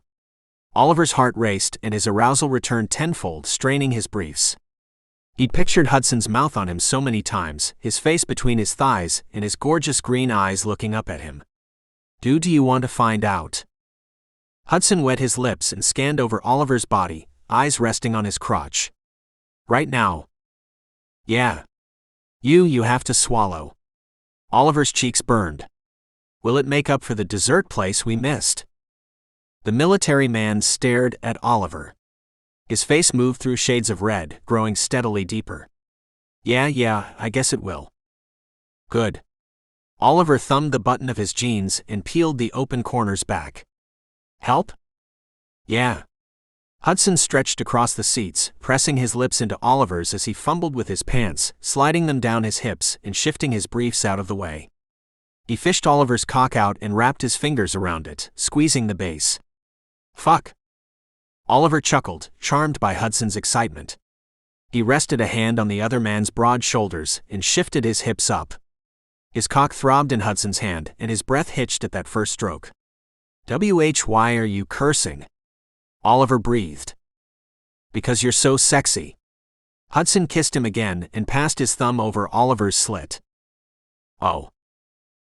Speaker 1: Oliver's heart raced and his arousal returned tenfold, straining his briefs. He'd pictured Hudson's mouth on him so many times, his face between his thighs, and his gorgeous green eyes looking up at him. Do you want to find out? Hudson wet his lips and scanned over Oliver's body, eyes resting on his crotch. Right now. Yeah. You have to swallow. Oliver's cheeks burned. Will it make up for the dessert place we missed? The military man stared at Oliver. His face moved through shades of red, growing steadily deeper. Yeah, I guess it will. Good. Oliver thumbed the button of his jeans and peeled the open corners back. Help? Yeah. Hudson stretched across the seats, pressing his lips into Oliver's as he fumbled with his pants, sliding them down his hips and shifting his briefs out of the way. He fished Oliver's cock out and wrapped his fingers around it, squeezing the base. Fuck. Oliver chuckled, charmed by Hudson's excitement. He rested a hand on the other man's broad shoulders and shifted his hips up. His cock throbbed in Hudson's hand and his breath hitched at that first stroke. Why are you cursing? Oliver breathed. Because you're so sexy. Hudson kissed him again and passed his thumb over Oliver's slit. Oh.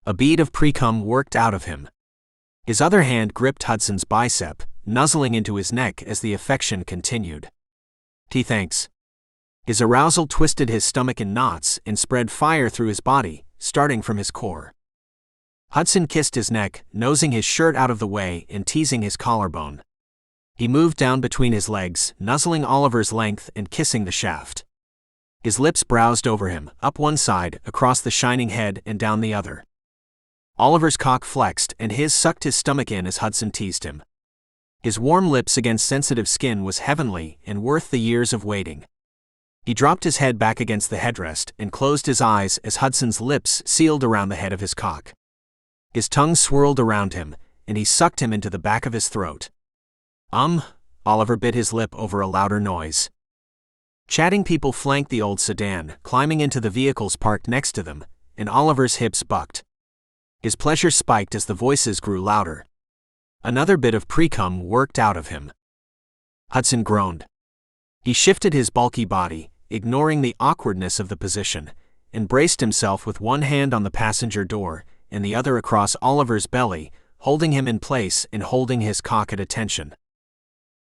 Speaker 1: A bead of pre-cum worked out of him. His other hand gripped Hudson's bicep, nuzzling into his neck as the affection continued. Thanks. His arousal twisted his stomach in knots and spread fire through his body, starting from his core. Hudson kissed his neck, nosing his shirt out of the way and teasing his collarbone. He moved down between his legs, nuzzling Oliver's length and kissing the shaft. His lips browsed over him, up one side, across the shining head and down the other. Oliver's cock flexed and his sucked his stomach in as Hudson teased him. His warm lips against sensitive skin was heavenly and worth the years of waiting. He dropped his head back against the headrest and closed his eyes as Hudson's lips sealed around the head of his cock. His tongue swirled around him, and he sucked him into the back of his throat. Oliver bit his lip over a louder noise. Chatting people flanked the old sedan, climbing into the vehicles parked next to them, and Oliver's hips bucked. His pleasure spiked as the voices grew louder. Another bit of pre-cum worked out of him. Hudson groaned. He shifted his bulky body, ignoring the awkwardness of the position, and braced himself with one hand on the passenger door and the other across Oliver's belly, holding him in place and holding his cock at attention.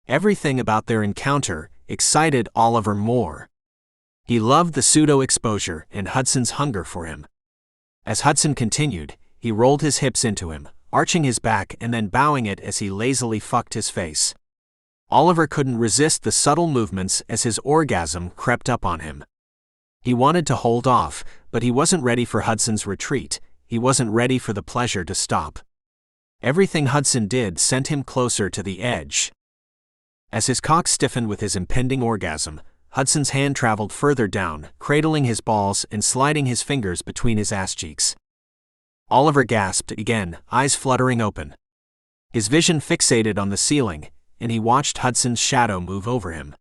Speaker 1: Everything about their encounter excited Oliver more. He loved the pseudo-exposure and Hudson's hunger for him. As Hudson continued, he rolled his hips into him, arching his back and then bowing it as he lazily fucked his face. Oliver couldn't resist the subtle movements as his orgasm crept up on him. He wanted to hold off, but he wasn't ready for Hudson's retreat. He wasn't ready for the pleasure to stop. Everything Hudson did sent him closer to the edge. As his cock stiffened with his impending orgasm, Hudson's hand traveled further down, cradling his balls and sliding his fingers between his ass cheeks. Oliver gasped again, eyes fluttering open. His vision fixated on the ceiling, and he watched Hudson's shadow move over him.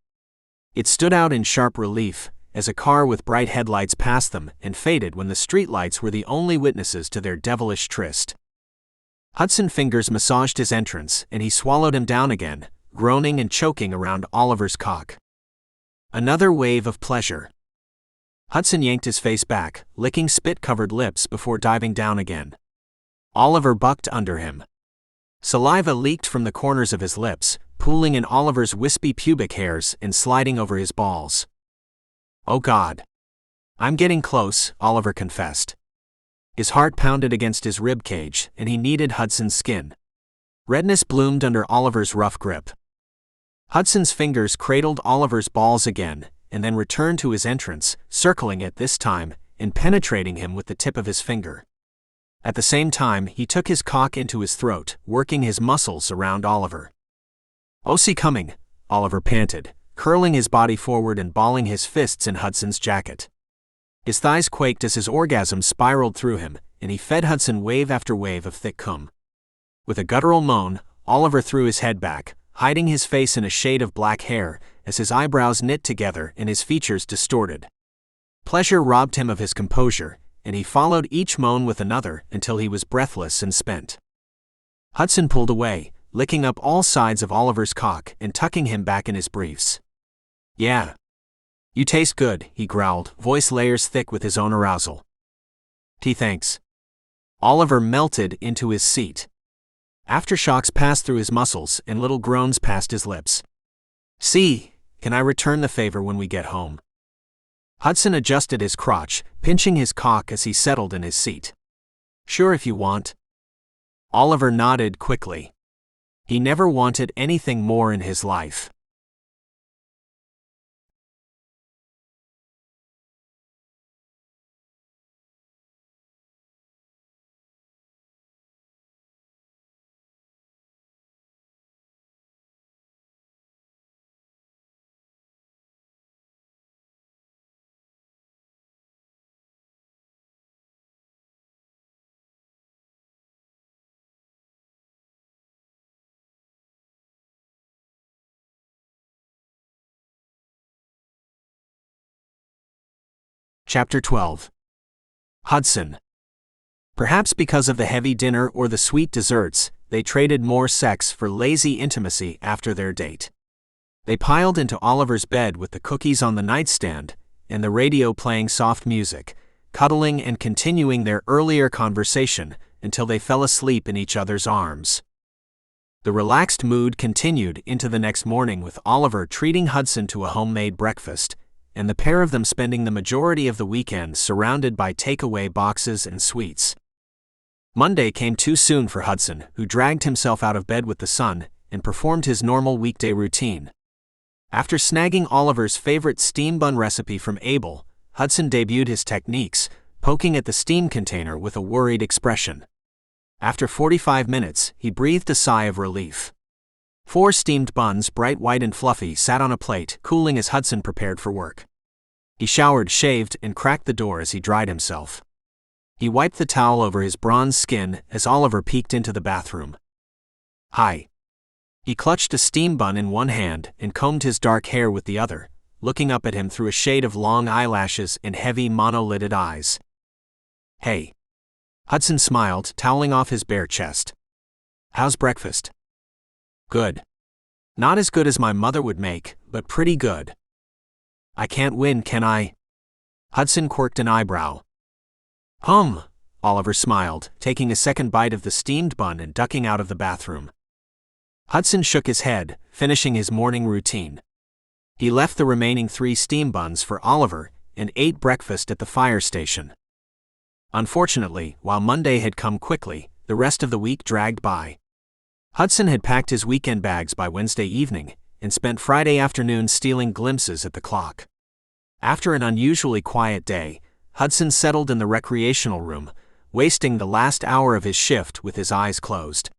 Speaker 1: It stood out in sharp relief, as a car with bright headlights passed them and faded when the streetlights were the only witnesses to their devilish tryst. Hudson's fingers massaged his entrance, and he swallowed him down again, groaning and choking around Oliver's cock. Another wave of pleasure. Hudson yanked his face back, licking spit-covered lips before diving down again. Oliver bucked under him. Saliva leaked from the corners of his lips, pooling in Oliver's wispy pubic hairs and sliding over his balls. Oh God. I'm getting close, Oliver confessed. His heart pounded against his rib cage, and he needed Hudson's skin. Redness bloomed under Oliver's rough grip. Hudson's fingers cradled Oliver's balls again, and then returned to his entrance, circling it this time, and penetrating him with the tip of his finger. At the same time, he took his cock into his throat, working his muscles around Oliver. "Oh, see coming," Oliver panted, curling his body forward and balling his fists in Hudson's jacket. His thighs quaked as his orgasm spiraled through him, and he fed Hudson wave after wave of thick cum. With a guttural moan, Oliver threw his head back, hiding his face in a shade of black hair, as his eyebrows knit together and his features distorted. Pleasure robbed him of his composure, and he followed each moan with another until he was breathless and spent. Hudson pulled away, licking up all sides of Oliver's cock and tucking him back in his briefs. "Yeah. You taste good," he growled, voice layers thick with his own arousal. Thanks." Oliver melted into his seat. Aftershocks passed through his muscles and little groans passed his lips. "See, can I return the favor when we get home?" Hudson adjusted his crotch, pinching his cock as he settled in his seat. "Sure if you want." Oliver nodded quickly. He never wanted anything more in his life. Chapter 12. Hudson. Perhaps because of the heavy dinner or the sweet desserts, they traded more sex for lazy intimacy after their date. They piled into Oliver's bed with the cookies on the nightstand and the radio playing soft music, cuddling and continuing their earlier conversation until they fell asleep in each other's arms. The relaxed mood continued into the next morning with Oliver treating Hudson to a homemade breakfast, and the pair of them spending the majority of the weekend surrounded by takeaway boxes and sweets. Monday came too soon for Hudson, who dragged himself out of bed with the sun and performed his normal weekday routine. After snagging Oliver's favorite steam bun recipe from Abel, Hudson debuted his techniques, poking at the steam container with a worried expression. After 45 minutes, he breathed a sigh of relief. 4 steamed buns, bright white and fluffy, sat on a plate, cooling as Hudson prepared for work. He showered, shaved, and cracked the door as he dried himself. He wiped the towel over his bronze skin as Oliver peeked into the bathroom. "Hi." He clutched a steam bun in one hand and combed his dark hair with the other, looking up at him through a shade of long eyelashes and heavy monolidded eyes. "Hey." Hudson smiled, toweling off his bare chest. "How's breakfast?" "Good. Not as good as my mother would make, but pretty good." "I can't win, can I?" Hudson quirked an eyebrow. Oliver smiled, taking a second bite of the steamed bun and ducking out of the bathroom. Hudson shook his head, finishing his morning routine. He left the remaining 3 steam buns for Oliver and ate breakfast at the fire station. Unfortunately, while Monday had come quickly, the rest of the week dragged by. Hudson had packed his weekend bags by Wednesday evening and spent Friday afternoon stealing glimpses at the clock. After an unusually quiet day, Hudson settled in the recreational room, wasting the last hour of his shift with his eyes closed.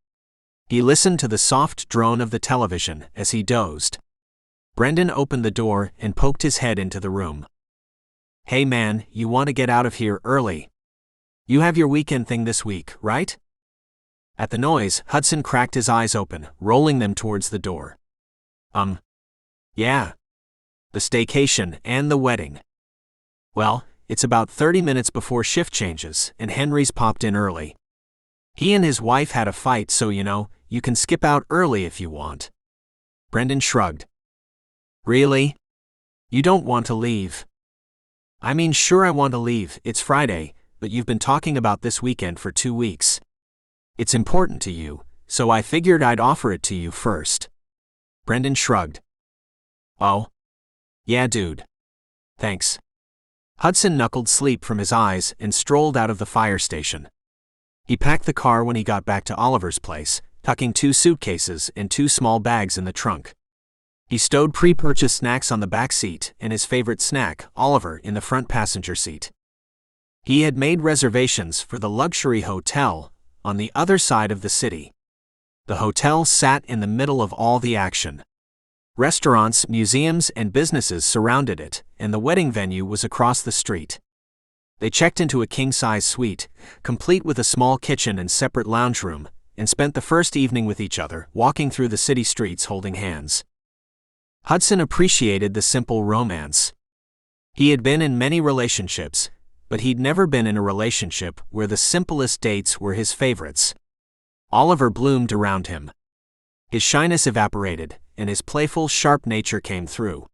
Speaker 1: He listened to the soft drone of the television as he dozed. Brendan opened the door and poked his head into the room. "Hey man, you want to get out of here early? You have your weekend thing this week, right?" At the noise, Hudson cracked his eyes open, rolling them towards the door. Yeah. The staycation and the wedding. Well, it's about 30 minutes before shift changes, and Henry's popped in early. He and his wife had a fight, so you can skip out early if you want." Brendan shrugged. "Really? You don't want to leave?" "I mean, sure I want to leave, it's Friday, but you've been talking about this weekend for 2 weeks. It's important to you, so I figured I'd offer it to you first." Brendan shrugged. "Oh? Yeah, dude. Thanks." Hudson knuckled sleep from his eyes and strolled out of the fire station. He packed the car when he got back to Oliver's place, tucking 2 suitcases and 2 small bags in the trunk. He stowed pre-purchased snacks on the back seat and his favorite snack, Oliver, in the front passenger seat. He had made reservations for the luxury hotel on the other side of the city. The hotel sat in the middle of all the action. Restaurants, museums, and businesses surrounded it, and the wedding venue was across the street. They checked into a king-size suite, complete with a small kitchen and separate lounge room, and spent the first evening with each other, walking through the city streets holding hands. Hudson appreciated the simple romance. He had been in many relationships, but he'd never been in a relationship where the simplest dates were his favorites. Oliver bloomed around him. His shyness evaporated, and his playful, sharp nature came through.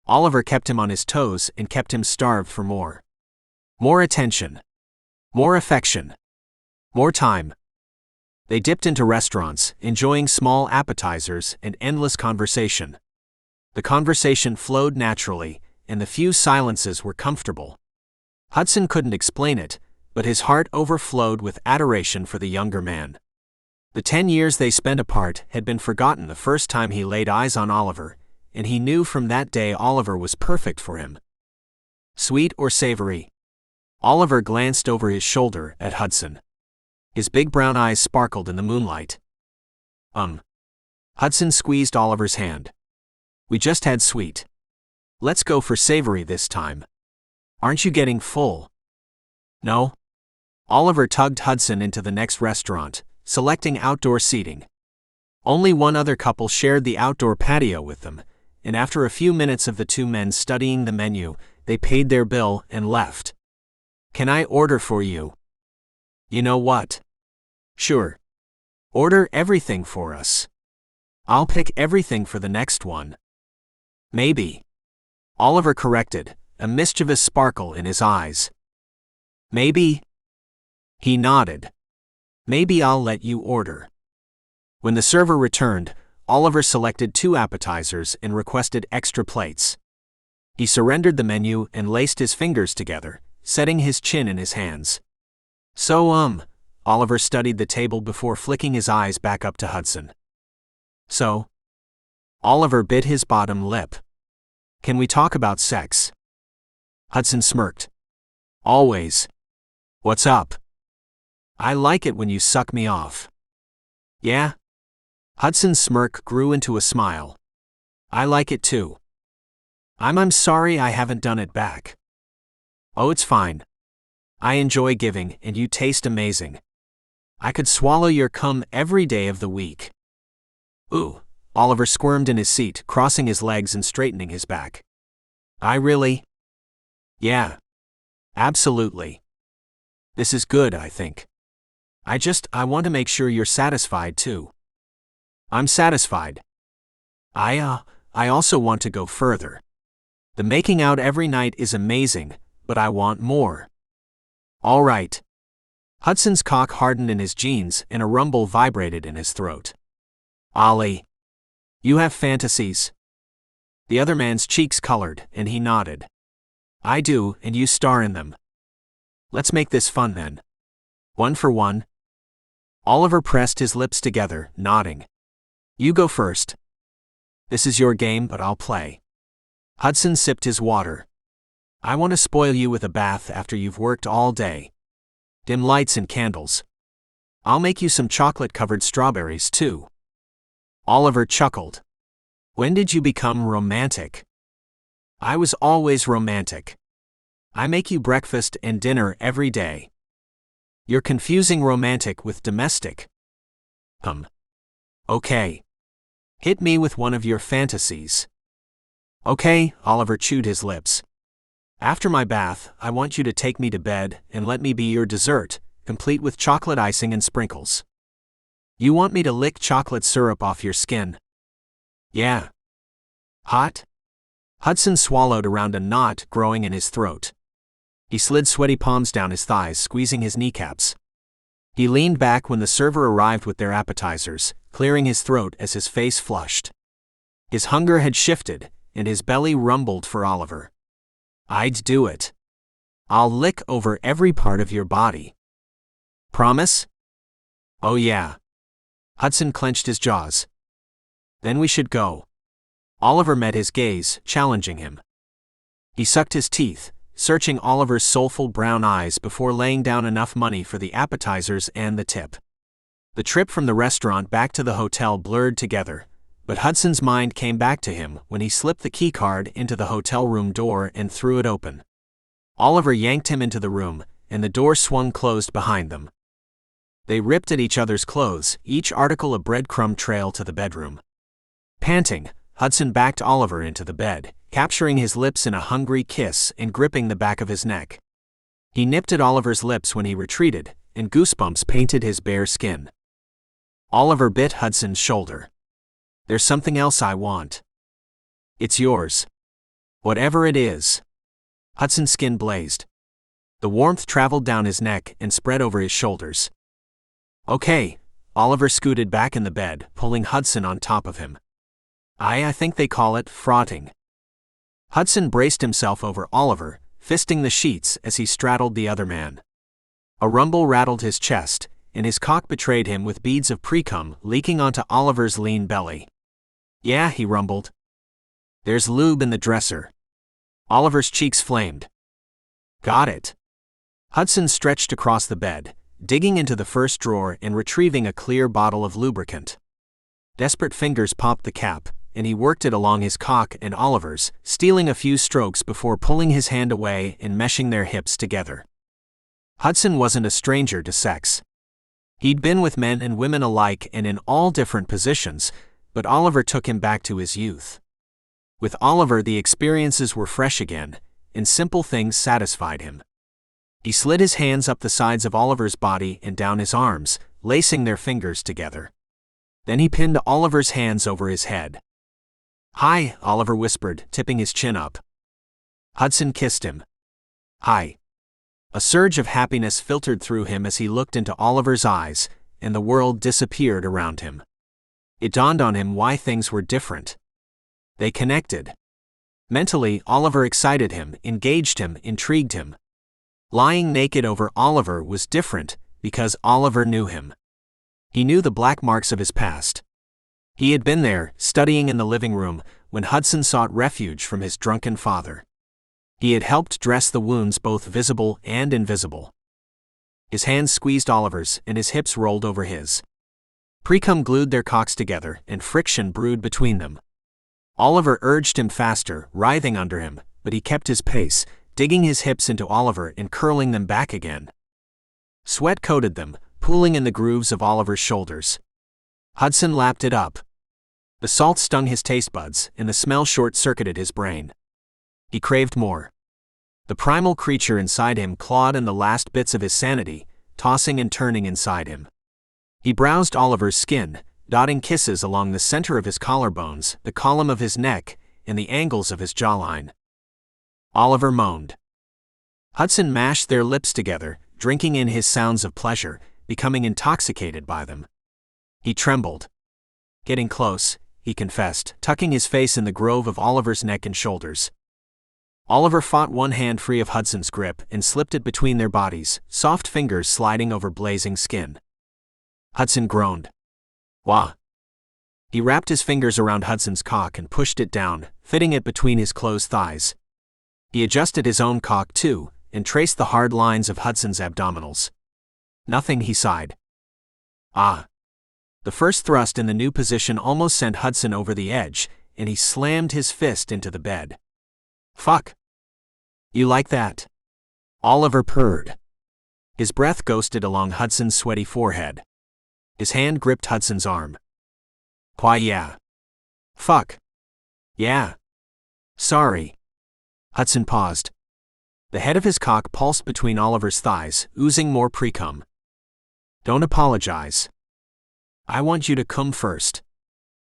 Speaker 1: Oliver kept him on his toes and kept him starved for more. More attention. More affection. More time. They dipped into restaurants, enjoying small appetizers and endless conversation. The conversation flowed naturally, and the few silences were comfortable. Hudson couldn't explain it, but his heart overflowed with adoration for the younger man. The 10 years they spent apart had been forgotten the first time he laid eyes on Oliver, and he knew from that day Oliver was perfect for him. Sweet or savory? Oliver glanced over his shoulder at Hudson. His big brown eyes sparkled in the moonlight. Hudson squeezed Oliver's hand. We just had sweet. Let's go for savory this time. Aren't you getting full? No. Oliver tugged Hudson into the next restaurant, selecting outdoor seating. Only one other couple shared the outdoor patio with them, and after a few minutes of the two men studying the menu, they paid their bill and left. Can I order for you? You know what? Sure. Order everything for us. I'll pick everything for the next one. Maybe. Oliver corrected, a mischievous sparkle in his eyes. Maybe? He nodded. Maybe I'll let you order. When the server returned, Oliver selected 2 appetizers and requested extra plates. He surrendered the menu and laced his fingers together, setting his chin in his hands. So, Oliver studied the table before flicking his eyes back up to Hudson. So? Oliver bit his bottom lip. Can we talk about sex? Hudson smirked. Always. What's up? I like it when you suck me off. Yeah? Hudson's smirk grew into a smile. I like it too. I'm sorry I haven't done it back. Oh, it's fine. I enjoy giving, and you taste amazing. I could swallow your cum every day of the week. Ooh, Oliver squirmed in his seat, crossing his legs and straightening his back. I really? Yeah. Absolutely. This is good, I think. I want to make sure you're satisfied too. I'm satisfied. I also want to go further. The making out every night is amazing, but I want more. All right. Hudson's cock hardened in his jeans and a rumble vibrated in his throat. Ollie. You have fantasies? The other man's cheeks colored, and he nodded. I do, and you star in them. Let's make this fun then. 1 for 1. Oliver pressed his lips together, nodding. You go first. This is your game, but I'll play. Hudson sipped his water. I want to spoil you with a bath after you've worked all day. Dim lights and candles. I'll make you some chocolate-covered strawberries too. Oliver chuckled. When did you become romantic? I was always romantic. I make you breakfast and dinner every day. You're confusing romantic with domestic. Okay. Hit me with one of your fantasies. Okay, Oliver chewed his lips. After my bath, I want you to take me to bed and let me be your dessert, complete with chocolate icing and sprinkles. You want me to lick chocolate syrup off your skin? Yeah. Hot? Hudson swallowed around a knot growing in his throat. He slid sweaty palms down his thighs, squeezing his kneecaps. He leaned back when the server arrived with their appetizers, clearing his throat as his face flushed. His hunger had shifted, and his belly rumbled for Oliver. I'd do it. I'll lick over every part of your body. Promise? Oh yeah. Hudson clenched his jaws. Then we should go. Oliver met his gaze, challenging him. He sucked his teeth, searching Oliver's soulful brown eyes before laying down enough money for the appetizers and the tip. The trip from the restaurant back to the hotel blurred together, but Hudson's mind came back to him when he slipped the keycard into the hotel room door and threw it open. Oliver yanked him into the room, and the door swung closed behind them. They ripped at each other's clothes, each article a breadcrumb trail to the bedroom. Panting, Hudson backed Oliver into the bed, capturing his lips in a hungry kiss and gripping the back of his neck. He nipped at Oliver's lips when he retreated, and goosebumps painted his bare skin. Oliver bit Hudson's shoulder. "There's something else I want." "It's yours. Whatever it is." Hudson's skin blazed. The warmth traveled down his neck and spread over his shoulders. "Okay." Oliver scooted back in the bed, pulling Hudson on top of him. I think they call it frotting." Hudson braced himself over Oliver, fisting the sheets as he straddled the other man. A rumble rattled his chest, and his cock betrayed him with beads of pre-cum leaking onto Oliver's lean belly. "Yeah," he rumbled. "There's lube in the dresser." Oliver's cheeks flamed. "Got it." Hudson stretched across the bed, digging into the first drawer and retrieving a clear bottle of lubricant. Desperate fingers popped the cap, and he worked it along his cock and Oliver's, stealing a few strokes before pulling his hand away and meshing their hips together. Hudson wasn't a stranger to sex. He'd been with men and women alike and in all different positions, but Oliver took him back to his youth. With Oliver, the experiences were fresh again, and simple things satisfied him. He slid his hands up the sides of Oliver's body and down his arms, lacing their fingers together. Then he pinned Oliver's hands over his head. "Hi," Oliver whispered, tipping his chin up. Hudson kissed him. "Hi." A surge of happiness filtered through him as he looked into Oliver's eyes, and the world disappeared around him. It dawned on him why things were different. They connected. Mentally, Oliver excited him, engaged him, intrigued him. Lying naked over Oliver was different, because Oliver knew him. He knew the black marks of his past. He had been there, studying in the living room, when Hudson sought refuge from his drunken father. He had helped dress the wounds, both visible and invisible. His hands squeezed Oliver's, and his hips rolled over his. Pre-cum glued their cocks together, and friction brewed between them. Oliver urged him faster, writhing under him, but he kept his pace, digging his hips into Oliver and curling them back again. Sweat coated them, pooling in the grooves of Oliver's shoulders. Hudson lapped it up. The salt stung his taste buds, and the smell short-circuited his brain. He craved more. The primal creature inside him clawed in the last bits of his sanity, tossing and turning inside him. He browsed Oliver's skin, dotting kisses along the center of his collarbones, the column of his neck, and the angles of his jawline. Oliver moaned. Hudson mashed their lips together, drinking in his sounds of pleasure, becoming intoxicated by them. He trembled. "Getting close," he confessed, tucking his face in the grove of Oliver's neck and shoulders. Oliver fought one hand free of Hudson's grip and slipped it between their bodies, soft fingers sliding over blazing skin. Hudson groaned. "Wah." He wrapped his fingers around Hudson's cock and pushed it down, fitting it between his closed thighs. He adjusted his own cock too, and traced the hard lines of Hudson's abdominals. "Nothing," he sighed. "Ah." The first thrust in the new position almost sent Hudson over the edge, and he slammed his fist into the bed. "Fuck. You like that?" Oliver purred. His breath ghosted along Hudson's sweaty forehead. His hand gripped Hudson's arm. "Why, yeah." "Fuck. Yeah. Sorry." Hudson paused. The head of his cock pulsed between Oliver's thighs, oozing more pre-cum. "Don't apologize. I want you to come first."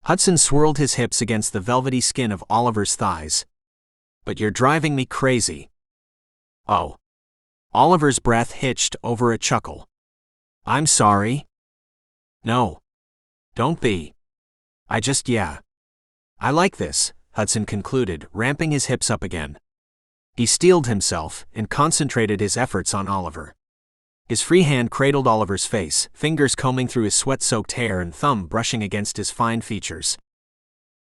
Speaker 1: Hudson swirled his hips against the velvety skin of Oliver's thighs. "But you're driving me crazy." "Oh." Oliver's breath hitched over a chuckle. "I'm sorry." "No. Don't be. Yeah. I like this," Hudson concluded, ramping his hips up again. He steeled himself and concentrated his efforts on Oliver. His free hand cradled Oliver's face, fingers combing through his sweat-soaked hair and thumb brushing against his fine features.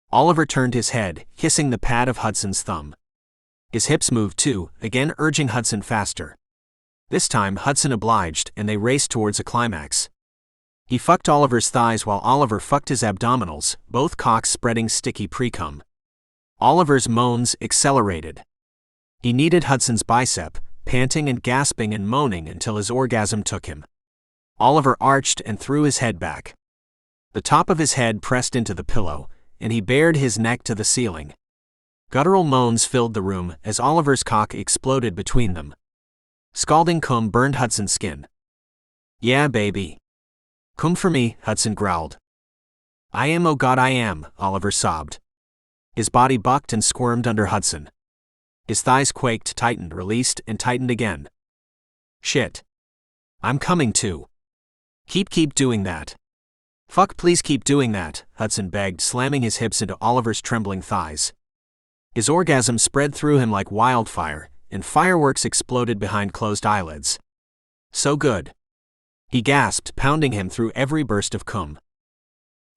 Speaker 1: Oliver turned his head, kissing the pad of Hudson's thumb. His hips moved too, again urging Hudson faster. This time Hudson obliged, and they raced towards a climax. He fucked Oliver's thighs while Oliver fucked his abdominals, both cocks spreading sticky pre-cum. Oliver's moans accelerated. He kneaded Hudson's bicep, panting and gasping and moaning until his orgasm took him. Oliver arched and threw his head back. The top of his head pressed into the pillow, and he bared his neck to the ceiling. Guttural moans filled the room as Oliver's cock exploded between them. Scalding cum burned Hudson's skin. "Yeah, baby. Cum for me," Hudson growled. "I am, oh God I am," Oliver sobbed. His body bucked and squirmed under Hudson. His thighs quaked, tightened, released, and tightened again. "Shit. I'm coming too. Keep doing that. Fuck, please keep doing that," Hudson begged, slamming his hips into Oliver's trembling thighs. His orgasm spread through him like wildfire, and fireworks exploded behind closed eyelids. "So good," he gasped, pounding him through every burst of cum.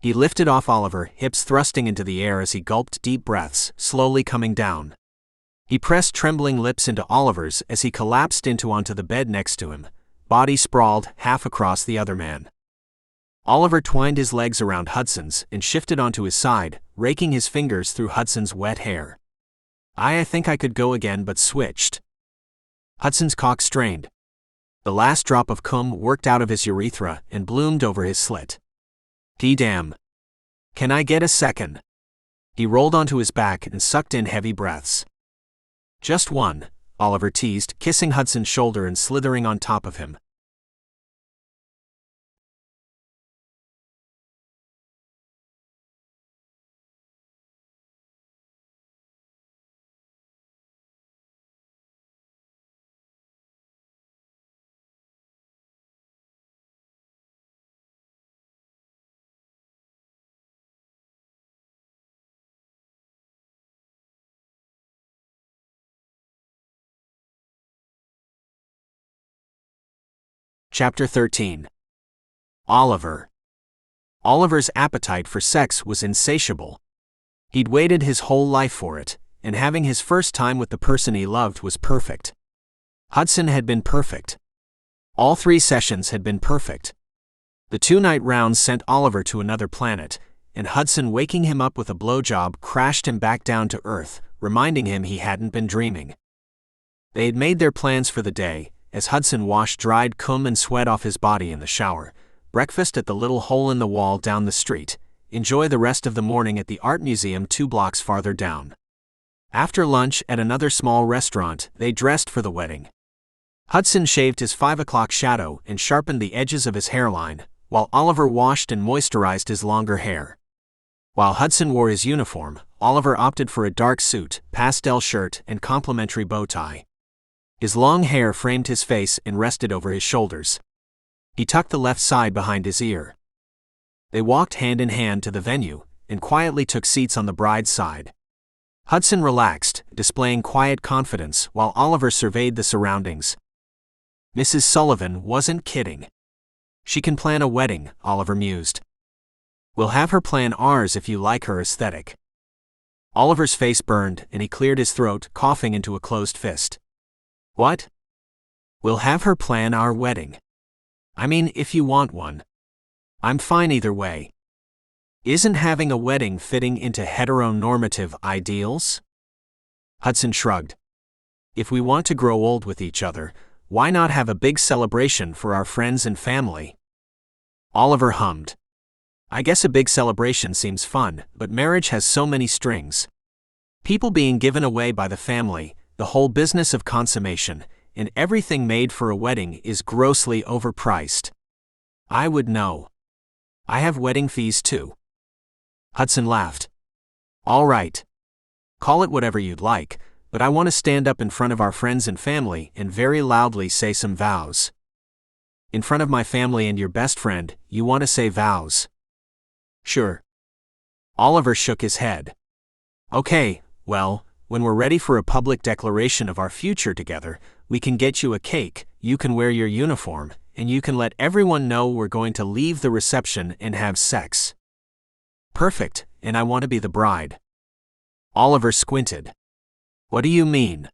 Speaker 1: He lifted off Oliver, hips thrusting into the air as he gulped deep breaths, slowly coming down. He pressed trembling lips into Oliver's as he collapsed onto the bed next to him, body sprawled half across the other man. Oliver twined his legs around Hudson's and shifted onto his side, raking his fingers through Hudson's wet hair. I think I could go again, but switched." Hudson's cock strained. The last drop of cum worked out of his urethra and bloomed over his slit. "Damn. Can I get a second?" He rolled onto his back and sucked in heavy breaths. "Just one," Oliver teased, kissing Hudson's shoulder and slithering on top of him. Chapter 13. Oliver. Oliver's appetite for sex was insatiable. He'd waited his whole life for it, and having his first time with the person he loved was perfect. Hudson had been perfect. All 3 sessions had been perfect. The 2-night rounds sent Oliver to another planet, and Hudson, waking him up with a blowjob, crashed him back down to earth, reminding him he hadn't been dreaming. They had made their plans for the day, as Hudson washed dried cum and sweat off his body in the shower, breakfast at the little hole in the wall down the street, enjoy the rest of the morning at the art museum 2 blocks farther down. After lunch at another small restaurant, they dressed for the wedding. Hudson shaved his 5 o'clock shadow and sharpened the edges of his hairline, while Oliver washed and moisturized his longer hair. While Hudson wore his uniform, Oliver opted for a dark suit, pastel shirt, and complimentary bow tie. His long hair framed his face and rested over his shoulders. He tucked the left side behind his ear. They walked hand in hand to the venue, and quietly took seats on the bride's side. Hudson relaxed, displaying quiet confidence while Oliver surveyed the surroundings. Mrs. Sullivan wasn't kidding. "She can plan a wedding," Oliver mused. "We'll have her plan ours if you like her aesthetic." Oliver's face burned, and he cleared his throat, coughing into a closed fist. "What?" "We'll have her plan our wedding. I mean, if you want one. I'm fine either way. Isn't having a wedding fitting into heteronormative ideals?" Hudson shrugged. "If we want to grow old with each other, why not have a big celebration for our friends and family?" Oliver hummed. "I guess a big celebration seems fun, but marriage has so many strings. People being given away by the family, the whole business of consummation, and everything made for a wedding is grossly overpriced. I would know. I have wedding fees too." Hudson laughed. "All right. Call it whatever you'd like, but I want to stand up in front of our friends and family and very loudly say some vows." "In front of my family and your best friend, you want to say vows?" "Sure." Oliver shook his head. "Okay, well, when we're ready for a public declaration of our future together, we can get you a cake, you can wear your uniform, and you can let everyone know we're going to leave the reception and have sex." "Perfect, and I want to be the bride." Oliver squinted. "What do you mean?"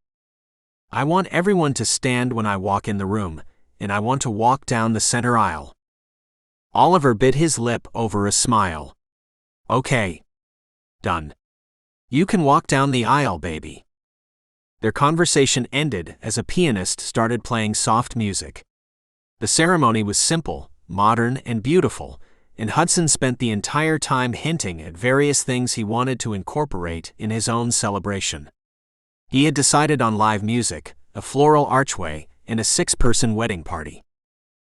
Speaker 1: "I want everyone to stand when I walk in the room, and I want to walk down the center aisle." Oliver bit his lip over a smile. "Okay. Done. You can walk down the aisle, baby." Their conversation ended as a pianist started playing soft music. The ceremony was simple, modern, and beautiful, and Hudson spent the entire time hinting at various things he wanted to incorporate in his own celebration. He had decided on live music, a floral archway, and a 6-person wedding party.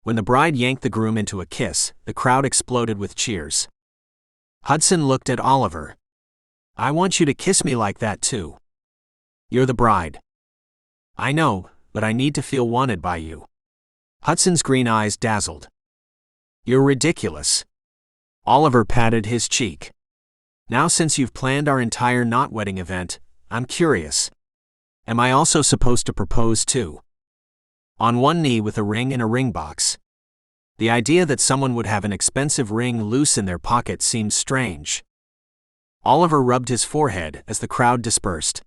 Speaker 1: When the bride yanked the groom into a kiss, the crowd exploded with cheers. Hudson looked at Oliver. "I want you to kiss me like that too. You're the bride." "I know, but I need to feel wanted by you." Hudson's green eyes dazzled. "You're ridiculous." Oliver patted his cheek. "Now since you've planned our entire not-wedding event, I'm curious. Am I also supposed to propose too? On one knee with a ring in a ring box." The idea that someone would have an expensive ring loose in their pocket seemed strange. Oliver rubbed his forehead as the crowd dispersed.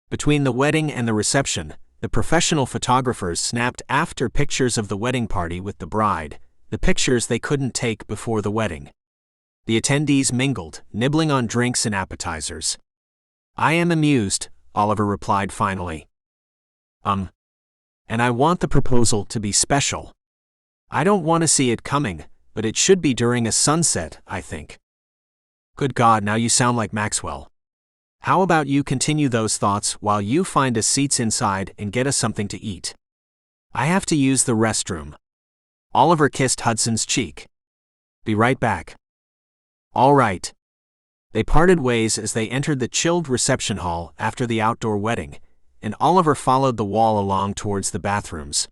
Speaker 1: Between the wedding and the reception, the professional photographers snapped after pictures of the wedding party with the bride, the pictures they couldn't take before the wedding. The attendees mingled, nibbling on drinks and appetizers. "I am amused," Oliver replied finally. And I want the proposal to be special. I don't want to see it coming, but it should be during a sunset, I think." "Good God, now you sound like Maxwell. How about you continue those thoughts while you find us seats inside and get us something to eat? I have to use the restroom." Oliver kissed Hudson's cheek. "Be right back." "All right." They parted ways as they entered the chilled reception hall after the outdoor wedding, and Oliver followed the wall along towards the bathrooms.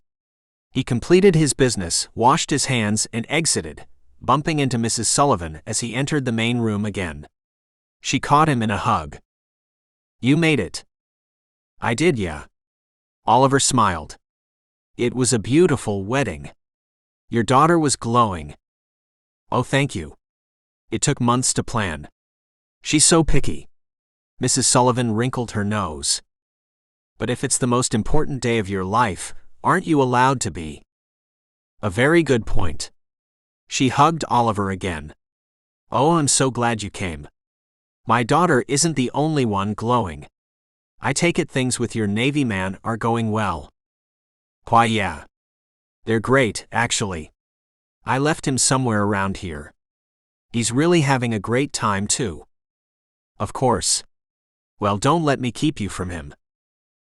Speaker 1: He completed his business, washed his hands, and exited, bumping into Mrs. Sullivan as he entered the main room again. She caught him in a hug. "You made it." "I did, yeah." Oliver smiled. "It was a beautiful wedding. Your daughter was glowing." "Oh, thank you. It took months to plan. She's so picky." Mrs. Sullivan wrinkled her nose. "But if it's the most important day of your life, aren't you allowed to be?" "A very good point." She hugged Oliver again. "Oh, I'm so glad you came. My daughter isn't the only one glowing. I take it things with your Navy man are going well." "Why, yeah. They're great, actually. I left him somewhere around here. He's really having a great time too." "Of course. Well, don't let me keep you from him."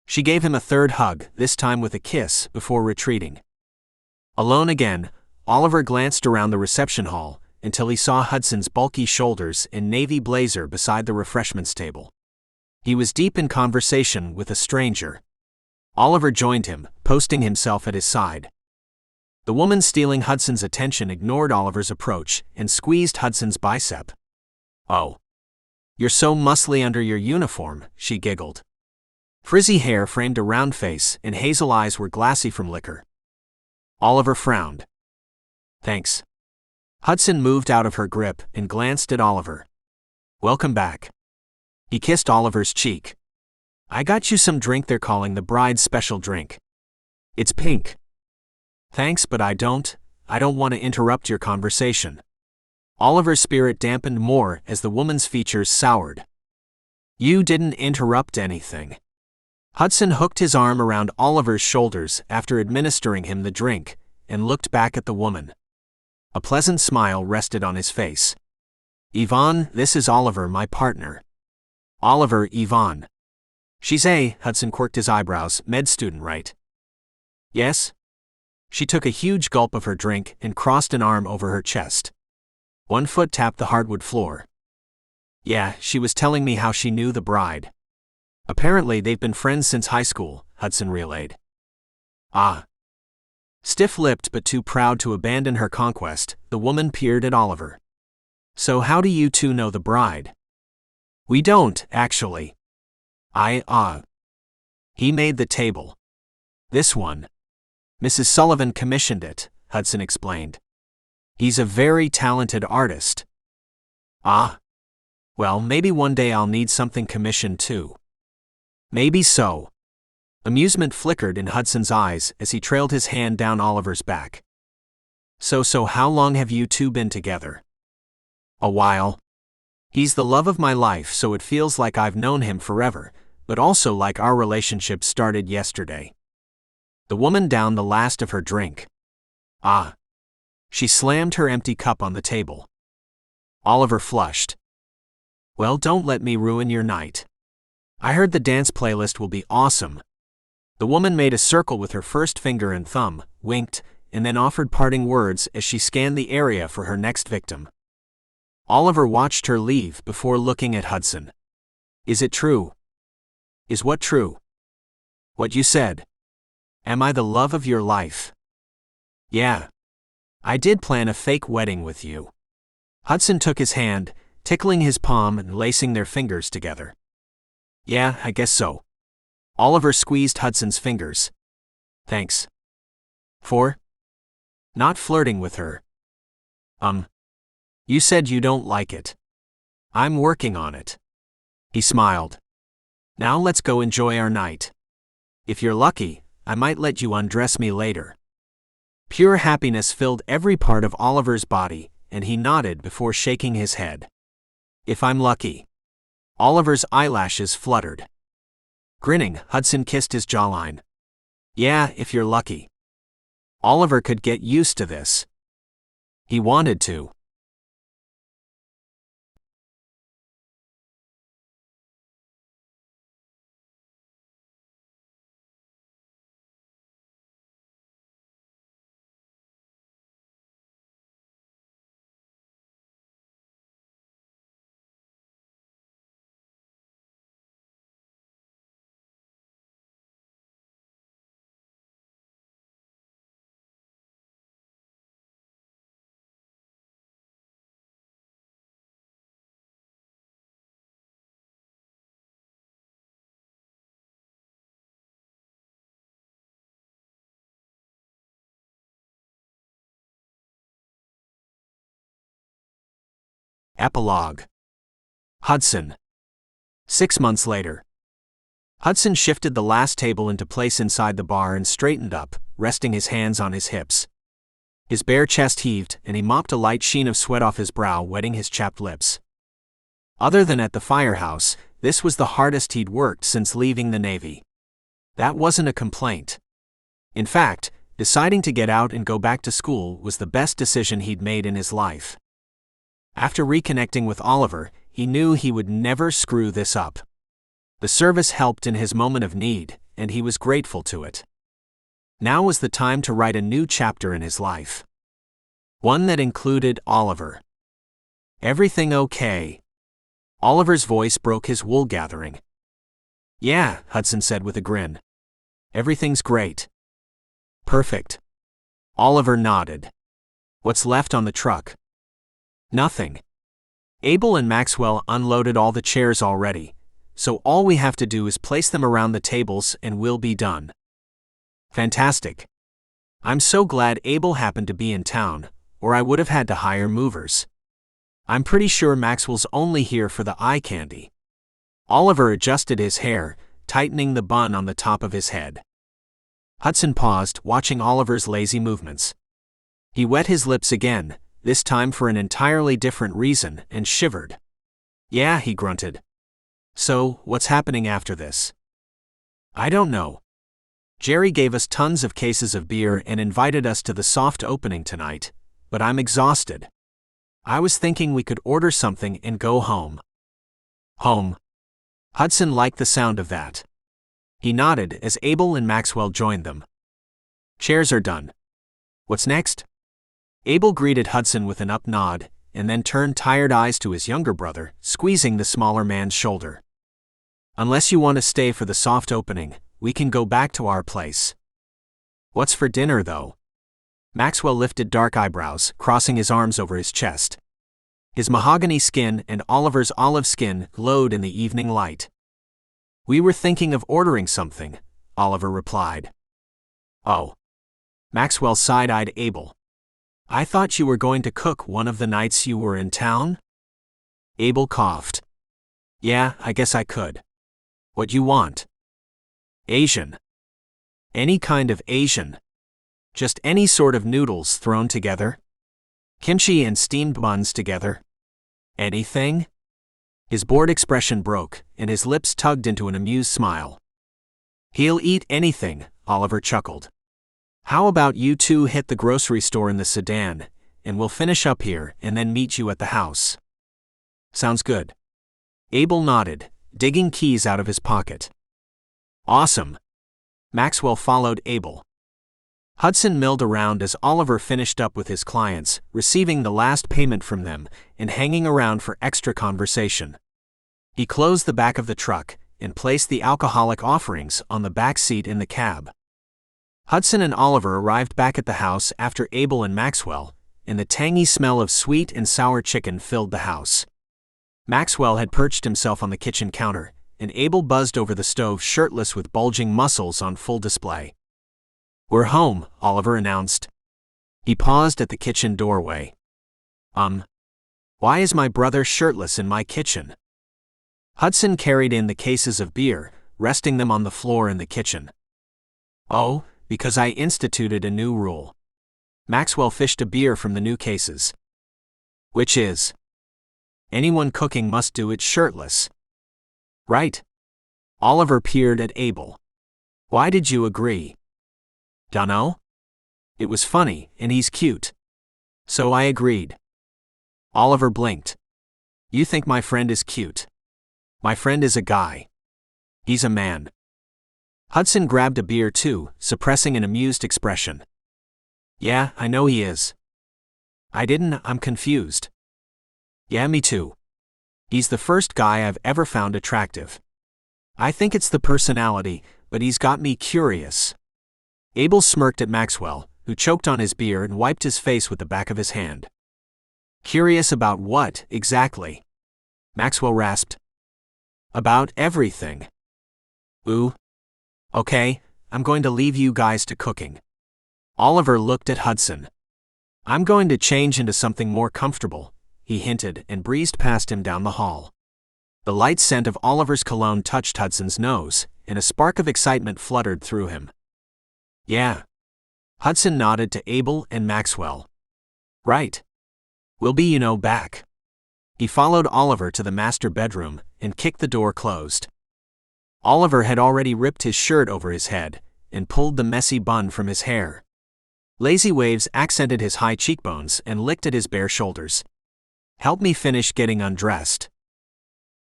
Speaker 1: She gave him a third hug, this time with a kiss, before retreating. Alone again, Oliver glanced around the reception hall until he saw Hudson's bulky shoulders and navy blazer beside the refreshments table. He was deep in conversation with a stranger. Oliver joined him, posting himself at his side. The woman stealing Hudson's attention ignored Oliver's approach and squeezed Hudson's bicep. "Oh. You're so muscly under your uniform," she giggled. Frizzy hair framed a round face, and hazel eyes were glassy from liquor. Oliver frowned. "Thanks." Hudson moved out of her grip and glanced at Oliver. "Welcome back." He kissed Oliver's cheek. "I got you some drink they're calling the bride's special drink. It's pink." "Thanks, but I don't want to interrupt your conversation." Oliver's spirit dampened more as the woman's features soured. "You didn't interrupt anything." Hudson hooked his arm around Oliver's shoulders after administering him the drink, and looked back at the woman. A pleasant smile rested on his face. "Yvonne, this is Oliver, my partner." "Oliver, Yvonne." "She's Hudson quirked his eyebrows, med student, right?" "Yes." She took a huge gulp of her drink and crossed an arm over her chest. One foot tapped the hardwood floor. "Yeah, she was telling me how she knew the bride. Apparently they've been friends since high school," Hudson relayed. "Ah." Stiff-lipped but too proud to abandon her conquest, the woman peered at Oliver. "So how do you two know the bride?" "We don't, actually." He made the table. "This one. Mrs. Sullivan commissioned it," Hudson explained. "He's a very talented artist." "Ah. Well, maybe one day I'll need something commissioned too." "Maybe so." Amusement flickered in Hudson's eyes as he trailed his hand down Oliver's back. So how long have you two been together?" "A while. He's the love of my life, so it feels like I've known him forever, but also like our relationship started yesterday." The woman downed the last of her drink. "Ah. She slammed her empty cup on the table. Oliver flushed. Well, don't let me ruin your night. I heard the dance playlist will be awesome. The woman made a circle with her first finger and thumb, winked, and then offered parting words as she scanned the area for her next victim. Oliver watched her leave before looking at Hudson. Is it true? Is what true? What you said. Am I the love of your life? Yeah. I did plan a fake wedding with you. Hudson took his hand, tickling his palm and lacing their fingers together. Yeah, I guess so. Oliver squeezed Hudson's fingers. Thanks. For? Not flirting with her. You said you don't like it. I'm working on it. He smiled. Now let's go enjoy our night. If you're lucky, I might let you undress me later. Pure happiness filled every part of Oliver's body, and he nodded before shaking his head. If I'm lucky. Oliver's eyelashes fluttered. Grinning, Hudson kissed his jawline. Yeah, if you're lucky. Oliver could get used to this. He wanted to. Epilogue. Hudson. 6 months later. Hudson shifted the last table into place inside the bar and straightened up, resting his hands on his hips. His bare chest heaved, and he mopped a light sheen of sweat off his brow, wetting his chapped lips. Other than at the firehouse, this was the hardest he'd worked since leaving the Navy. That wasn't a complaint. In fact, deciding to get out and go back to school was the best decision he'd made in his life. After reconnecting with Oliver, he knew he would never screw this up. The service helped in his moment of need, and he was grateful to it. Now was the time to write a new chapter in his life. One that included Oliver. Everything okay? Oliver's voice broke his wool gathering. Yeah, Hudson said with a grin. Everything's great. Perfect. Oliver nodded. What's left on the truck? Nothing. Abel and Maxwell unloaded all the chairs already, so all we have to do is place them around the tables and we'll be done. Fantastic. I'm so glad Abel happened to be in town, or I would have had to hire movers. I'm pretty sure Maxwell's only here for the eye candy. Oliver adjusted his hair, tightening the bun on the top of his head. Hudson paused, watching Oliver's lazy movements. He wet his lips again, this time for an entirely different reason, and shivered. Yeah, he grunted. So, what's happening after this? I don't know. Jerry gave us tons of cases of beer and invited us to the soft opening tonight, but I'm exhausted. I was thinking we could order something and go home. Home. Hudson liked the sound of that. He nodded as Abel and Maxwell joined them. Chairs are done. What's next? Abel greeted Hudson with an up nod, and then turned tired eyes to his younger brother, squeezing the smaller man's shoulder. Unless you want to stay for the soft opening, we can go back to our place. What's for dinner, though? Maxwell lifted dark eyebrows, crossing his arms over his chest. His mahogany skin and Oliver's olive skin glowed in the evening light. We were thinking of ordering something, Oliver replied. Oh. Maxwell side-eyed Abel. I thought you were going to cook one of the nights you were in town? Abel coughed. Yeah, I guess I could. What you want? Asian. Any kind of Asian. Just any sort of noodles thrown together? Kimchi and steamed buns together? Anything? His bored expression broke, and his lips tugged into an amused smile. He'll eat anything, Oliver chuckled. How about you two hit the grocery store in the sedan, and we'll finish up here and then meet you at the house. Sounds good. Abel nodded, digging keys out of his pocket. Awesome. Maxwell followed Abel. Hudson milled around as Oliver finished up with his clients, receiving the last payment from them and hanging around for extra conversation. He closed the back of the truck and placed the alcoholic offerings on the back seat in the cab. Hudson and Oliver arrived back at the house after Abel and Maxwell, and the tangy smell of sweet and sour chicken filled the house. Maxwell had perched himself on the kitchen counter, and Abel buzzed over the stove shirtless with bulging muscles on full display. "We're home," Oliver announced. He paused at the kitchen doorway. Why is my brother shirtless in my kitchen?" Hudson carried in the cases of beer, resting them on the floor in the kitchen. "Oh, because I instituted a new rule." Maxwell fished a beer from the new cases. "Which is? Anyone cooking must do it shirtless." "Right." Oliver peered at Abel. "Why did you agree?" "Dunno. It was funny, and he's cute. So I agreed." Oliver blinked. "You think my friend is cute? My friend is a guy. He's a man." Hudson grabbed a beer too, suppressing an amused expression. "Yeah, I know he is." I'm confused." "Yeah, me too. He's the first guy I've ever found attractive. I think it's the personality, but he's got me curious." Abel smirked at Maxwell, who choked on his beer and wiped his face with the back of his hand. "Curious about what, exactly?" Maxwell rasped. "About everything." "Ooh. Okay, I'm going to leave you guys to cooking." Oliver looked at Hudson. "I'm going to change into something more comfortable," he hinted and breezed past him down the hall. The light scent of Oliver's cologne touched Hudson's nose, and a spark of excitement fluttered through him. "Yeah." Hudson nodded to Abel and Maxwell. "Right. We'll be, back." He followed Oliver to the master bedroom and kicked the door closed. Oliver had already ripped his shirt over his head and pulled the messy bun from his hair. Lazy waves accented his high cheekbones and licked at his bare shoulders. "Help me finish getting undressed."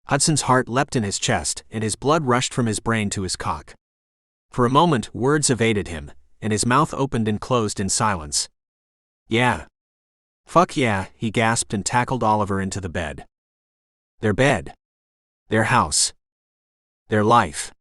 Speaker 1: Hudson's heart leapt in his chest and his blood rushed from his brain to his cock. For a moment, words evaded him, and his mouth opened and closed in silence. "Yeah. Fuck yeah," he gasped and tackled Oliver into the bed. Their bed. Their house. Their life.